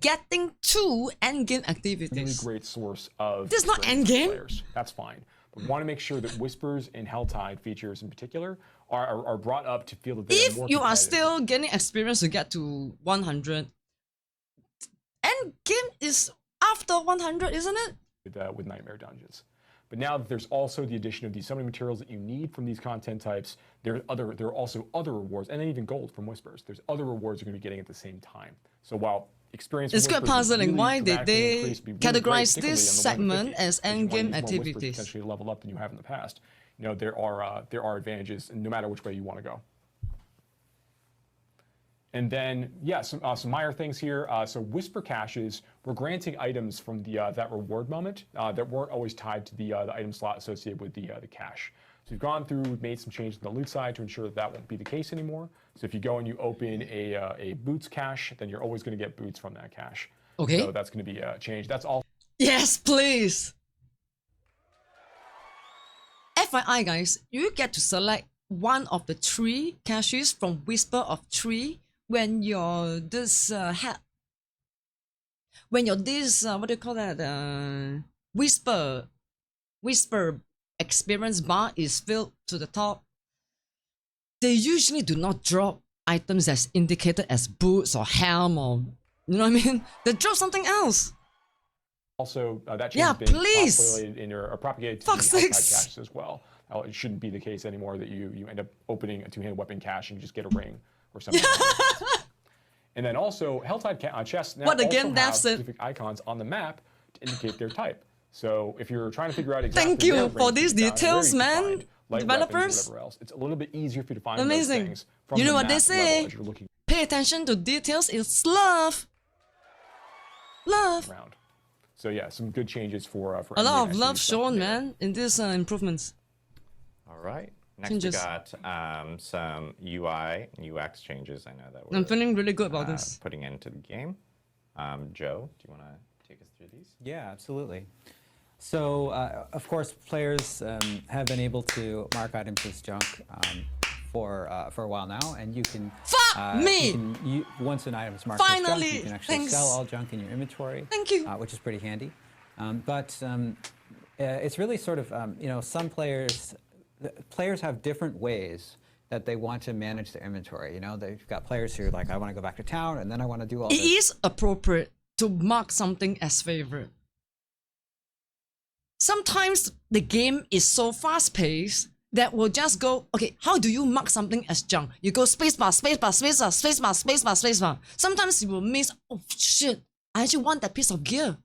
Getting to endgame activities. Really great source of. This is not endgame. Players. That's fine. But we want to make sure that Whispers and Helltide features in particular are brought up to feel that they're more If you are competitive. still getting experience to get to 100, endgame is after 100, isn't it? With Nightmare Dungeons. But now that there's also the addition of these summoning materials that you need from these content types, there are also other rewards, and then even gold from Whispers. There's other rewards you're going to be getting at the same time. So while experience it's quite puzzling. Why did they categorize great, this segment as endgame activities? Potentially level up than you have in the past. There are advantages, no matter which way you want to go. And then, some minor things here. So Whisper caches, we're granting items from that reward moment that weren't always tied to the item slot associated with the cache. So we've gone through, we've made some changes on the loot side to ensure that that won't be the case anymore. So if you go and you open a boots cache, then you're always going to get boots from that cache. Okay. So that's going to be a change. That's all. Yes, please. FYI, guys, you get to select one of the three caches from Whisper of Tree when you're this when you're this what do you call that whisper experience bar is filled to the top. They usually do not drop items that's indicated as boots or helm or, you know what I mean? They drop something else. Also, that change Yeah, is being please. populated in your, or propagated to Fuck's the outside sakes. caches as well. It shouldn't be the case anymore that you end up opening a two-handed weapon cache and you just get a ring or something. And then also, Helltide chests now What also again, have That's it. specific icons on the map to indicate their type. So if you're trying to figure out exactly Thank you where for rings these can be found, where details, you can man. find light Developers. weapons or whatever else, it's a little bit easier for you to find Amazing. those things from You know the what they map say? level as you're looking Pay attention to details is love. Love. around. So yeah, some good changes for A lot Endgame of actually love stuff shown, there. man, in these improvements. All right. Next Changes. we got some UI and UX changes. I know that we're I'm feeling really good about this. putting into the game. Joe, do you want to take us through these? Yeah, absolutely. So, of course, players have been able to mark items as junk for a while now, and you can. Fuck me! Once an item is marked as Finally! junk, you can actually Thanks. sell all junk in your inventory. Thank you. Which is pretty handy. But it's really sort of some players have different ways that they want to manage their inventory. You know, they've got players who are like, I want to go back to town, and then I want to do all It this. is appropriate to mark something as favorite. Sometimes the game is so fast-paced that will just go, okay, how do you mark something as junk? You go spacebar, spacebar, spacebar, spacebar, spacebar, spacebar. Sometimes you will miss, oh shit, I actually want that piece of gear.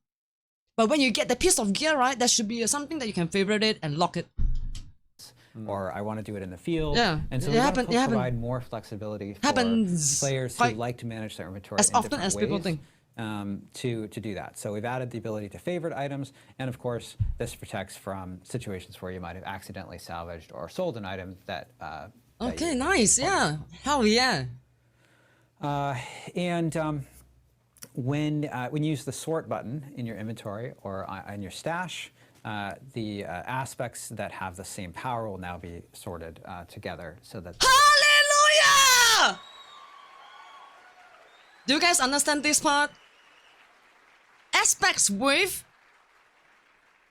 But when you get the piece of gear, right, that should be something that you can favorite it and lock it. Or I want to do it in the field. Yeah, And so it we want happen- to it happen- provide more flexibility for happens players who quite like to manage their inventory as in often different as people ways, think. to do that. So we've added the ability to favorite items, and of course, this protects from situations where you might have accidentally salvaged or sold an item that. Okay, nice, yeah. Hell yeah. When you use the sort button in your inventory or in your stash, the aspects that have the same power will now be sorted together so that. Hallelujah! Do you guys understand this part? Aspects with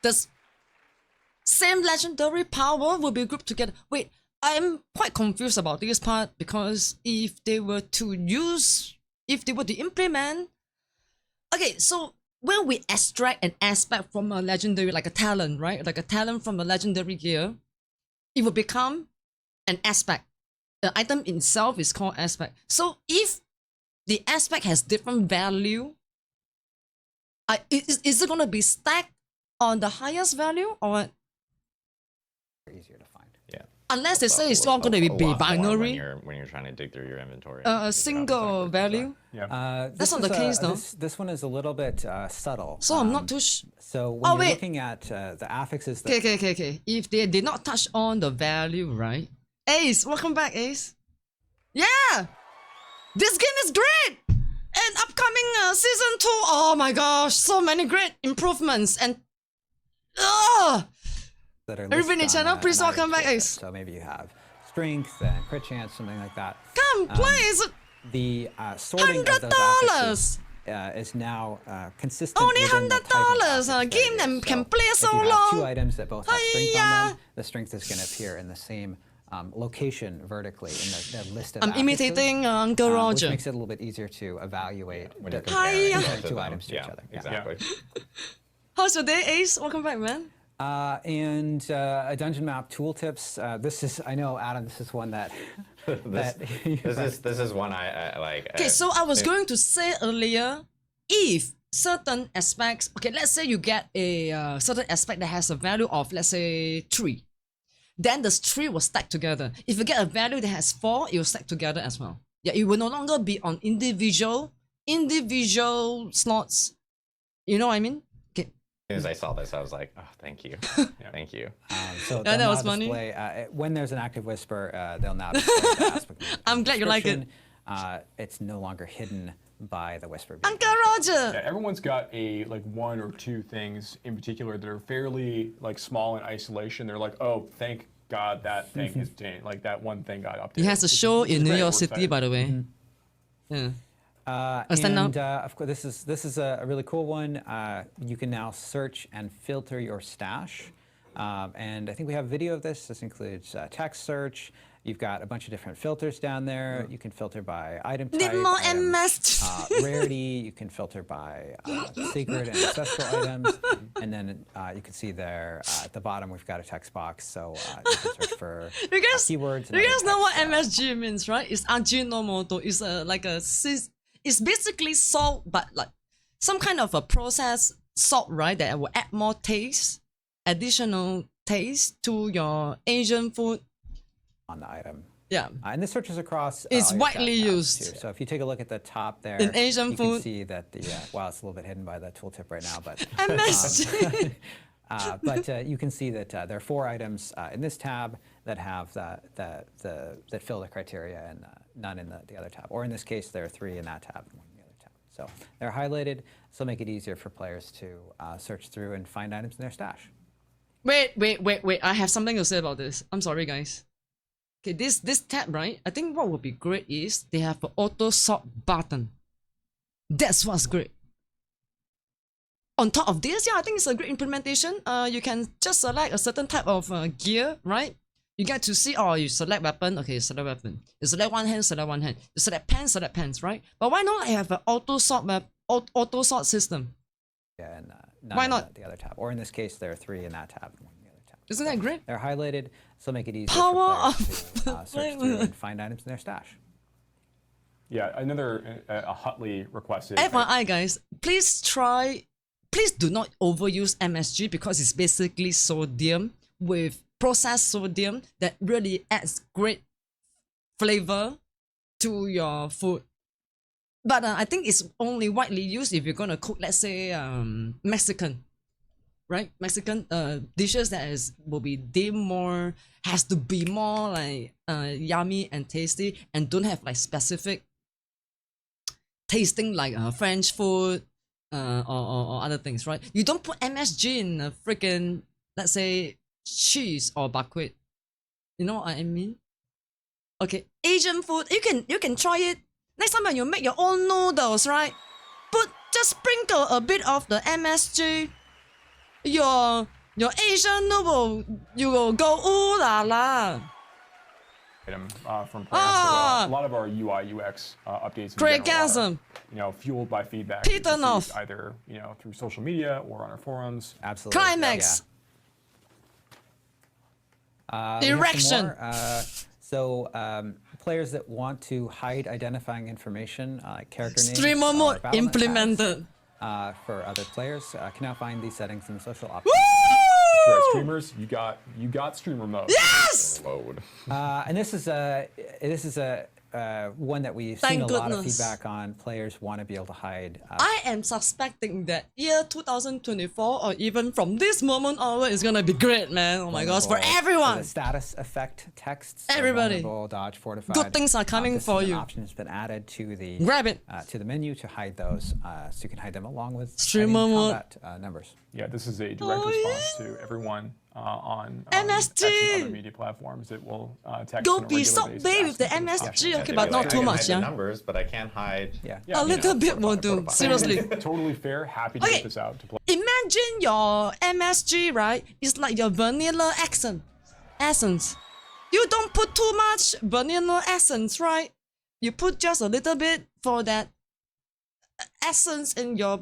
the same legendary power will be grouped together. Wait, I'm quite confused about this part because if they were to implement. Okay, so when we extract an aspect from a legendary, like a talent, right? Like a talent from a legendary gear, it will become an aspect. The item itself is called aspect. So if the aspect has different value, is it going to be stacked on the highest value or Easier to find. Yeah. unless they say it's all going to be A lot more binary, when you're trying to dig through your inventory. a single value? Yeah. That's not the case, though. This one is a little bit subtle. So I'm not too So when Oh, you're wait. looking at the affixes that Okay. If they did not touch on the value, right? Ace, welcome back, Ace. Yeah! This game is great! And upcoming season 2, oh my gosh, so many great improvements and... that are Everybody listed on channel, please an item welcome back, tooltip. Ace. So maybe you have strength and crit chance, something like that. Come, please! The sorting of those affixes is now consistent Only within the type of $100, a affix game that it that is. can play so if you have two long. items that both have strength on Hiya. them, the strength is going to appear in the same location vertically in the list of I'm affixes, imitating Uncle which Roger. makes it a little bit easier to evaluate when you're the- comparing Hiya. both of two them. items to each Yeah, other. Yeah. exactly. How's your day, Ace? Welcome back, man. And a dungeon map tooltips. This is, I know, Adam, this is one that. This is one I like. Okay, so I was going to say earlier, if certain aspects, okay, let's say you get a certain aspect that has a value of, let's say, 3. Then the 3 will stack together. If you get a value that has 4, it will stack together as well. Yeah, it will no longer be on individual slots. You know what I mean? Okay. As soon as I saw this, I was like, oh, thank you. Thank you. So Yeah, they'll that was now funny. display, when there's an active whisper, they'll now display the aspect. I'm glad you like it. It's no longer hidden by the whisper. Uncle Roger. Yeah, everyone's got a like one or two things in particular that are fairly like small in isolation. They're like, oh, thank God that thing is changed. Like that one thing got updated. He has a show in New great. York We're City, excited. by the way. Yeah. And of course, this is a really cool one. You can now search and filter your stash. And I think we have video of this. This includes text search. You've got a bunch of different filters down there. You can filter by item type, Need more item, MS. rarity. You can filter by secret and ancestral items. And then you can see there at the bottom we've got a text box, so you can search for keywords. And You guys other know what text, MSG means, right? It's Ajinomoto. It's it's basically salt, but like some kind of a processed salt, right? That will add more taste, additional taste to your Asian food. on the item. Yeah. And this searches across. It's all your widely stash tabs, used. too. So if you take a look at the top there, In Asian you food. can see that the wow, it's a little bit hidden by the tooltip right now, but MSG. but you can see that there are 4 items in this tab that have that fill the criteria and none in the other tab. Or in this case, there are 3 in that tab and 1 in the other tab. So they're highlighted, so make it easier for players to search through and find items in their stash. Wait. I have something to say about this. I'm sorry, guys. Okay, this tab, right? I think what would be great is they have an auto sort button. That's what's great. On top of this, yeah, I think it's a great implementation. You can just select a certain type of gear, right? You get to see, oh, you select weapon, okay, select weapon. You select one hand, select one hand. You select pants, right? But why not have an auto sort system? Yeah, and Why in not? the other tab? Or in this case, there are 3 in that tab and 1 in the other tab. Isn't that great? They're highlighted, so make it easier Power for players to search through and find items in their stash. Yeah, another a hotly requested. FYI, guys, please do not overuse MSG because it's basically sodium with processed sodium that really adds great flavor to your food. But I think it's only widely used if you're gonna cook, let's say, Mexican, right? Mexican dishes that will be deemed has to be more like yummy and tasty and don't have like specific tasting like French food or other things, right? You don't put MSG in a freaking, let's say, cheese or buckwheat. You know what I mean? Okay, Asian food, you can try it. Next time when you make your own noodles, right? Just sprinkle a bit of the MSG. Your Asian noodle, you will go ooh la la. Item from players. A lot of our UI UX updates. Craigasm. Fueled by feedback. Peter North. Either through social media or on our forums. Absolutely. Climax. Erection. So players that want to hide identifying information, like character names, Streamer or mode battle map implemented. tags, for other players, can now find these settings in the social options. That's right, streamers, you got streamer mode. Yes! Mode. And this is a one that we've Thank seen a lot of goodness. feedback on. Players want to be able to hide. I am suspecting that year 2024 or even from this moment onward is gonna be great, man. Oh my gosh, for vulnerable- everyone. The status effect texts. Everybody. Vulnerable, dodge, fortified. Good things are coming this for is an you. option has been added to the Grab it. to the menu to hide those, so you can hide them along with Streamer hiding mode. combat numbers. Yeah, this is a direct Oh, response to everyone on MSG. X and other media platforms that will text Go on a be regular so basis big with the asking for MSG, questions. okay, but not I too can much, hide the yeah. numbers, but I can't hide. Yeah. A little bit will do. fortified. Seriously. Totally fair. Happy to Okay. get this out to play. Imagine your MSG, right? It's like your vanilla essence. You don't put too much vanilla essence, right? You put just a little bit for that essence in your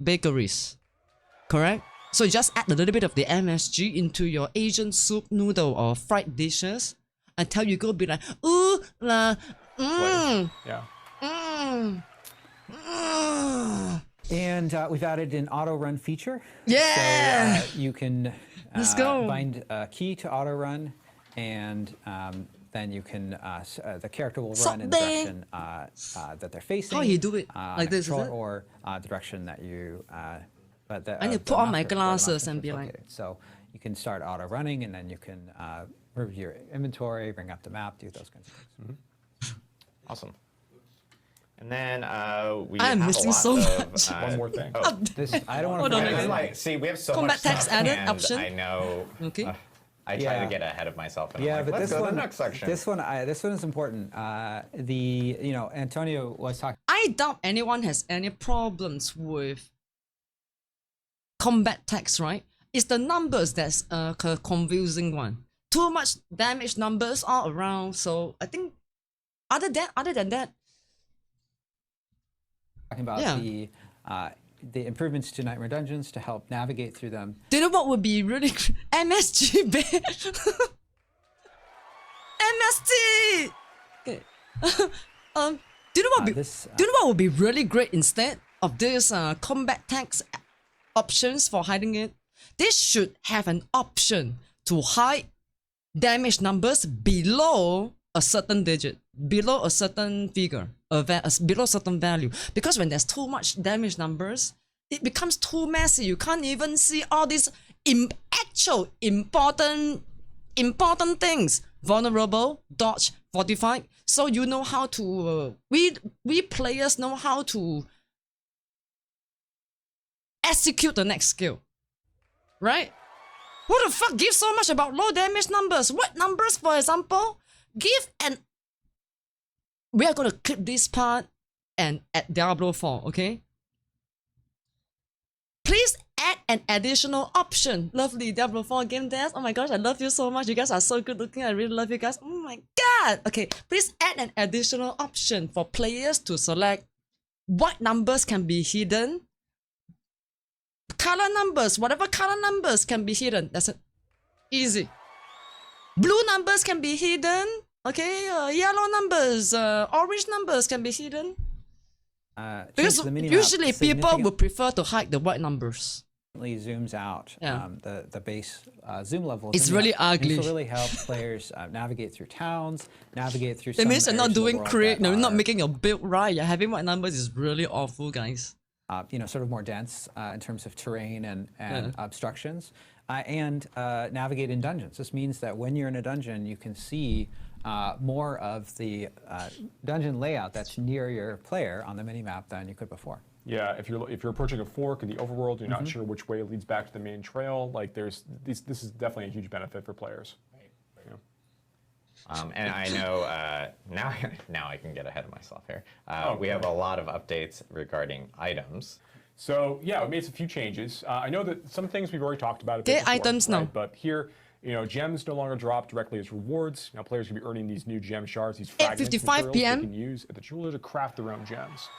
bakeries. Correct? So you just add a little bit of the MSG into your Asian soup noodle or fried dishes until you go be like, ooh la, Yeah. And we've added an auto run feature. Yeah. So you can Let's go. bind a key to auto run, and then you can the character will Sup run in the there. direction that they're facing. How you do it? Like this, is control, it? or the direction that you. But the, I need to the put on mouse my cursor- where the mouse glasses cursor and is be like- located. So you can start auto running, and then you can review your inventory, bring up the map, do those kinds of things. Awesome. And then we I am have missing a lot so of, much. One more thing. Oh, This I don't want Hold to on, forget. again. like, see, we have so Combat much text stuff, added and option. I know. Okay. I try Yeah. to get ahead of myself. And Yeah, I'm like, but let's this go one, to the next section. this one is important. Antonio was talking. I doubt anyone has any problems with combat text, right? It's the numbers that's confusing one. Too much damage numbers all around. So I think other than that, Talking about Yeah. the improvements to Nightmare Dungeons to help navigate through them. do you know what would be really MSG ban? MST. Okay. Do you know what? Do you know what would be really great instead of this combat text options for hiding it? This should have an option to hide damage numbers below a certain digit, below a certain figure, below a certain value. Because when there's too much damage numbers, it becomes too messy. You can't even see all these actual important things. Vulnerable, dodge, fortified. So you know how to. We players know how to execute the next skill, right? Who the fuck gives so much about low damage numbers? What numbers, for example? We are gonna clip this part and at Diablo 4, okay? Please add an additional option. Lovely Diablo 4 game devs. Oh my gosh, I love you so much. You guys are so good looking. I really love you guys. Oh my god. Okay, please add an additional option for players to select what numbers can be hidden. Color numbers, whatever color numbers can be hidden. That's it. Easy. Blue numbers can be hidden. Okay, yellow numbers, orange numbers can be hidden. Because Change the minimap usually people significantly would prefer to hide the white numbers. zooms out Yeah. the base zoom level. It's zoom really out. And ugly. this will really help players navigate through towns, navigate through. It some means you're not areas of the doing world create, that no, not are, making your build right. You're having white numbers is really awful, guys. sort of more dense in terms of terrain and obstructions, and navigate in dungeons. This means that when you're in a dungeon, you can see more of the dungeon layout that's near your player on the minimap than you could before. Yeah, if you're approaching a fork in the overworld, you're not sure which way leads back to the main trail. Like this is definitely a huge benefit for players. Yeah. And I know now I can get ahead of myself here. We have a lot of updates regarding items. So yeah, we made a few changes. I know that some things we've already talked about. Get items now. But here, gems no longer drop directly as rewards. Now players can be earning these new gem shards, these fragments 8:55 materials PM. they can use at the jeweler to craft their own gems.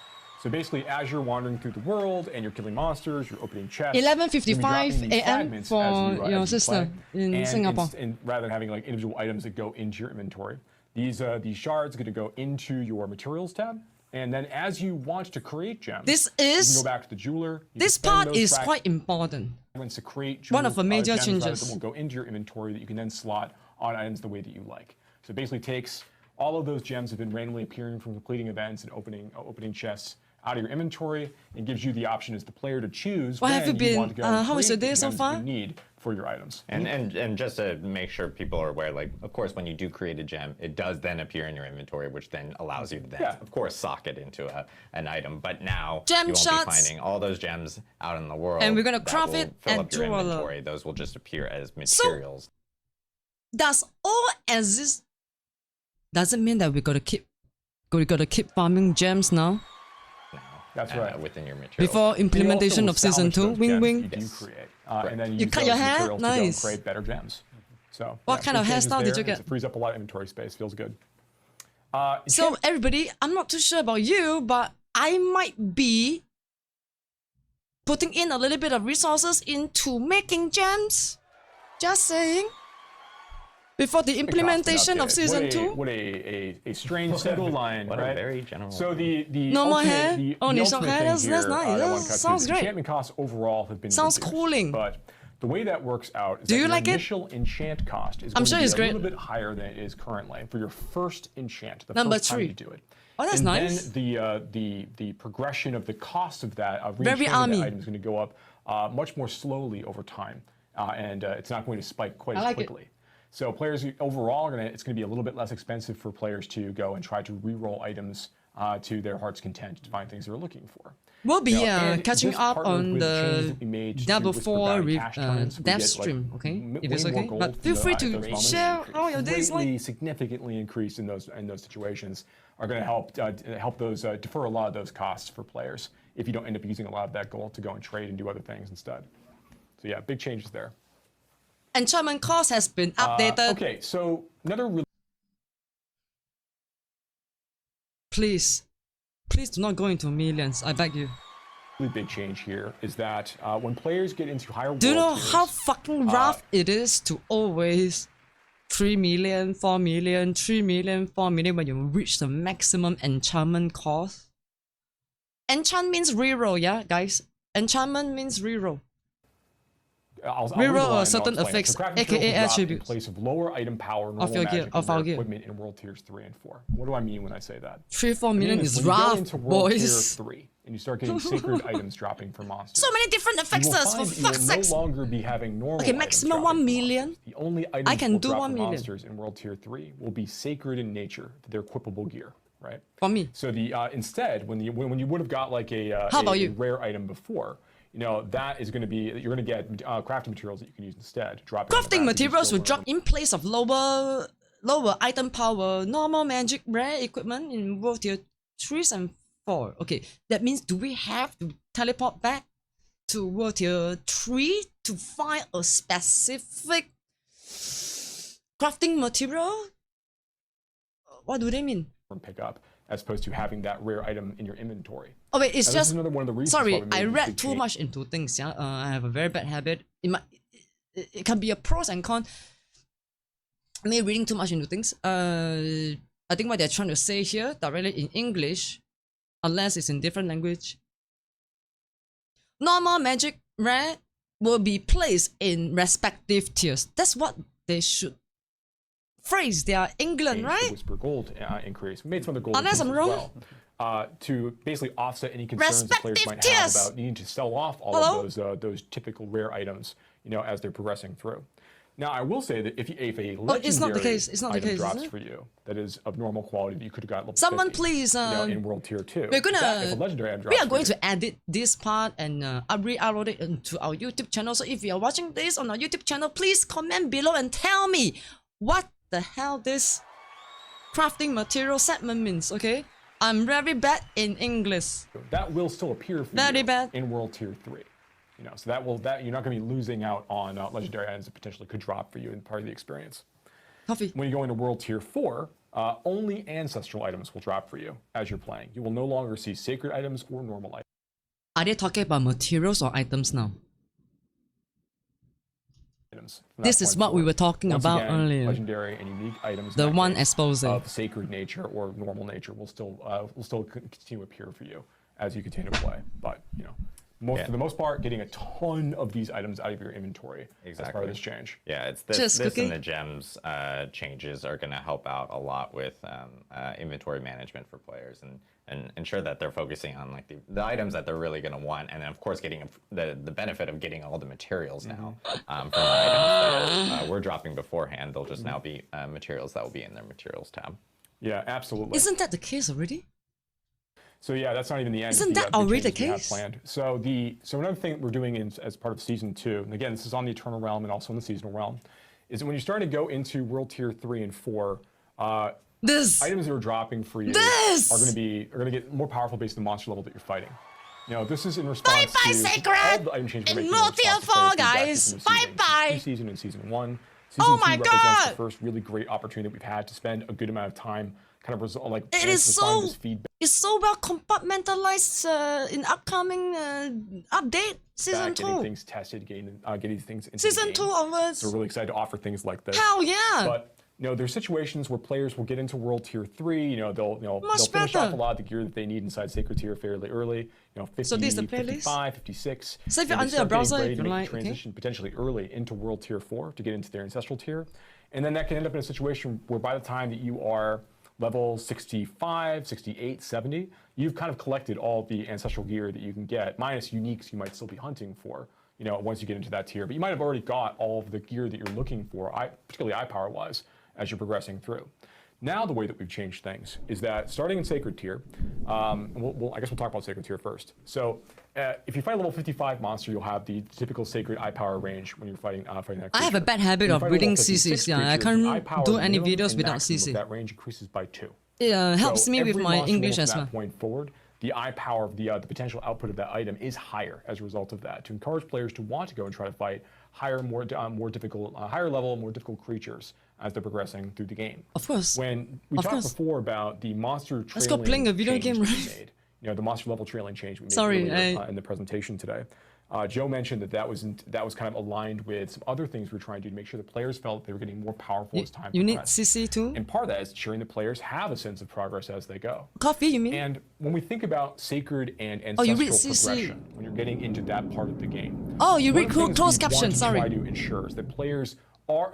So basically, as you're wandering through the world and you're killing monsters, you're opening chests. 11:55 a.m. for your sister in Singapore. And rather than having like individual items that go into your inventory, these shards are going to go into your materials tab. And then as you want to create gems, you can go back to the jeweler. This part is quite important. To create One of the major gems, rather, changes. that will go into your inventory that you can then slot on items the way that you like. So it basically takes all of those gems that have been randomly appearing from completing events and opening chests out of your inventory and gives you the option as the player to choose What when have you been? want to go and How was your create day the so gems far? that you need for your items. And just to make sure people are aware, like, of course, when you do create a gem, it does then appear in your inventory, which then allows you to then, of course, sock it into an item. But now Gem you won't shots. be finding all those gems out in the world. And we're gonna that craft will it fill at up your jeweler. inventory. Those will just appear as materials. Does all exist? Does it mean that we gotta keep farming gems now? That's right. Within your materials. Before implementation You of also season establish 2, those wing gems wing. You do create, and then you, You use cut those your hair? materials to go and Nice. create better gems. So What yeah, kind of big changes hairstyle did there. you get? It frees up a lot of inventory space. Feels good. So everybody, I'm not too sure about you, but I might be putting in a little bit of resources into making gems. Just saying. Before the implementation of season 2. What a strange single line, What right? a very general. So the No more ultimate, hair? the Oh, the你short ultimate hair? thing That's here, nice. that That one cut to sounds is great. enchantment costs overall have been Sounds reduced, cooling. But the way that works out is Do that you your like it? initial enchant cost is I'm going sure to be it's a great. little bit higher than it is currently for your first enchant, the Number first time 3. you do it. Oh, that's and nice. then the progression of the cost of that, of Very re-enchanting army. that item is going to go up much more slowly over time. And it's not going to spike quite as like it. quickly. So players overall, it's going to be a little bit less expensive for players to go and try to re-roll items to their heart's content to find things they're looking for. We'll be And catching this up partnered on with changes the that we made to Diablo Whisper 4 Bounty cash tournaments. We dev get, stream, okay? If it's way more okay. gold But from feel free those to moments. share how your days Greatly, like. significantly increased in those situations are going to help those defer a lot of those costs for players if you don't end up using a lot of that gold to go and trade and do other things instead. So yeah, big changes there. Enchantment cost has been updated. Okay, so another really Please do not go into millions. I beg you. big change here is that when players get into higher Do you know world tiers, how fucking rough it is to always 3 million, 4 million, 3 million, 4 million when you reach the maximum enchantment cost? Enchant means reroll, yeah, guys? Enchantment means reroll. I'll Reroll read the line a and certain I'll explain it. affix, So crafting aka materials will drop attributes. in place of lower item power, normal your gear, magic, of and our rare gear. equipment in world tiers 3 and 4. What do I mean when I say that? 3, 4 I mean million is is when you go rough, into world boys. tier 3 and you start getting sacred items dropping from monsters. So many different you will affixes, for find that you fuck's will sake. no longer be having normal Okay, items maximum dropping 1 from million. monsters. The only items I can will do drop 1 from million. monsters in world tier 3 will be sacred in nature. They're equipable gear, right? For me. So the instead, when you would have got like a How about you? rare item before, that is going to be you're going to get crafting materials that you can use instead. Dropping on the Crafting map, you can materials still will drop in place of lower item power, normal magic, rare equipment in world tier 3 and 4. Okay, that means do we have to teleport back to world tier 3 to find a specific crafting material? What do they mean? and pick up, as opposed to having that rare item in your inventory. Oh wait, it's Now, this just is another one of the reasons why sorry. we made I this read big too change. much into things. Yeah, I have a very bad habit. It can be a pros and cons. Me reading too much into things. I think what they're trying to say here directly in English, unless it's in different language. Normal, magic, rare will be placed in respective tiers. That's what they should phrase. They are England, The right? Whisper Gold increase. We made some of the gold Unless I'm increases wrong. as well, to basically offset any concerns that players Respective might have tiers. about needing to sell off all Hello? of those typical rare items, as they're progressing through. Now, I will say that if a legendary Oh, it's not the case. It's not the item case, drops isn't it? for you that is of normal quality that you could have got level Someone 50, please, in World Tier 2. we're gonna- if a legendary item We drops are for going you, to edit this part and re-upload it into our YouTube channel. So if you are watching this on our YouTube channel, please comment below and tell me what the hell this crafting material segment means, okay? I'm very bad in English. that will still appear for Very you bad. in World Tier 3. So that you're not going to be losing out on legendary items that potentially could drop for you in part of the experience. Coffee. When you go into World Tier 4, only ancestral items will drop for you as you're playing. You will no longer see sacred items or normal items. Are they talking about materials or items now? from This that is point what we forward. were talking Once about again, earlier. Legendary and unique items. The in that one case, exposing. of sacred nature or normal nature will still continue to appear for you as you continue to play. But for the most part, getting a ton of these items out of your inventory as part of this change. Yeah, it's Just this cooking. and the gems changes are going to help out a lot with inventory management for players and ensure that they're focusing on like the items that they're really going to want, and then of course getting the benefit of getting all the materials now from the items that we're dropping beforehand. They'll just now be materials that will be in their materials tab. Yeah, absolutely. Isn't that the case already? So yeah, that's not even the end. Isn't of the, that big already the changes we have case? planned. So another thing we're doing as part of season 2, and again, this is on the Eternal Realm and also in the seasonal realm, is that when you start to go into World Tier 3 and 4, This. items that are dropping for you This! are going to get more powerful based on the monster level that you're fighting. This is in response Bye-bye, to Sacred! all the item changes we're In making in World Tier response to players' 4, feedback guys! from the season. Bye-bye! Season and season 1. Oh Season 2 my represents God! the first really great opportunity that we've had to spend a good amount of time kind of It is responding to so. this feedback. It's so well compartmentalized in upcoming update season Getting 2. things tested, getting things into Season the 2 game. onwards. So we're really excited to offer things like this. Hell yeah! But there's situations where players will get into World Tier 3. They'll finish better. off a lot of the gear that they need inside Sacred Tier fairly early. 50, So this is the playlist? 55, 56. Save it They under start a browser getting ready if to you make like, the okay? transition potentially early into World Tier 4 to get into their ancestral tier, and then that can end up in a situation where by the time that you are level 65, 68, 70, you've kind of collected all the ancestral gear that you can get, minus uniques you might still be hunting for, once you get into that tier. But you might have already got all of the gear that you're looking for, particularly eye power-wise, as you're progressing through. Now the way that we've changed things is that starting in Sacred Tier, I guess we'll talk about Sacred Tier first. So if you fight a level 55 monster, you'll have the typical Sacred eye power range when you're fighting that creature. I have a bad habit of reading CCs. Yeah, I can't do any videos without CC. That range increases by 2. It helps So me with every my monster English level as from well. that point forward, the eye power of the potential output of that item is higher as a result of that, to encourage players to want to go and try to fight higher, more difficult, higher level, more difficult creatures as they're progressing through the game. Of course. When we Of talked course. before about the monster trailing Let's go playing a video change game, that we right? made, the monster level trailing change we made Sorry, earlier, in the presentation today. Joe mentioned that was kind of aligned with some other things we were trying to do to make sure the players felt they were getting more powerful as time You need progressed. CC too? And part of that is ensuring the players have a sense of progress as they go. Coffee, you mean? And when we think about sacred and Oh, you ancestral read CC. progression, when you're getting into that part of the game, Oh, you one read of the things closed we want caption, to sorry. try to ensure is that players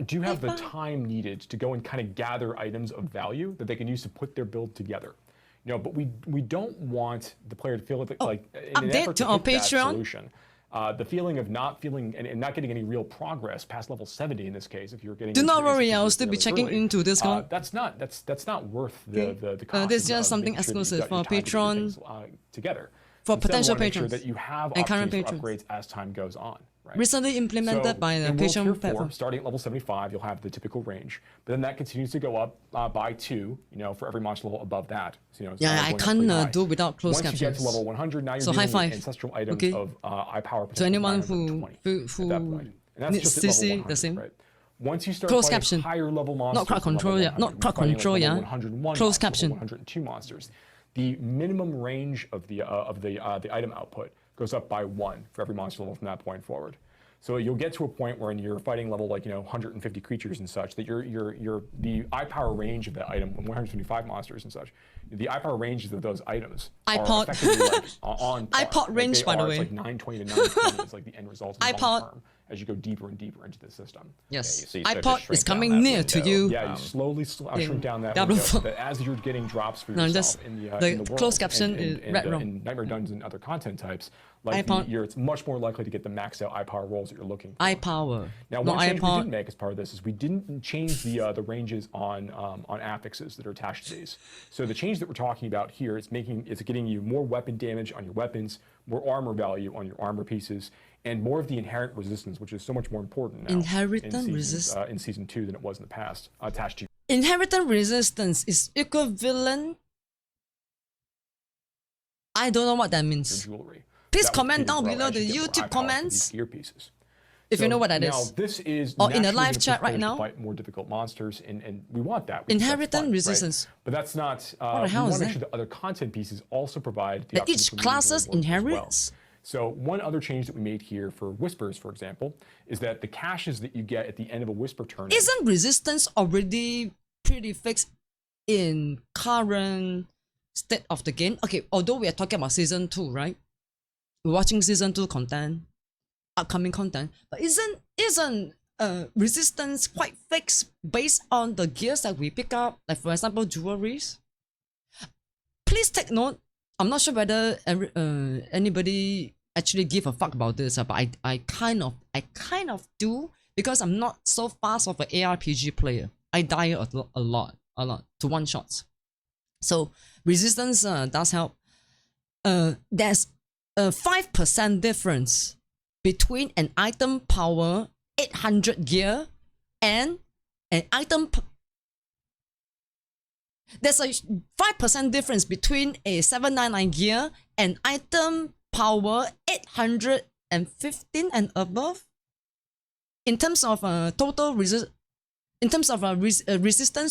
do have the time needed to go and kind of gather items of value that they can use to put their build together. But we don't want the player to feel like in an update effort to to our hit that Patreon. solution. The feeling of not feeling and not getting any real progress past level 70 in this case, if you're getting Do into not your worry, institute I'll still be really checking early, into Discord. that's not worth the cost. This is of just something making sure that exclusive you've got for your time to do Patreon. things, together. For Instead, we potential wanna make sure patrons that you have and current opportunities for patrons. upgrades as time goes on. Right? Recently implemented So by the in World Tier Patreon 4, platform. starting at level 75, you'll have the typical range, but then that continues to go up by 2, for every monster level above that. So, it's Yeah, going I up can't pretty high. do without closed Once captions. you get to level 100, now you're So dealing high with five. ancestral items Okay. of eye power To potential anyone 920 who at that point. And that's needs just at level CC, 100, the same. right? Once you start Closed fighting caption. higher level monsters, Not crowd level control, yeah. 100, Not crowd fighting like control, level yeah. 101 Closed monsters, caption. level 102 monsters, the minimum range of the item output goes up by 1 for every monster level from that point forward. So you'll get to a point where you're fighting level 150 creatures and such that the eye power range of that item, 175 monsters and such, the eye power ranges of those items iPod. are effectively on par. iPod range, by the way. It's like 920 to 920 is like the end result in the long iPod. term as you go deeper and deeper into the system. Yes. so you start to iPod shrink is down coming that near to window. you. Yeah, you slowly shrink down that Diablo window, 4. but as you're getting drops for No, yourself just in the the world, closed caption and, is read wrong. in Nightmare Dungeons and other content types, like iPod. it's much more likely to get the maxed out eye power rolls that you're looking for. Eye power. Now, not one change we iPod. didn't make as part of this is we didn't change the ranges on affixes that are attached to these. So the change that we're talking about here is getting you more weapon damage on your weapons, more armor value on your armor pieces, and more of the inherent resistance, which is so much more important now in season 2 than it was in the past, attached to Inherent resistance is equivalent. I don't know what that your means. jewelry. Please That will comment continue to down grow below as you the get more YouTube eye power for comments these gear pieces. if you know what that Now, is. this is Or in the naturally live gonna push chat right players to now. fight more difficult monsters, and we want that. We think that's Inherent fun, right? resistance. But that's not. What the we hell want is to make that? sure that other content pieces also provide the That option each for moving classes rewards as well. inherits. So one other change that we made here for Whispers, for example, is that the caches that you get at the end of a Whisper tournament. Isn't resistance already pretty fixed in current state of the game? Okay, although we are talking about season 2, right? We're watching season 2 content, upcoming content, but isn't resistance quite fixed based on the gears that we pick up, like for example jewelries? Please take note. I'm not sure whether anybody actually give a fuck about this, but I kind of do, because I'm not so fast of an ARPG player. I die a lot to one shots. So resistance does help. There's a 5% difference between an item power 800 gear and an item. There's a 5% difference between a 799 gear and item power 815 and above. In terms of total resistance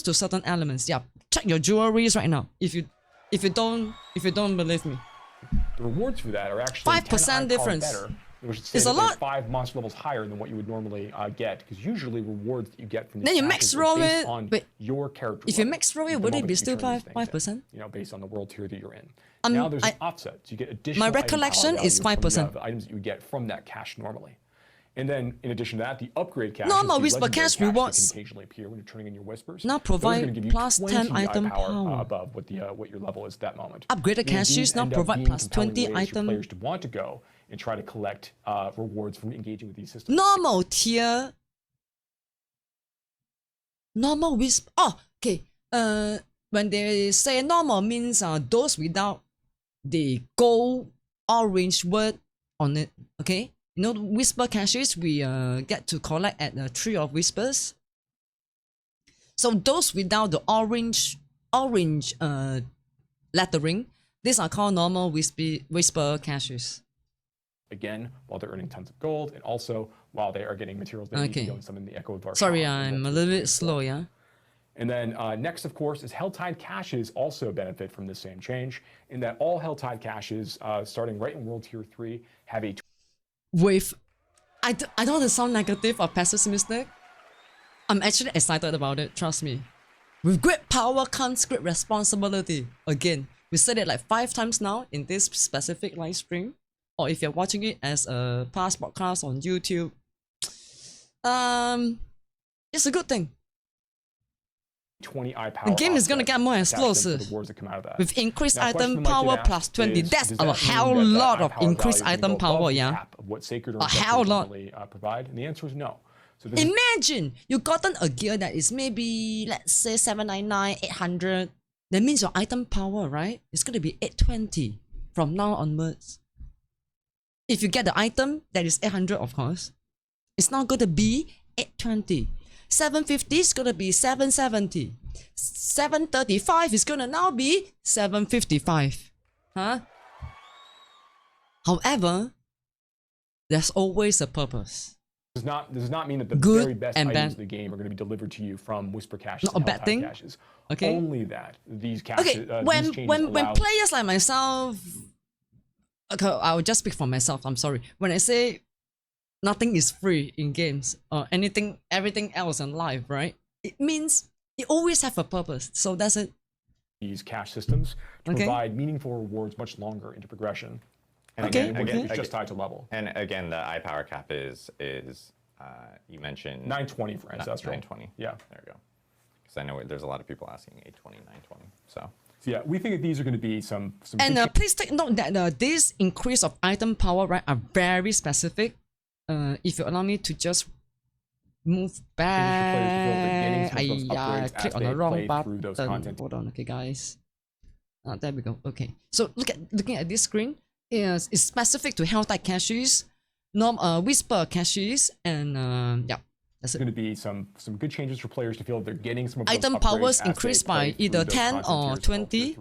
to certain elements. Yeah, check your jewelries right now. If you don't believe me. The rewards for that are actually 5% difference. Better, which is a lot. 5 monster levels higher than what you would normally get, because usually rewards that you get from these Then you caches max are roll based it, on but your character. if you level, max roll it, the would it moment be you still turn these things 5%? in, based on the world tier that you're in. Now there's an offset, so you get additional. My item power recollection is value from 5%. the items that you get from that cache normally. And then, in addition to that, the upgrade cache, Normal Whisper cache rewards that can occasionally appear when you're turning in your whispers. now Those are provide gonna give you plus 20 10 item power. above what your level is at that moment. Upgraded And these caches now end up provide being plus compelling 20 ways for item. players to want to go and try to collect rewards from engaging with these systems. Normal tier. Normal Whisper. Oh, okay. when they say normal means those without the gold orange word on it. Okay, you know, whisper caches we get to collect at the Tree of Whispers. So those without the orange lettering, these are called normal whisper caches. Again, while they're earning tons of gold, and also while they are getting materials they need to go and summon the Echo of Varshan. Sorry, I'm a little bit slow, yeah? And then next, of course, is Helltide caches also benefit from this same change, in that all Helltide caches, starting right in World Tier 3, have a... I don't want to sound negative or pessimistic. I'm actually excited about it, trust me. With great power comes great responsibility. Again, we said it like 5 times now in this specific live stream. Or if you're watching it as a past podcast on YouTube, it's a good thing. 20 eye power. The game is gonna get more explosive. With increased item power plus 20. That's a hell lot of increased item power, yeah. What Sacred or a hell lot. Provide? And the answer is no. So imagine you gotten a gear that is maybe, let's say 799, 800. That means your item power, right? It's gonna be 820 from now onwards. If you get the item that is 800, of course, it's not gonna be 820. 750 is gonna be 770. 735 is gonna now be 755. Huh? However, there's always a purpose. Does not mean that the good very best and items bad. of the game are going to be delivered to you from Whisper caches. Not a bad thing. Caches. Okay. Only that these caches. Okay. When players like myself, okay, I will just speak for myself. I'm sorry. When I say nothing is free in games or everything else in life, right? It means it always have a purpose. So that's it. These cache systems to provide meaningful rewards much longer into progression. And again, it's just tied to level. And again, the eye power cap is you mentioned 920 for Ancestral. 920. Yeah. There we go. Because I know there's a lot of people asking 820, 920. So yeah, we think that these are going to be some and please take note that this increase of item power, right, are very specific. If you allow me to just move back, I click on the wrong button. Hold on, okay, guys. There we go. Okay, so looking at this screen. It's specific to Helltide caches, Whisper caches, and yeah, that's it. Going to be some good changes for players to feel that they're getting some of item those powers increased by either 10 or 20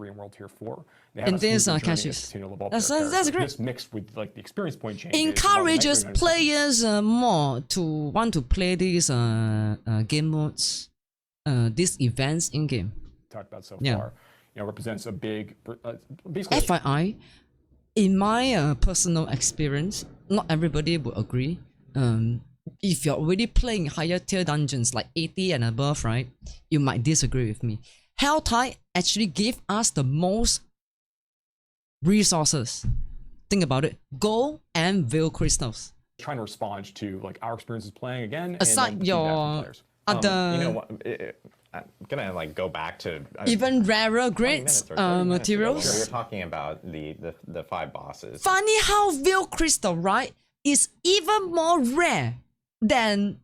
in these caches. That's great. This mixed with like the experience point changes. Encourages players more to want to play these game modes, these events in game. Talked about so far, represents a big basically. FYI. In my personal experience, not everybody would agree. If you're already playing higher tier dungeons like 80 and above, right, you might disagree with me. Helltide actually gave us the most resources. Think about it. Gold and veil crystals. Trying to respond to like our experiences playing again. Aside your other... you know what? I'm gonna like go back to even rarer grades materials. We're talking about the 5 bosses. Funny how veil crystal, right, is even more rare than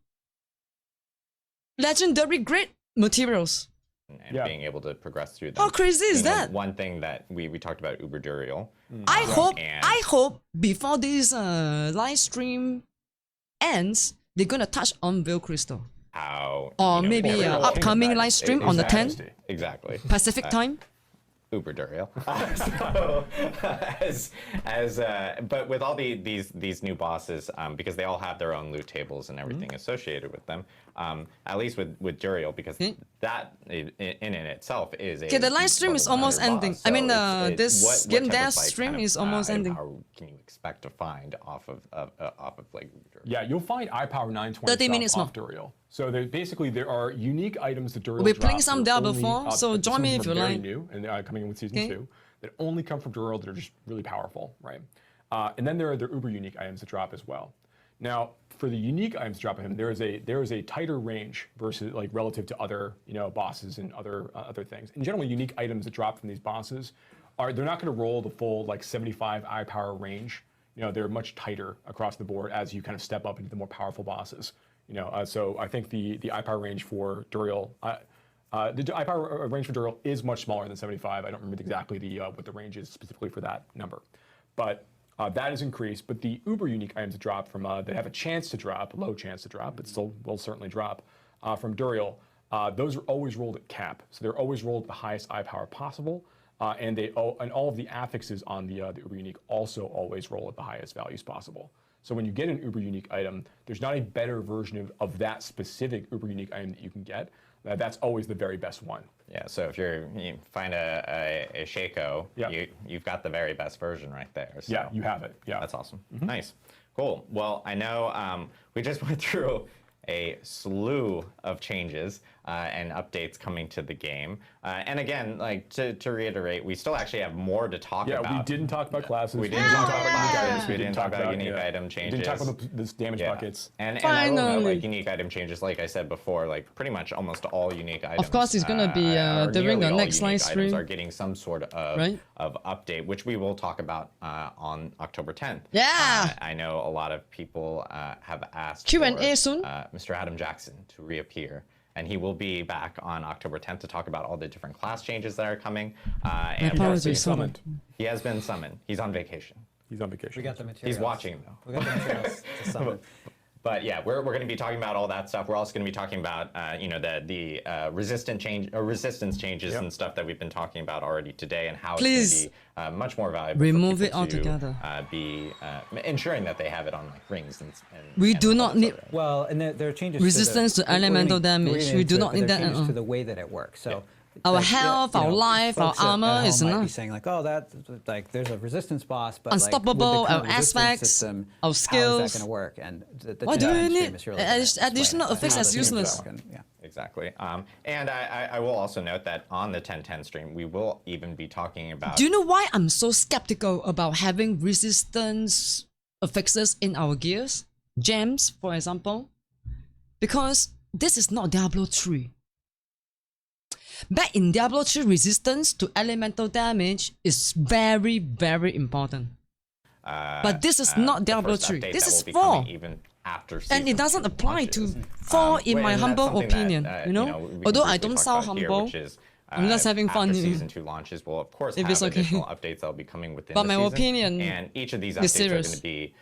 legendary grade materials. And being able to progress through them. How crazy is that? One thing that we talked about Uber Duriel. I hope before this live stream ends, they're gonna touch on veil crystal. Or maybe upcoming live stream on the 10th. Exactly. Pacific time. Uber Duriel. But with all these new bosses, because they all have their own loot tables and everything associated with them, at least with Duriel, because that in itself is a... Okay, the live stream is almost ending. So I mean, this game dev stream is almost ending. How can you expect to find off of like Duriel? Yeah, you'll find iPower 920 30 minutes off Duriel. So there are unique items that Duriel we'll be playing some Diablo before, so join me if you like. New and coming in with Season 2 that only come from Duriel that are just really powerful, right? And then there are the uber unique items that drop as well. Now, for the unique items dropping him, there is a tighter range versus like relative to other bosses and other things. In general, unique items that drop from these bosses they're not going to roll the full like 75 eye power range. They're much tighter across the board as you kind of step up into the more powerful bosses. So I think the eye power range for Duriel, The eye power range for Duriel is much smaller than 75. I don't remember exactly what the range is specifically for that number. But that is increased. But the uber unique items that drop from, that have a chance to drop, low chance to drop, but still will certainly drop from Duriel, those are always rolled at cap. So they're always rolled at the highest eye power possible. And all of the affixes on the uber unique also always roll at the highest values possible. So when you get an uber unique item, there's not a better version of that specific uber unique item that you can get. That's always the very best one. Yeah, so if you find a Shaco, you've got the very best version right there. So yeah, you have it. Yeah, that's awesome. Nice, cool. Well, I know we just went through a slew of changes and updates coming to the game. And again, like to reiterate, we still actually have more to talk about. Yeah, we didn't talk about classes. We didn't talk about unique items. We didn't talk about unique item changes. We didn't talk about the damage buckets. And I will note, like, unique item changes, like I said before, like pretty much almost all unique items. Of course, it's gonna be during the next live stream. Are getting some sort of update, which we will talk about on October 10th. Yeah. I know a lot of people have asked Q&A soon. Mr. Adam Jackson to reappear. And he will be back on October 10th to talk about all the different class changes that are coming. And he has been summoned. He's on vacation. He's on vacation. We got the materials. He's watching though. We got the materials to summon. But yeah, we're going to be talking about all that stuff. We're also going to be talking about the resistance changes and stuff that we've been talking about already today, and how it's going to be much more valuable. Remove for it altogether. To be ensuring that they have it on like rings and we do not need. Well, and there are changes. Resistance to elemental damage. We do not need that at all. To the way that it works. So. Our health, our life, our armor is might be not saying like, oh, that like there's a resistance boss, but unstoppable. Like, Our aspects, our skills. How is that going to work? And why do you need additional effects as useless? Yeah. Exactly. And I will also note that on the 1010 stream, we will even be talking about. Do you know why I'm so skeptical about having resistance affixes in our gears? Gems, for example, because this is not Diablo 3. Back in Diablo 3, resistance to elemental damage is very, very important. But this is not Diablo 3. This is 4. Even after and it doesn't apply to 4 in my humble opinion. You know? Although I don't sound humble, I'm just having fun. After season 2 launches, we'll of course have additional updates that'll be coming within but the my season. Opinion and each of these updates are going to be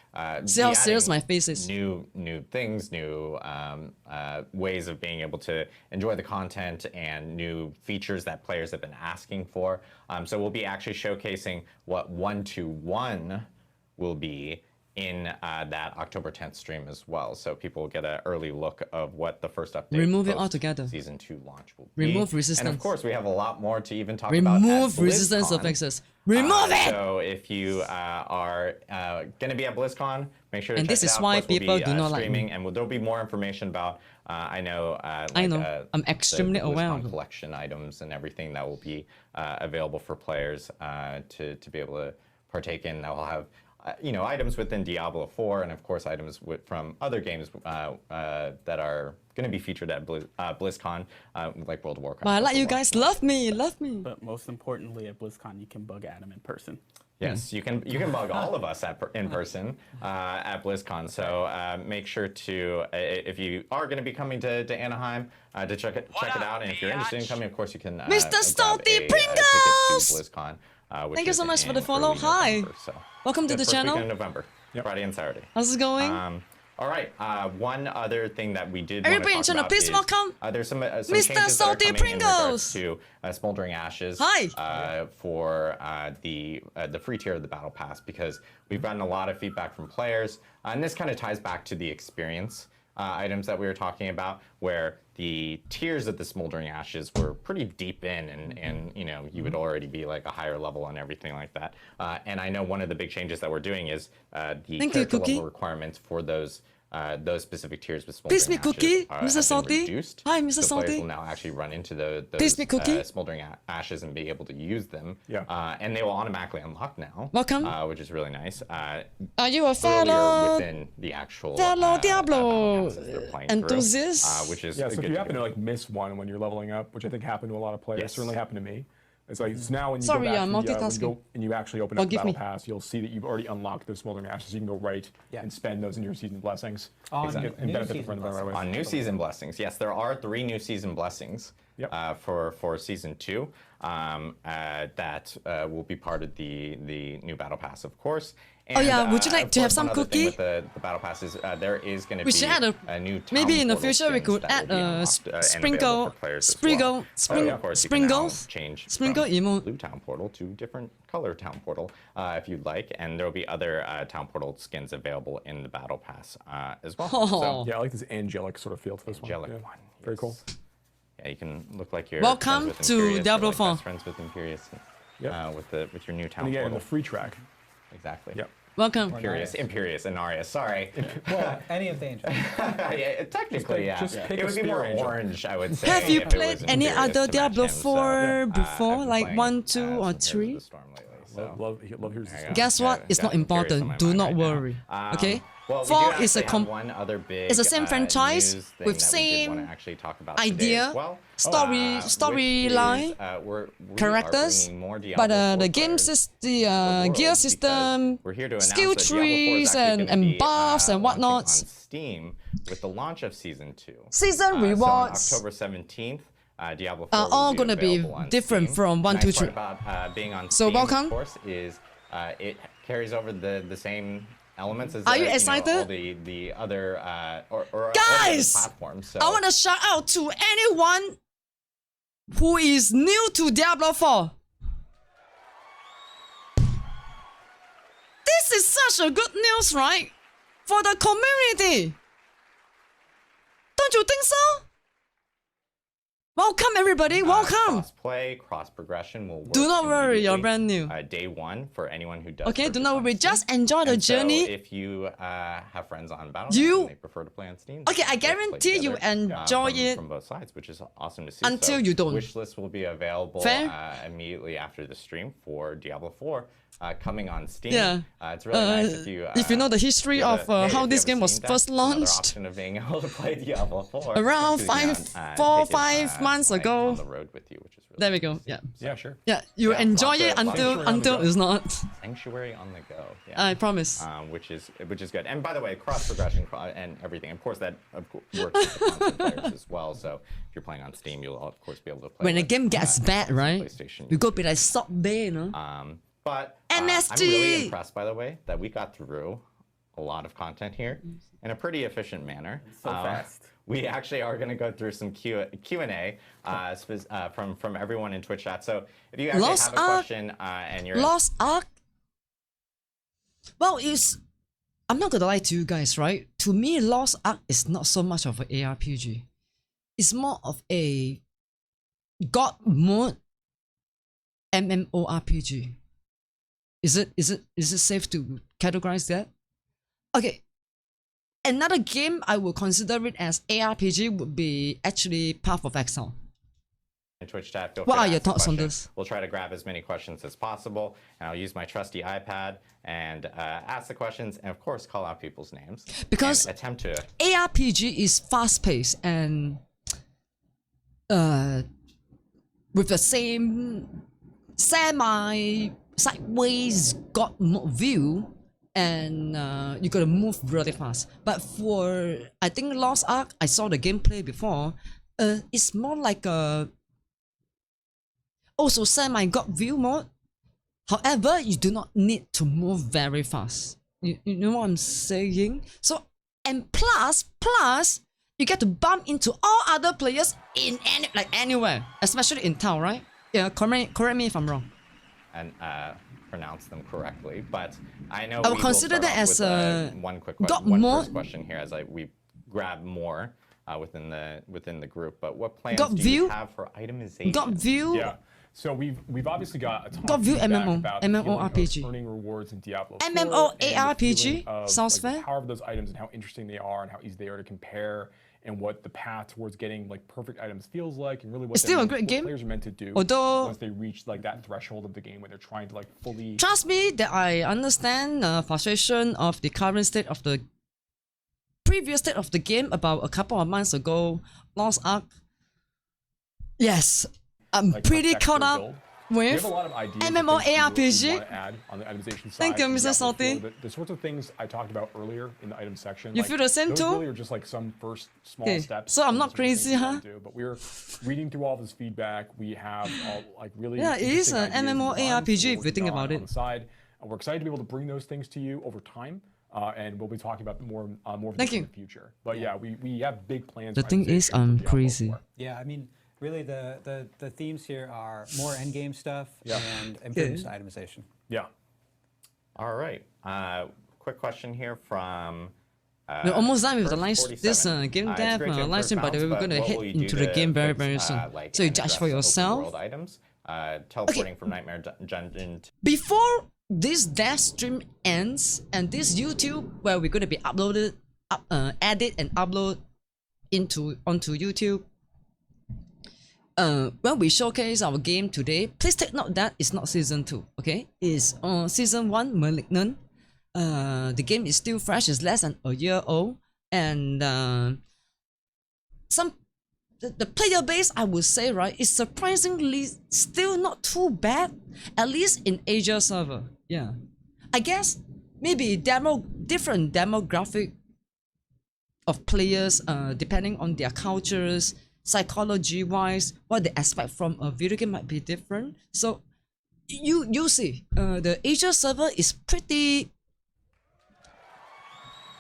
see how serious my face is. New things, new ways of being able to enjoy the content, and new features that players have been asking for. So we'll be actually showcasing what 1-to-1 will be in that October 10th stream as well, so people will get an early look of what the first update. Remove it altogether. Season 2 launch will be. Remove resistance. And of course, we have a lot more to even talk about. Remove resistance affixes. Remove it. So if you are going to be at BlizzCon, make sure to and check this it is out. why Plus, we'll people be, do not streaming, like me. and there'll be more information about. I know. I'm extremely the aware. BlizzCon collection items and everything that will be available for players to be able to partake in. That will have. Items within Diablo 4, and of course items from other games that are going to be featured at BlizzCon, like World of Warcraft. But I like you guys. Love me. But most importantly, at BlizzCon, you can bug Adam in person. Yes, you can bug all of us in person at BlizzCon. So make sure to, if you are going to be coming to Anaheim, to check it out. And if you're interested in coming, of course you can. Mr. Salty Pringles. Ticket to BlizzCon. Thank you so much for the follow. Hi. November, so. Welcome to the channel. In November, Friday and Saturday. How's it going? All right. One other thing that we did. Everybody in channel, please welcome. There's some Mr. changes Salty that are coming Pringles. in regards to Smoldering Ashes. Hi. For the free tier of the Battle Pass, because we've gotten a lot of feedback from players, and this kind of ties back to the experience items that we were talking about, where the tiers of the Smoldering Ashes were pretty deep in, and you would already be like a higher level and everything like that. And I know one of the big changes that we're doing is the character level requirements for those specific tiers with Smoldering Taste me cookie, Mr. Salty. Reduced. Hi, Mr. So Salty. players will now actually run into those Smoldering Ashes and be able to use them. Yeah. And they will automatically unlock now. Welcome. Which is really nice. Are you a fellow within the actual Diablo enthusiast? Which is so if you happen to like miss one when you're leveling up, which I think happened to a lot of players, certainly happened to me. It's like it's now when you Sorry, go back I'm to the, when you multitasking. go and you actually open up the Forgive battle me. pass, you'll see that you've already unlocked those smoldering ashes. You can go right and spend those in your season blessings and new benefit season from them right away. On new season blessings, yes, there are 3 new season blessings for season 2 that will be part of the new battle pass, of course. And, Oh yeah, would you like of to have course, some one other thing cookie? with the battle pass is there is going to We be should add a new town maybe in the portal future we skins could that add will be a unlocked, and available sprinkle, for players as sprinkle, well. spring, Of course, you can now sprinkles, change sprinkle from emote. blue town portal to different color town portal if you'd like, and there will be other town portal skins available in the battle pass as well. Oh. Yeah, I like this angelic sort of feel to this Angelic one. one. Very cool. Yeah, you can look like you're Welcome friends with to Imperius, or Diablo like 4. best friends with Imperius. With your new town And again, portal. the free track. Exactly. Yep. Welcome. Imperius, Inarius, sorry. Well, any of the angels. Yeah, technically, yeah. just pick It a would be more spear angel. orange, I would say. Have you if it played was any Imperius other to match Diablo him, so, 4 I've before, been like playing, 1, 2, some or Heroes of 3? the Storm lately, so. Love Heroes of the Storm. Guess what? Yeah, It's got not Imperius on important. my Do mind not right now. worry. Okay? Well, 4 we do is a actually have com- one other big, it's the same franchise news thing with that we did same wanna actually talk about today idea, as well, storyline, which is, we are characters, bringing more but Diablo 4 the game players system, to the world gear because system, we're here to announce skill that Diablo 4 is trees actually gonna and be, buffs and launching whatnot. on Steam with the launch of Season 2. Season rewards. So on October 17th, Diablo 4 are will all be gonna be available on different Steam. from 1, The 2, nice 3. part about being on So Steam, welcome. of course, is it carries over the same elements as Are you all excited? the other or all the Guys, other platforms. So I want to shout out to anyone who is new to Diablo 4. This is such a good news, right? For the community. Don't you think so? Welcome everybody, welcome. Cross-play, cross-progression will work. Do not worry, you're immediately, brand new. Day 1 for anyone who does. Okay, do purchase not on worry, Steam. just enjoy the And so journey. if you have friends on Battle.net You- and they prefer to play on Steam, Okay, I let's play guarantee you together, enjoy it from both sides, which is awesome to see. until So you don't. Wishlist will be available Fair? immediately after the stream for Diablo 4 coming on Steam. Yeah. It's really nice if you know the history you have of hey, how if you this have a game was Steam Deck, first another launched option of being able to play Diablo 4 around so you can, 4, take it, 5 months like, ago. on the road with you, which is really There we go. Yeah. Yeah, sure. Yeah, you Yeah, enjoy lots it of until Sanctuary it's not. Sanctuary on the go. Yeah. I promise. Which is good. And by the way, cross progression and everything. Of course, that works with the console players as well. So if you're playing on Steam, you'll of course be able to play. When the with, game gets bad, right? PlayStation. You go be like stop there, you know. But MSG! I'm really impressed, by the way, that we got through a lot of content here in a pretty efficient manner. So fast. We actually are going to go through some Q&A from everyone in Twitch chat. So if you actually Lost have a Ark. question and you're Lost Ark. Well, I'm not gonna lie to you guys, right? To me, Lost Ark is not so much of an ARPG. It's more of a God mode MMORPG. Is it safe to categorize that? Okay. Another game I would consider it as ARPG would be actually Path of Exile. in Twitch chat, feel What free are to your ask a thoughts on question. this? We'll try to grab as many questions as possible, and I'll use my trusty iPad and ask the questions, and of course call out people's names. Because and attempt to ARPG is fast-paced and with the same semi-sideways God mode view, and you gotta move really fast. But for I think Lost Ark, I saw the gameplay before. It's more like a also semi-God view mode. However, you do not need to move very fast. You know what I'm saying? So and plus you get to bump into all other players in anywhere, especially in town, right? Yeah, correct me if I'm wrong. and pronounce them correctly, but I know I would we consider will that start as off with, one quick got one more- first question here as we grab more within the group. But what plans Got do view? you have for itemization? God view. Yeah. So we've obviously got a ton God of view feedback MMO, about the feeling of MMORPG. earning rewards in Diablo 4 MMO and the ARPG? feeling of, Sounds like, fair. the power of those items and how interesting they are and how easy they are to compare and what the path towards getting like perfect items feels like and really what, It's still a what great game. players are meant to do Although- once they reach like that threshold of the game where they're trying to like fully Trust me that I understand the frustration of the current state of the previous state of the game about a couple of months ago, Lost Ark. Yes, I'm like pretty perfect caught their up. build. We have with a lot of ideas. MMORPG. We want to add on the itemization side. Thank you, in Mr. Diablo Salty. 4, the sorts of things I talked about earlier in the item section. You feel the same those too? really are just like some first small Okay, steps. so I'm not towards some things crazy, we wanna huh? do, but we're reading through all this feedback. We have all like really Yeah, it is interesting an ideas and MMORPG designs if we're you think working about on it. the side. And we're excited to be able to bring those things to you over time. And we'll be talking about more of Thank this in you. the future. But yeah, we have big plans. The for thing is, itemization for I'm Diablo crazy. 4. Yeah, I mean, really, the themes here are more endgame stuff Yeah. and improved itemization. Yeah. All right. Quick question here from. We're almost done with the First live, this 47. game It's dev great to live stream, by the way, we're but gonna what head will you do into the to game very, fix, very soon. like, So you and judge for address open yourself. world items, teleporting from Nightmare Dungeon to Before this dev stream ends and this YouTube where we're gonna be edit and upload onto YouTube. When we showcase our game today, please take note that it's not season 2, okay? It's season 1 Malignant. The game is still fresh, it's less than a year old, and the player base, I would say, right, is surprisingly still not too bad, at least in Asia server. Yeah, I guess maybe different demographic of players, depending on their cultures, psychology wise, what they expect from a video game might be different. So you see, the Asia server is pretty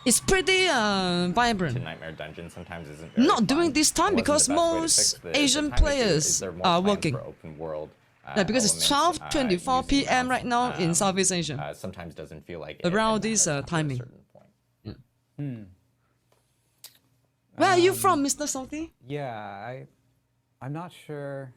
vibrant. to Nightmare Dungeon sometimes isn't very Not fun. during this time It wasn't because the best way to most fix the Asian time issue. Is players there more are plans working. for open world, Yeah, because it's elements, 12:24 using p.m. mouse, right now in Southeast Asia. sometimes doesn't feel like Around it this, matters after a timing. certain point. Where are you from, Mr. Salty? Yeah, I'm not sure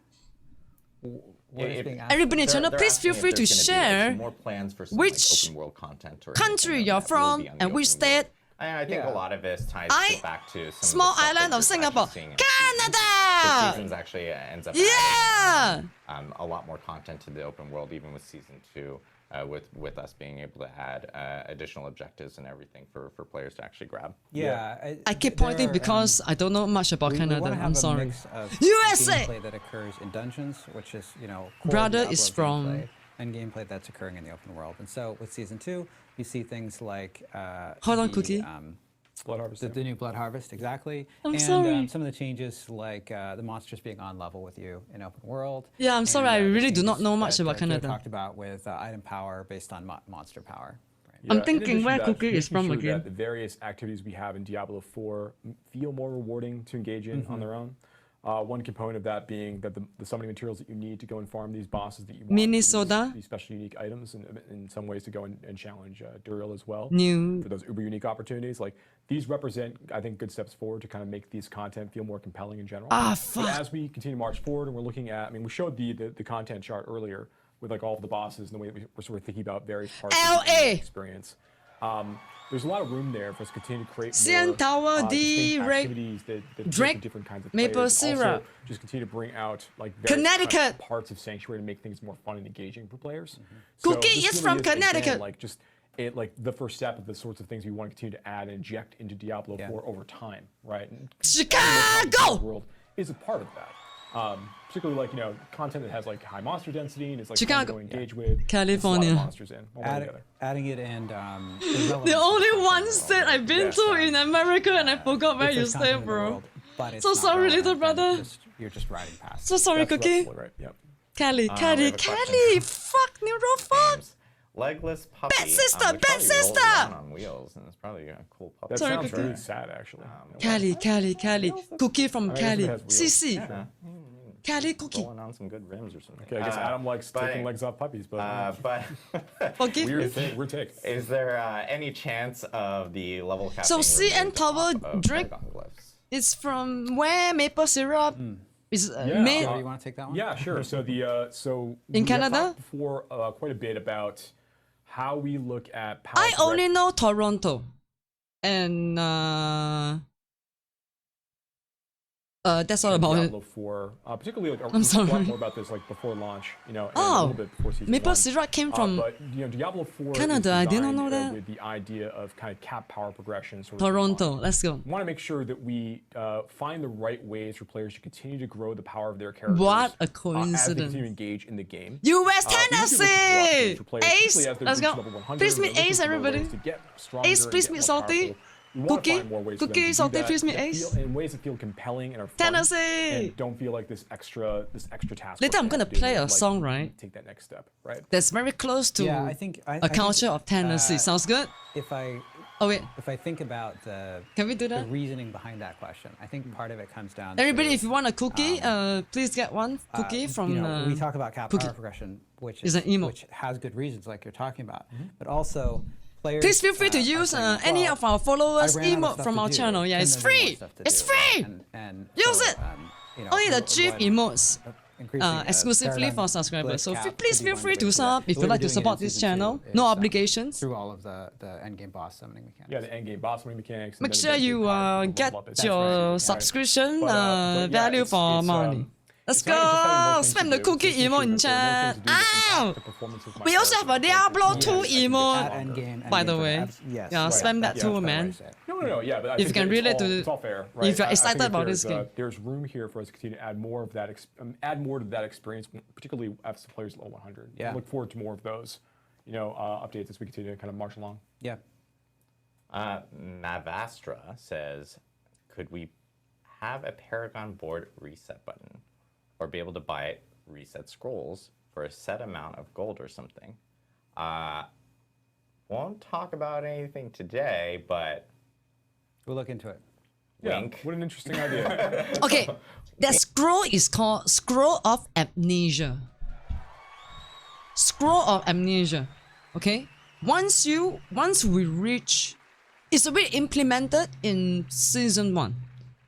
what is If- being asked. Everybody in They're- channel, they're please asking feel if free to there's gonna be, like, share some more plans for some, which like, open world content or country anything you're that will from be on the and which open world. state. I think Yeah. a lot of this ties I- back to some Small of the stuff island that of you're Singapore, actually seeing in the seasons. The Canada. seasons actually ends up Yeah. adding, a lot more content to the open world, even with season 2, with us being able to add additional objectives and everything for players to actually grab. Yeah, I keep there pointing are, because I don't know much about we Canada. wanna have I'm a sorry. mix of USA! gameplay that occurs in dungeons, which is core Brother Diablo is from- gameplay, and gameplay that's occurring in the open world. And so with season 2, you see things like Hold on, the, Cookie. Blood Harvest. the new Blood Harvest, exactly. I'm and sorry. Some of the changes like the monsters being on level with you in open world. Yeah, I'm sorry, I the really do not changes know much that, about Joe Canada. talked about with item power based on monster power. Right? I'm in thinking addition where to that, Cookie is making from sure again. that the various activities we have in Diablo 4 feel more rewarding to engage in on their own. One component of that being that the summoning materials that you need to go and farm these bosses that you want, Minnesota. these special unique items, and in some ways to go and challenge Duril as well. New. For those uber unique opportunities, like these represent, I think, good steps forward to kind of make these content feel more compelling in general. Ah, But fuck. as we continue to march forward, and we're looking at, I mean, we showed the content chart earlier with like all of the bosses and the way that we're sort of thinking about various parts of the LA. experience. There's a lot of room there for us to continue to create CN more Tower, distinct D-Ray, activities that appeal to Drake, different kinds of Maple players, and Syrup. also just continue to bring out like various Connecticut. kind of parts of Sanctuary to make things more fun and engaging for players. Cookie this is really from again, Connecticut. like just like the first step of the sorts of things we want to continue to add and inject into Diablo 4 over time, right? And Chicago! the world is a part of that. Particularly like content that has like high monster density and it's like fun Chicago. to go engage with. California. There's a lot of monsters in all together. Adding it and The only one state I've been to in America and I forgot where you stay, bro. So sorry, little brother. You're just riding past. So sorry, That's Cookie. absolutely right. Yep. Kelly, we have a Kelly. question. Fuck, Neuro, fuck. Games. Legless puppy. Bad sister, which bad probably rolls sister! around on wheels, and it's probably a cool puppy. That Sorry, sounds Cookie. really sad, actually. Kelly. Cookie from I Kelly. guess it has wheels. CC. Kelly, Cookie. Rolling on some good rims or something. Okay, I guess Adam likes but- taking legs off puppies, but But Forgive me. weird take. is there any chance of the level capping? So CN removed Tower off of Drake Paragon glyphs? It's from where Maple Syrup is Yeah. made. Joe, you want to take that one? Yeah, sure. So In we have Canada? talked before quite a bit about how we look at power. I only know Toronto. And That's all about it. Diablo 4, particularly like, I'm we talked a lot sorry. more about this like before launch, and a Oh, little bit before season Maple 1. Syrup came from But Diablo 4 Canada, is I did not designed, know that. with the idea of kind of cap power progression. Sort of Toronto. in mind. Let's go. We want to make sure that we find the right ways for players to continue to grow the power of their characters. What a As they coincidence. continue to engage in the game. US We need to look for Tennessee! options for players, Ace! particularly as they Let's reach go. level 100, Please they're meet looking Ace, for more everybody. ways to get stronger Ace, and please get meet more Salty. powerful. We want to Cookie, find more ways for them Cookie, to do Salty, that please meet that Ace. feel- in ways that feel compelling and are fun Tennessee! and don't feel like this extra task. Later I'm gonna play a song, right? Take that next step, right? That's very close to Yeah, I think a culture of Tennessee. Sounds good? if I Oh wait, think about the can we do the that? reasoning behind that question, I think part of it comes down Everybody, to, if you want a cookie, please get one cookie from. we talk about cap Cookie. power progression, which Is an emote. which has good reasons, like you're talking about, but also players. Please feel free to are use saying, any well, of our followers I ran out of emote stuff from to our do. channel. Yeah, Can it's there be more free. stuff to It's do? free. And Use so, it. Only the cheap emotes. Exclusively for subscribers. So please feel free to sub if you'd like to support this channel. No obligations. Through all of the endgame boss summoning mechanics. Yeah, the endgame boss winning mechanics. and Make then sure eventually you power will get level up its your strength, right? subscription But yeah, value it's- for it's, money. Let's it's not just having more go! things to Spam the do, cookie it's making emote in sure that there are more chat. things to do that Ow! impact the performance of my We also have a character. Diablo 2 Yes, I think emote. at endgame, By the endgame for way. abs- yes. Yeah, spam that Yeah, too, that's the man. way to say it. No, yeah, but I If you think can that relate it's to all, the- it's all fair, if right? you're I think excited that about this there's, game. there's room here for us to continue to add more of that, add more to that experience, particularly as the players level 100. Yeah. I look forward to more of those, updates as we continue to kind of march along. Yeah. Mavastra says, could we have a Paragon board reset button or be able to buy reset scrolls for a set amount of gold or something? Won't talk about anything today, but We'll look into it. wink. Yeah, what an interesting idea. Okay, that scroll is called Scroll of Amnesia. Scroll of Amnesia. Okay? Once we reach, it's already implemented in season 1.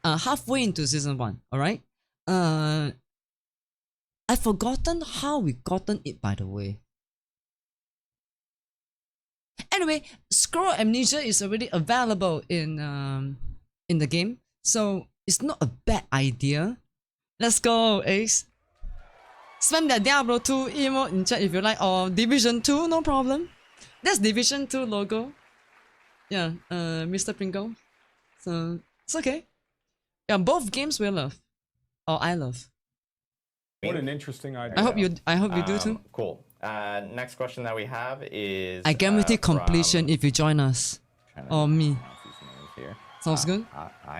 Halfway into season 1, alright? I've forgotten how we gotten it, by the way. Anyway, Scroll of Amnesia is already available in the game, so it's not a bad idea. Let's go, Ace. Spam that Diablo 2 emote in chat if you like, or Division 2, no problem. That's Division 2 logo. Yeah, Mr. Pringle. So it's okay. Yeah, both games we love, or I love. What an interesting idea. I hope you do too. Cool. Next question that we have is. I guarantee completion if you join us, or me. Here. Sounds good.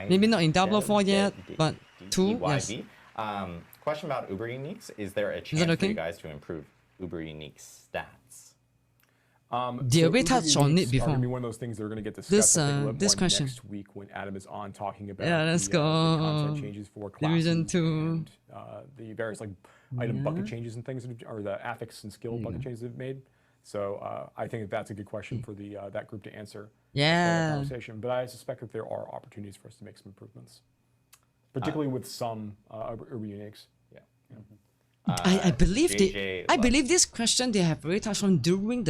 Maybe not in Diablo 4 yet, but 2, yes. Question about Uber Uniques. Is there a that chance for okay? you guys to improve Uber Unique stats? We touched on it Are before. going to be one of those things that are going to get discussed This, I think, a little this more question. next week when Adam is on talking about Yeah, let's the go. content changes for classes Division 2. and the various item bucket changes and things, or the affix and skill bucket changes they've made. So I think that's a good question for the that group to answer. For the Yeah. conversation. But I suspect that there are opportunities for us to make some improvements, particularly with some Uber Uniques. Yeah. I believe JJ I believe this question they have already touched on during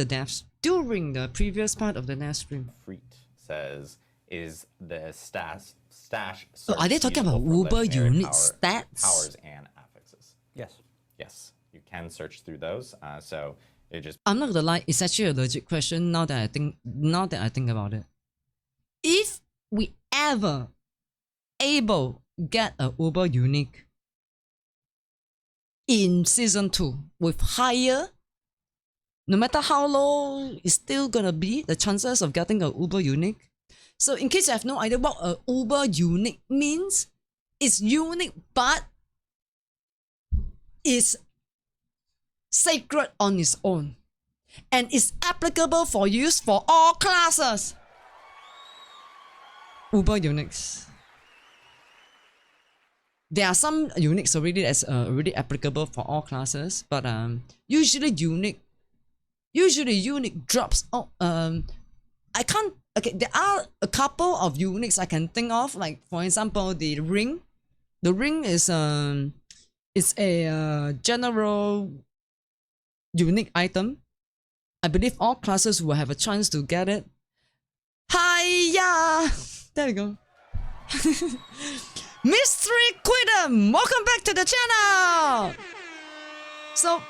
during the previous part of the NAS stream. Freet says, is the stash So are they talking about searchable for Uber legendary unique stats? powers and affixes? Yes. Yes, you can search through those. So it just I'm not gonna lie, it's actually a legit question now that I think about it. If we ever able get a Uber unique in season 2 with higher, no matter how low, it's still gonna be the chances of getting a Uber unique. So in case you have no idea what a Uber unique means, it's unique but it's sacred on its own and is applicable for use for all classes. Uber uniques. There are some uniques already that's already applicable for all classes, but usually unique drops out. I can't. Okay, there are a couple of uniques I can think of. Like for example, the ring. The ring is it's a general unique item. I believe all classes will have a chance to get it. Hiya! There we go. Mystery Quidam, welcome back to the channel. So,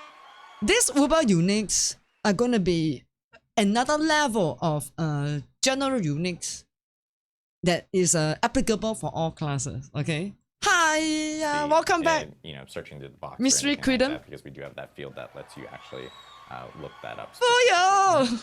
these Uber uniques are gonna be another level of general uniques that is applicable for all classes. Okay. Hi, welcome back. You know, searching through the box. Mystery Quidam. Like because we do have that field that lets you actually look that up. Oh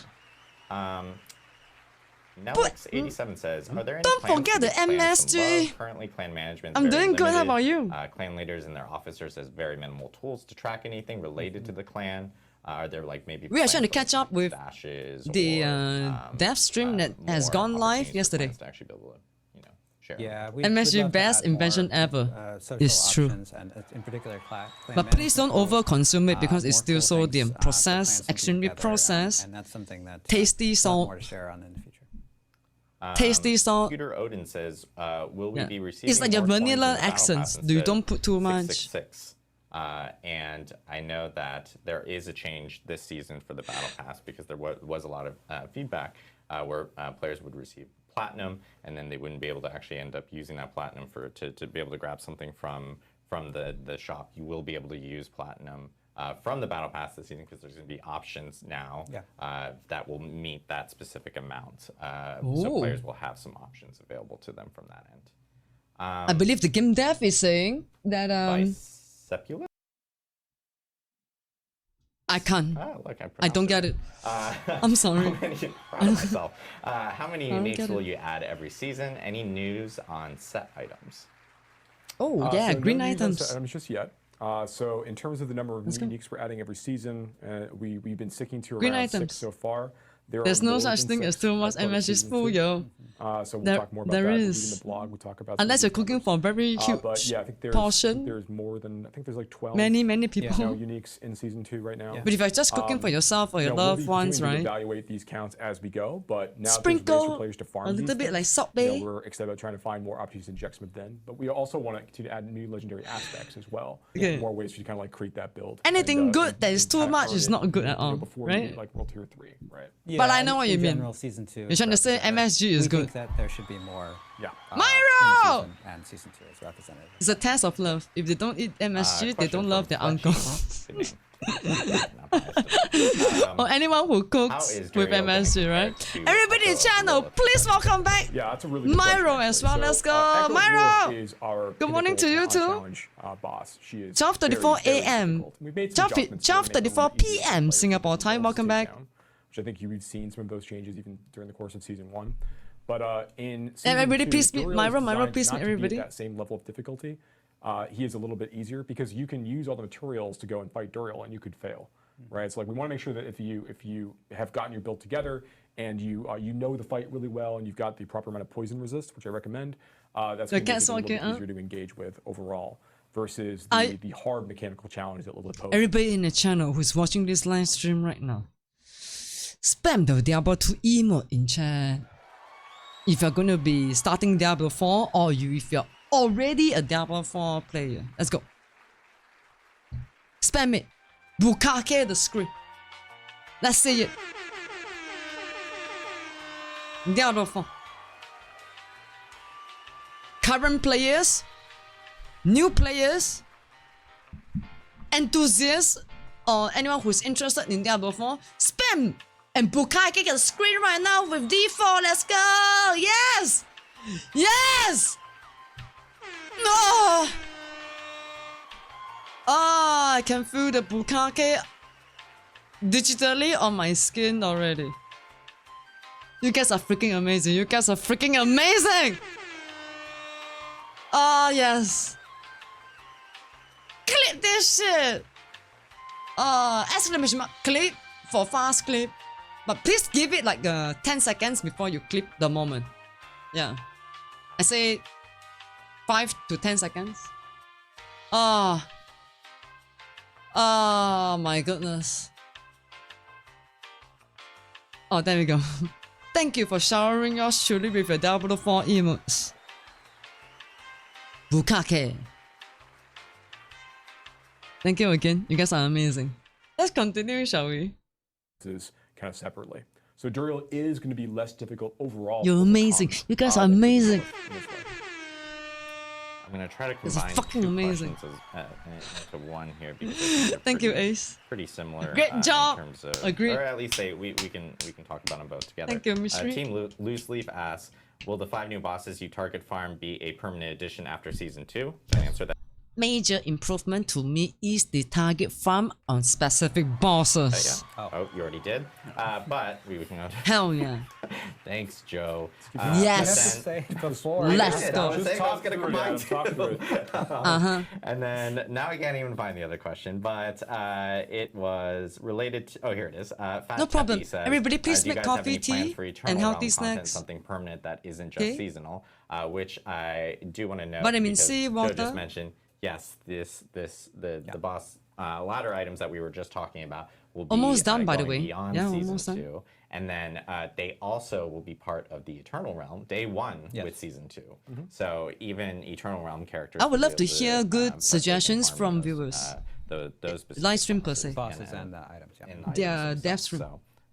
Nelix87 says, are there any don't plans forget to the expand some MSG. love? Currently, clan management. I'm very doing good. How limited. about you? Clan leaders and their officers has very minimal tools to track anything related to the clan. Are there like maybe We are trying to plans catch up with stashes the or, dev stream that has more gone live opportunities for yesterday. clans to actually be able to, you know, share? Yeah, MSG best invention ever. It's true. And in particular, clan But please don't management tools, over-consume it because it's more still cool things, sodium. for Processed, clans to do extremely together, processed, and that's something that tasty we'll have salt. more to share on in the future. Tasty salt. Peter Odin says, will we Yeah. be receiving It's like your more coins in vanilla the battle accents. pass You instead? don't put too much. 666. And I know that there is a change this season for the battle pass because there was a lot of feedback where players would receive platinum and then they wouldn't be able to actually end up using that platinum to be able to grab something from the shop. You will be able to use platinum from the battle pass this season because there's going to be options now that will meet that specific amount. So players will have some options available to them from that end. I believe the game dev is saying that Bisepula? I can't. Look, I don't get it. I'm sorry. How many don't uniques get will it. you add every season? Any news on set items? Oh yeah, So green no news on items. set items just yet. So in terms of the number of new go. uniques we're adding every season, we've been sticking to Green around items. 6 so far. There There's are no more such than thing as 6 too much as part of MSG's season full, 2. yo. So we'll There- talk more about there that. is. Reading the blog, we talk about some Unless of you're these cooking numbers. for a very huge But yeah, I think portion. there's more than, I think there's like 12 Many people. uniques in season 2 right now. But if you're just cooking for yourself or your we'll loved be ones, continuing to right? evaluate these counts as we go, but now that there's ways Sprinkle for players to farm a little these bit like things, Salt you know, Bay. we're excited about trying to find more opportunities to inject some of them. But we also want to continue to add new legendary aspects as well. Okay. More ways to kind of like create that build. Anything good and that is too kind of much earn is it, not good at you know, all, before right? you, like World Tier 3, right? Yeah, But I know what you in mean. general, season 2 You're trying to say represented. MSG is we good. think that there should be more. Yeah. in Myro! the season and season 2 is represented. It's a test of love. If they don't eat MSG, they Question don't love from their uncle. Fletchy. Not biased. Or anyone who How cooks is with Dario gonna MSG, compare right? to Everybody in the channel, Lilith? please welcome back. Yeah, that's a really good Myro question, as well. actually. Let's go. Echo Myro! Lilith is our Good morning to you pinnacle too. challenge boss. She is 12:34 very, very a.m. difficult. We've made some 12 adjustments to make it a 12:34 little easier for p.m. players Singapore to time. take Welcome back. down, which I think you've seen some of those changes even during the course of season 1. But in season Everybody 2, please meet Duriel is Myro. Myro, designed please not meet to be at everybody. that same level of difficulty. He is a little bit easier because you can use all the materials to go and fight Duriel and you could fail, right? So like we want to make sure that if you have gotten your build together and you know the fight really well and you've got the proper amount of poison resist, which I recommend, that's going to make it a little bit easier to engage with overall versus the hard mechanical challenge that Lilith poses. Everybody in the channel who's watching this live stream right now, spam the Diablo 2 emote in chat. If you're going to be starting Diablo 4 or if you're already a Diablo 4 player. Let's go. Spam it. Bukake the script. Let's see it. Diablo 4. Current players, new players, enthusiasts, or anyone who's interested in Diablo 4, spam and Bukake the screen right now with D4. Let's go! Yes! Yes! No! Oh, I can feel the Bukake digitally on my skin already. You guys are freaking amazing. You guys are freaking amazing! Oh, yes. Clip this shit! Exclamation mark clip for fast clip. But please give it like 10 seconds before you clip the moment. Yeah. I say 5 to 10 seconds. Oh my goodness. Oh, there we go. Thank you for showering yours truly with your Diablo 4 emotes. Bukake. Thank you again. You guys are amazing. Let's continue, shall we? Is kind of separately. So Duriel is going to be less difficult overall. You're to amazing. overcome, You guys are than amazing. Lilith in this way. I'm gonna try to This is combine fucking two amazing. questions into one here because I think they're Thank you, pretty- Ace. Pretty similar. Great job. In terms of, Agreed. Or at least we can talk about them both together. Thank you, Mystery. Team Loose Leaf asks, will the 5 new bosses you target farm be a permanent addition after season 2? Can I answer that? Major improvement to me is the target farm on specific bosses. Yeah. Oh, you already did. But we can go. Hell yeah. Thanks, Joe. Yes. Say it before. Let's go. I was saying I was gonna combine through it. And then now I can't even find the other question, but it was related to. Oh, here it is. Fat No problem. Peppy says, Everybody please do you make guys have coffee, any plans tea, for Eternal and Realm healthy content, snacks? something permanent that isn't just Okay. seasonal, which I do want to know. Vitamin because C, Joe water. just mentioned. Yes, the boss ladder items that we were just talking about will be Almost done, by the going way. beyond Yeah, season almost done. 2. And then they also will be part of the Eternal Realm, day 1 with season 2. So even Eternal Realm characters. I would will love be to able hear good partake in suggestions farming from those, viewers. Those specific Live stream per bosses se. Bosses and items. Yeah. and Yeah, items dev themselves. stream.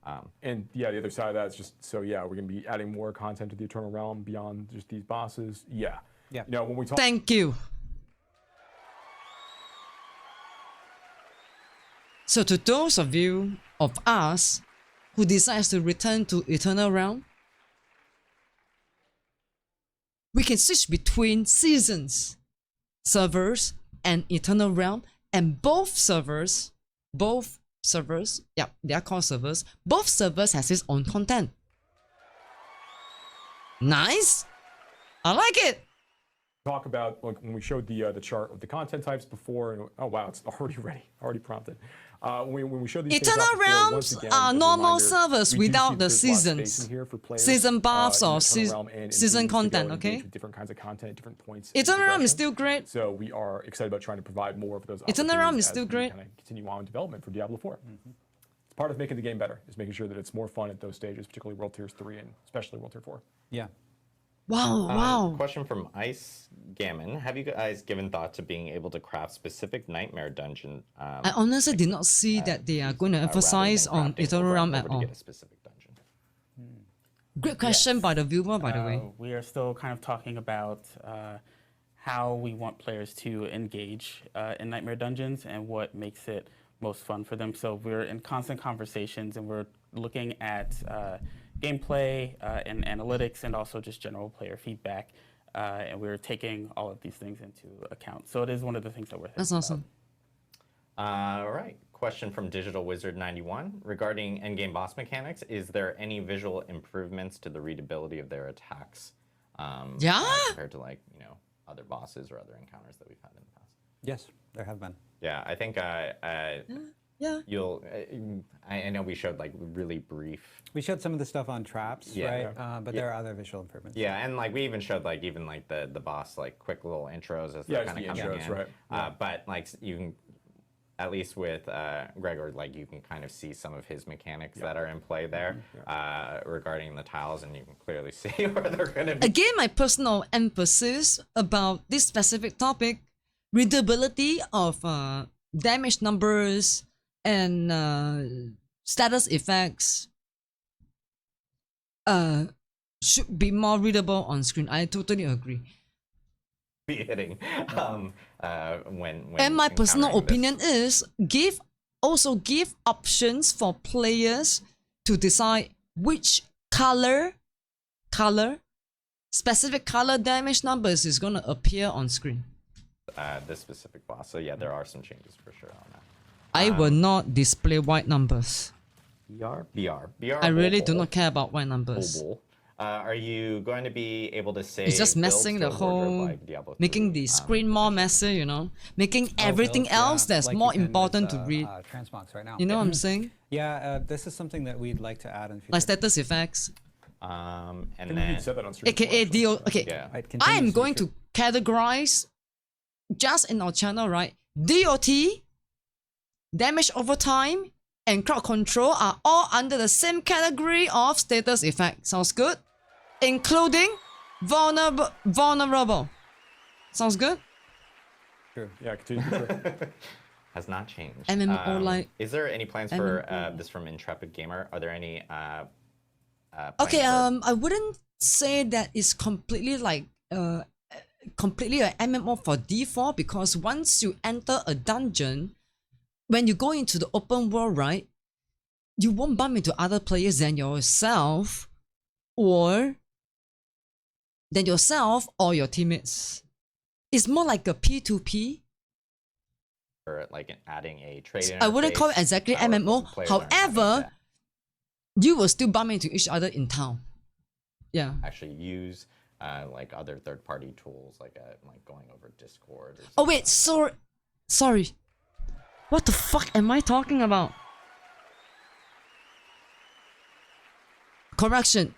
So, And yeah, the other side of that is just so yeah, we're gonna be adding more content to the Eternal Realm beyond just these bosses. Yeah. Yeah. You know, when we talk. Thank you. So to those of you of us who decides to return to Eternal Realm, we can switch between seasons, servers, and Eternal Realm, and both servers, yeah, they are called servers. Both servers has its own content. Nice. I like it. Talk about like when we showed the chart of the content types before, and oh wow, it's already ready, already prompted. When we showed these things Eternal out before, once Realms again, are as a normal reminder, servers we do see without that the there's lots of space seasons. in here for players, Season buffs in or Eternal Realm and season communities to go content, and engage okay? with different kinds of content at different points. in Eternal Realm is progression. still great. So we are excited about trying to provide more of those. Eternal Realm is opportunities still as we great. Kind of continue on in development for Diablo 4. It's part of making the game better. Is making sure that it's more fun at those stages, particularly World Tiers 3 and especially World Tier 4. Yeah. Wow, wow. Question from Ice Gammon. Have you guys given thought to being able to craft specific nightmare dungeon? I honestly did not see that they are going to emphasize on Eternal Realm at to all. get a specific dungeon. Great question by the viewer, by the way. We are still kind of talking about how we want players to engage in Nightmare Dungeons and what makes it most fun for them. So we're in constant conversations and we're looking at gameplay and analytics and also just general player feedback. And we're taking all of these things into account. So it is one of the things that we're thinking That's awesome. All right. Question from Digital Wizard 91 regarding endgame boss mechanics. Is there any visual improvements to the readability of their attacks? Yeah. Compared to other bosses or other encounters that we've had in the past. Yes, there have been. Yeah, I think Yeah. you'll. I know we showed like really brief. We showed some of the stuff on traps, Yeah. right? But there are other visual improvements. Yeah, and like we even showed like even like the boss like quick little intros as they're Yeah, kind of just the coming intros, in. right. Yeah. But like you can, at least with Gregor, like you can kind of see some of his mechanics that are in play there regarding the tiles, and you can clearly see where they're going to be. Again, my personal emphasis about this specific topic, readability of damage numbers and status effects should be more readable on screen. I totally agree. Be hitting when And my personal encountering this. opinion is also give options for players to decide which specific color damage numbers is gonna appear on screen. This specific boss. So yeah, there are some changes for sure on that. I will not display white numbers. BR. I really do not care about white numbers. Are you going to be able to save It's just builds messing to the a wardrobe whole, like Diablo 3? making the screen more messy, you know, making everything builds, else yeah, that's like you more can with, important to read. Transmogs right now. You know what I'm saying? Yeah, this is something that we'd like to add in future. Like status effects, And And you then said that on stream. aka before, actually. DO. Okay, yeah. It I am continues going future. to categorize just in our channel, right? DOT, damage over time, and crowd control are all under the same category of status effect. Sounds good? Including vulnerable. Sounds good? True. Yeah, continue. Sure. has not changed. MMO like- Is there any plans for MMO. this from Intrepid Gamer? Are there any Okay, plans for- I wouldn't say that it's completely like completely an MMO for default because once you enter a dungeon, when you go into the open world, right, you won't bump into other players than yourself or your teammates. It's more like a P2P. Or like adding a trade. I wouldn't call it exactly MMO. However, you will still bump into each other in town. Yeah. Actually use like other third-party tools, like going over Discord. Or oh wait, sorry. What the fuck am I talking about? Correction.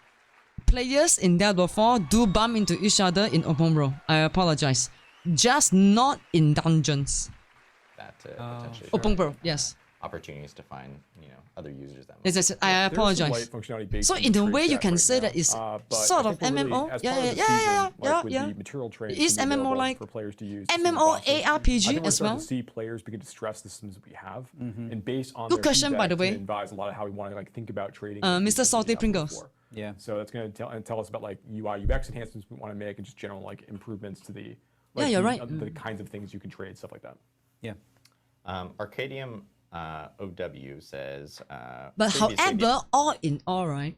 Players in Diablo 4 do bump into each other in open world. I apologize. Just not in dungeons. That potentially open world, yes. opportunities to find other users that. Yes, I apologize. There's some light functionality baked So into in a trade way, you chat can right say now. that it's But sort I of think we're really, MMO. as Yeah, part of the yeah, season, like with yeah. the material trade It is to be MMO available like for players to use. MMO I think ARPG we're as starting well. to see players begin to stress the systems that we have, and based on Good their question, by feedback, the way. to advise a lot of how we want to think about trading. Mr. Salty Pringles. Yeah. So that's going to tell us about like UI UX enhancements we want to make and just general like improvements to the you're right. the kinds of things you can trade, stuff like that. Yeah. Arcadium OW says. But previously however, all in all, right,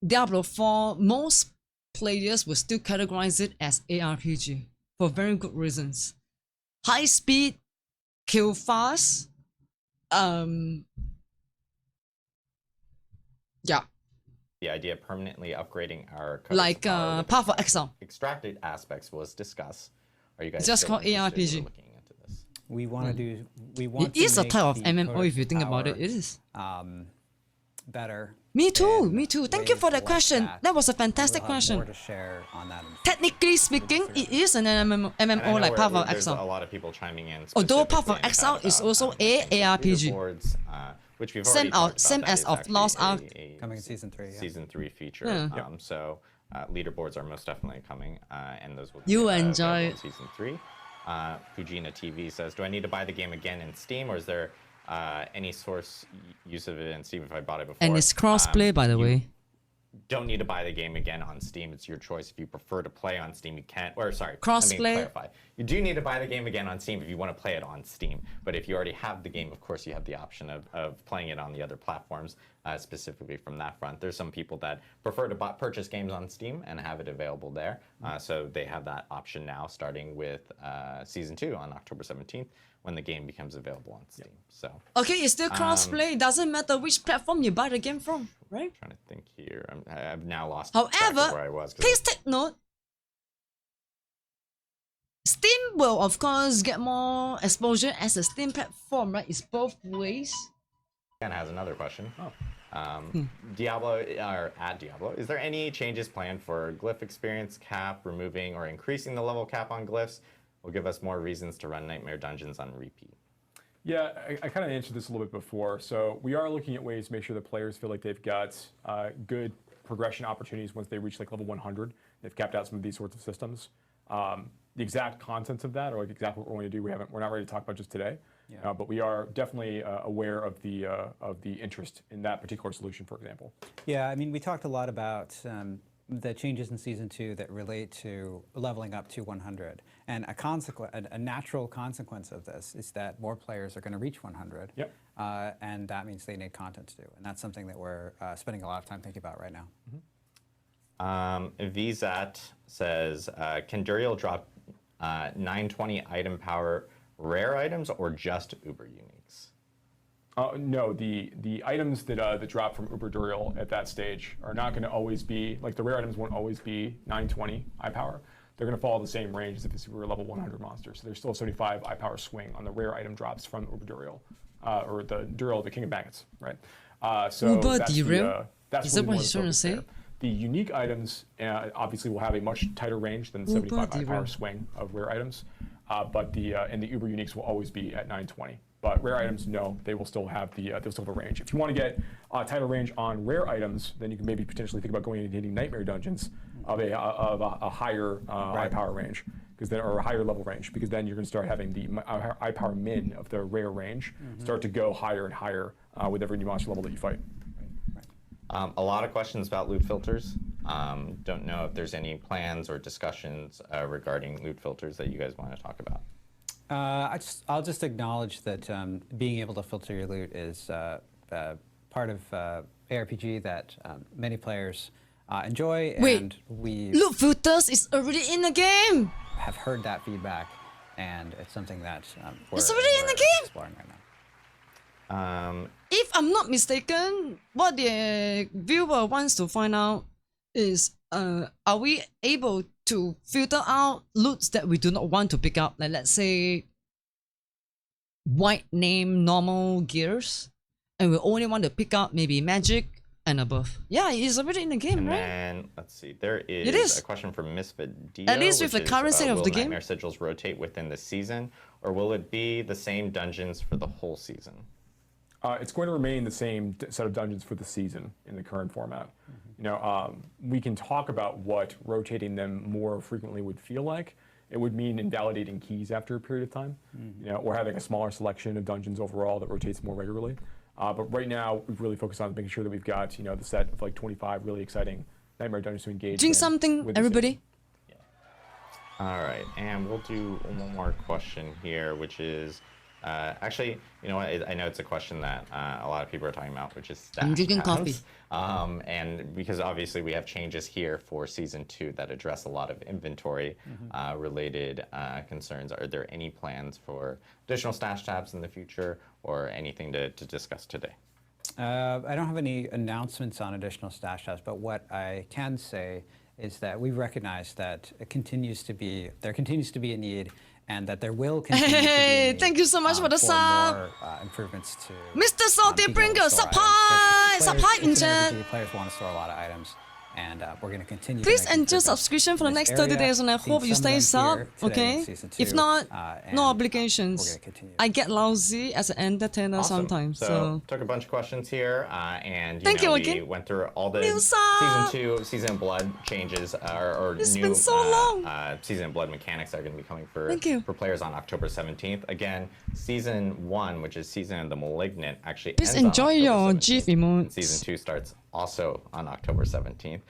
Diablo 4, most players will still categorize it as ARPG for very good reasons. High speed, kill fast, yeah, the idea of permanently upgrading our like Path of Exile. extracted aspects was discussed. Are you guys It's just still called interested in ARPG. looking into this? We want to do. We want. It is to a make type of the MMO code if you think about it. power, It is. Better. Me too. in Me too. Thank you ways for the like question. that. That was a We'll fantastic have question. More to share on that. Technically speaking, it is an MMO And I know like Path of there's a Exile. lot of people chiming in. Although Path of specifically in Exile chat is about, also I a think, the ARPG. leaderboards, which we've Same already talked about. same That as is of actually Lost Ark. Coming in season 3. Yeah. Season 3 feature. Yeah. So leaderboards are most definitely coming, and those will be You available enjoy in it. season 3. Fujina TV says, "Do I need to buy the game again in Steam, or is there any source use of it in Steam if I bought it before?" And it's crossplay, by the way. Don't need to buy the game again on Steam. It's your choice. If you prefer to play on Steam, you can. Or sorry, Crossplay. let me clarify. You do need to buy the game again on Steam if you want to play it on Steam. But if you already have the game, of course, you have the option of playing it on the other platforms. Specifically from that front, there's some people that prefer to purchase games on Steam and have it available there. So they have that option now, starting with Season 2 on October 17th, when the game becomes available on Steam. So Okay, it's still crossplay. It doesn't matter which platform you buy the game from, right? trying to think here. I've now lost track of However, where I was. 'Cause please take note. Steam will of course get more exposure as a Steam platform, right? It's both ways. Ken has another question. Diablo, or at Diablo, is there any changes planned for glyph experience cap, removing or increasing the level cap on glyphs? Will give us more reasons to run Nightmare Dungeons on repeat. Yeah, I kind of answered this a little bit before. So we are looking at ways to make sure that players feel like they've got good progression opportunities once they reach like level 100. They've capped out some of these sorts of systems. The exact contents of that, or like exactly what we're going to do, we're not ready to talk about just today. Yeah. But we are definitely aware of the interest in that particular solution, for example. Yeah, I mean, we talked a lot about the changes in Season 2 that relate to leveling up to 100. And a natural consequence of this is that more players are going to reach 100. Yep. And that means they need content to do. And that's something that we're spending a lot of time thinking about right now. VZAT says, can Duriel drop 920 item power rare items or just Uber uniques? No, the items that drop from Uber Duriel at that stage are not going to always be, like the rare items won't always be 920 eye power. They're going to follow the same range as if we were a level 100 monster. So there's still a 75 eye power swing on the rare item drops from Uber Duriel, or the Duriel, the King of Magnets, right? So Uber that's Duriel? That's Is that really what more he's the trying to focus say? there. The unique items obviously will have a much tighter range than the 75 eye Duriel. power swing of rare items, but the Uber uniques will always be at 920. But rare items, no, they will still have they'll still have a range. If you want to get a tighter range on rare items, then you can maybe potentially think about going and hitting Nightmare Dungeons of a higher eye power range, or a higher level range, because then you're going to start having the eye power min of the rare range start to go higher and higher with every new monster level that you fight. A lot of questions about loot filters. Don't know if there's any plans or discussions regarding loot filters that you guys want to talk about. I'll just acknowledge that being able to filter your loot is part of ARPG that many players enjoy, Wait, and we loot filters is already in the game. have heard that feedback, and it's something that It's already in the game? exploring right now. If I'm not mistaken, what the viewer wants to find out is, are we able to filter out loots that we do not want to pick up? Like, let's say, white name normal gears, and we only want to pick up maybe magic and above. Yeah, it's already in the game, And right? then, let's see, there It is is. a question from Misfit Dio. At least with which the current is, state of will the game. Nightmare Sigils rotate within the season, or will it be the same dungeons for the whole season? It's going to remain the same set of dungeons for the season in the current format. You know, we can talk about what rotating them more frequently would feel like. It would mean invalidating keys after a period of time, you know, or having a smaller selection of dungeons overall that rotates more regularly. But right now, we've really focused on making sure that we've got, you know, the set of like 25 really exciting Nightmare dungeons to engage. Drink in something, with the everybody. season. All right, and we'll do one more question here, which is, actually, you know what, I know it's a question that a lot of people are talking about, which is stash I'm drinking tabs. coffee. And because obviously we have changes here for Season 2 that address a lot of inventory related concerns. Are there any plans for additional stash tabs in the future or anything to discuss today? I don't have any announcements on additional stash tabs, but what I can say is that we recognize that there continues to be a need, and that there will continue to be a need, thank you so much for the sub. more improvements to Mr. Salty being able to Bringer, store sub high, items. sub Players- high in it's an chat. RPG, players want to store a lot of items, and we're going to continue. Please to make enter improvements subscription for the in this next 30 area. days, and I Seen hope you some stay of them sub, here today in okay? Season If 2, not, and, no we're obligations. gonna continue. I get lousy as an entertainer Awesome. sometimes, So, so. took a bunch of questions here, and Thank know, you we again. went through all the New Season sub. 2, Season of Blood changes, or It's new been so long. Season of Blood mechanics that are going to be coming Thank you. for players on October 17th. Again, Season 1, which is Season of the Malignant, actually Please ends on enjoy October your 17th. GIF emotes. Season 2 starts also on October 17th.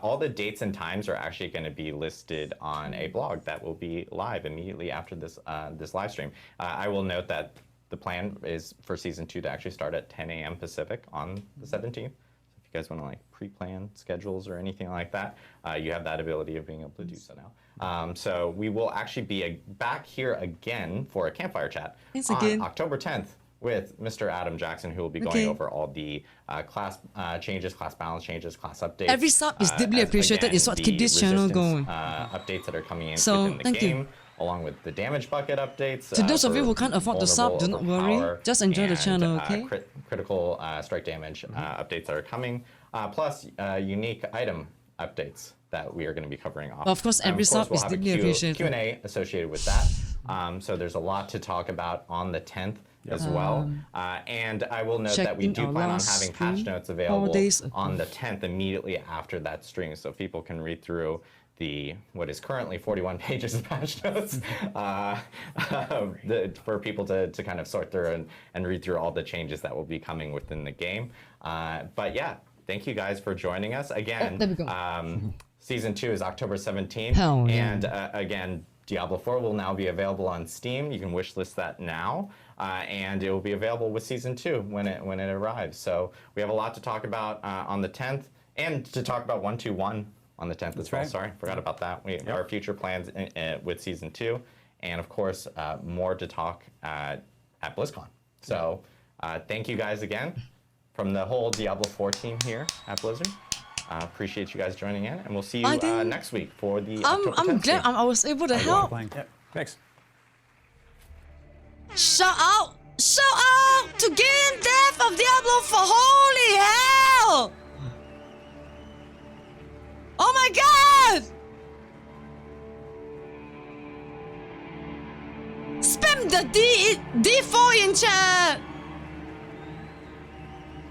All the dates and times are actually going to be listed on a blog that will be live immediately after this this live stream. I will note that the plan is for Season 2 to actually start at 10 a.m. Pacific on the 17th. So if you guys want to like pre-plan schedules or anything like that, you have that ability of being able to do so now. So we will actually be back here again for a Campfire chat Thanks on again. October 10th with Mr. Adam Jackson, who will be going Okay. over all the class changes, class balance changes, class updates. Every sub is deeply as, appreciated. again, It's what the keep this channel resistance, going. Updates that are coming in So, within the thank you. game, along with the damage bucket updates. To those of for you who can't afford to sub, do not vulnerable, worry. overpower, Just enjoy the and, channel, okay? Critical strike damage updates that are coming, plus unique item updates that we are going to be covering off. Of course, every sub we'll is have a deeply appreciated. Q&A associated with that. So there's a lot to talk about on the 10th as well. And I will note that we check in do our plan on last having patch stream notes 4 available days ago. on the 10th immediately after that stream, so people can read through what is currently 41 pages of patch notes for people to kind of sort through and read through all the changes that will be coming within the game. But yeah, thank you guys for joining us again. there we go. Season 2 is October 17th, Hell yeah. and again, Diablo 4 will now be available on Steam. You can wishlist that now, and it will be available with Season 2 when it arrives. So we have a lot to talk about on the 10th, and to talk about 121 on the 10th as well. right. Sorry, forgot about that. Our future plans with Season 2, and of course, more to talk at BlizzCon. So thank you guys again from the whole Diablo 4 team here at Blizzard. Appreciate you guys joining in, and we'll see you I think- next week for the October I'm 10th glad stream. I was able to help. Thanks. Shout out to Gain Death of Diablo for holy hell! Oh my god! Spam the D4 in chat!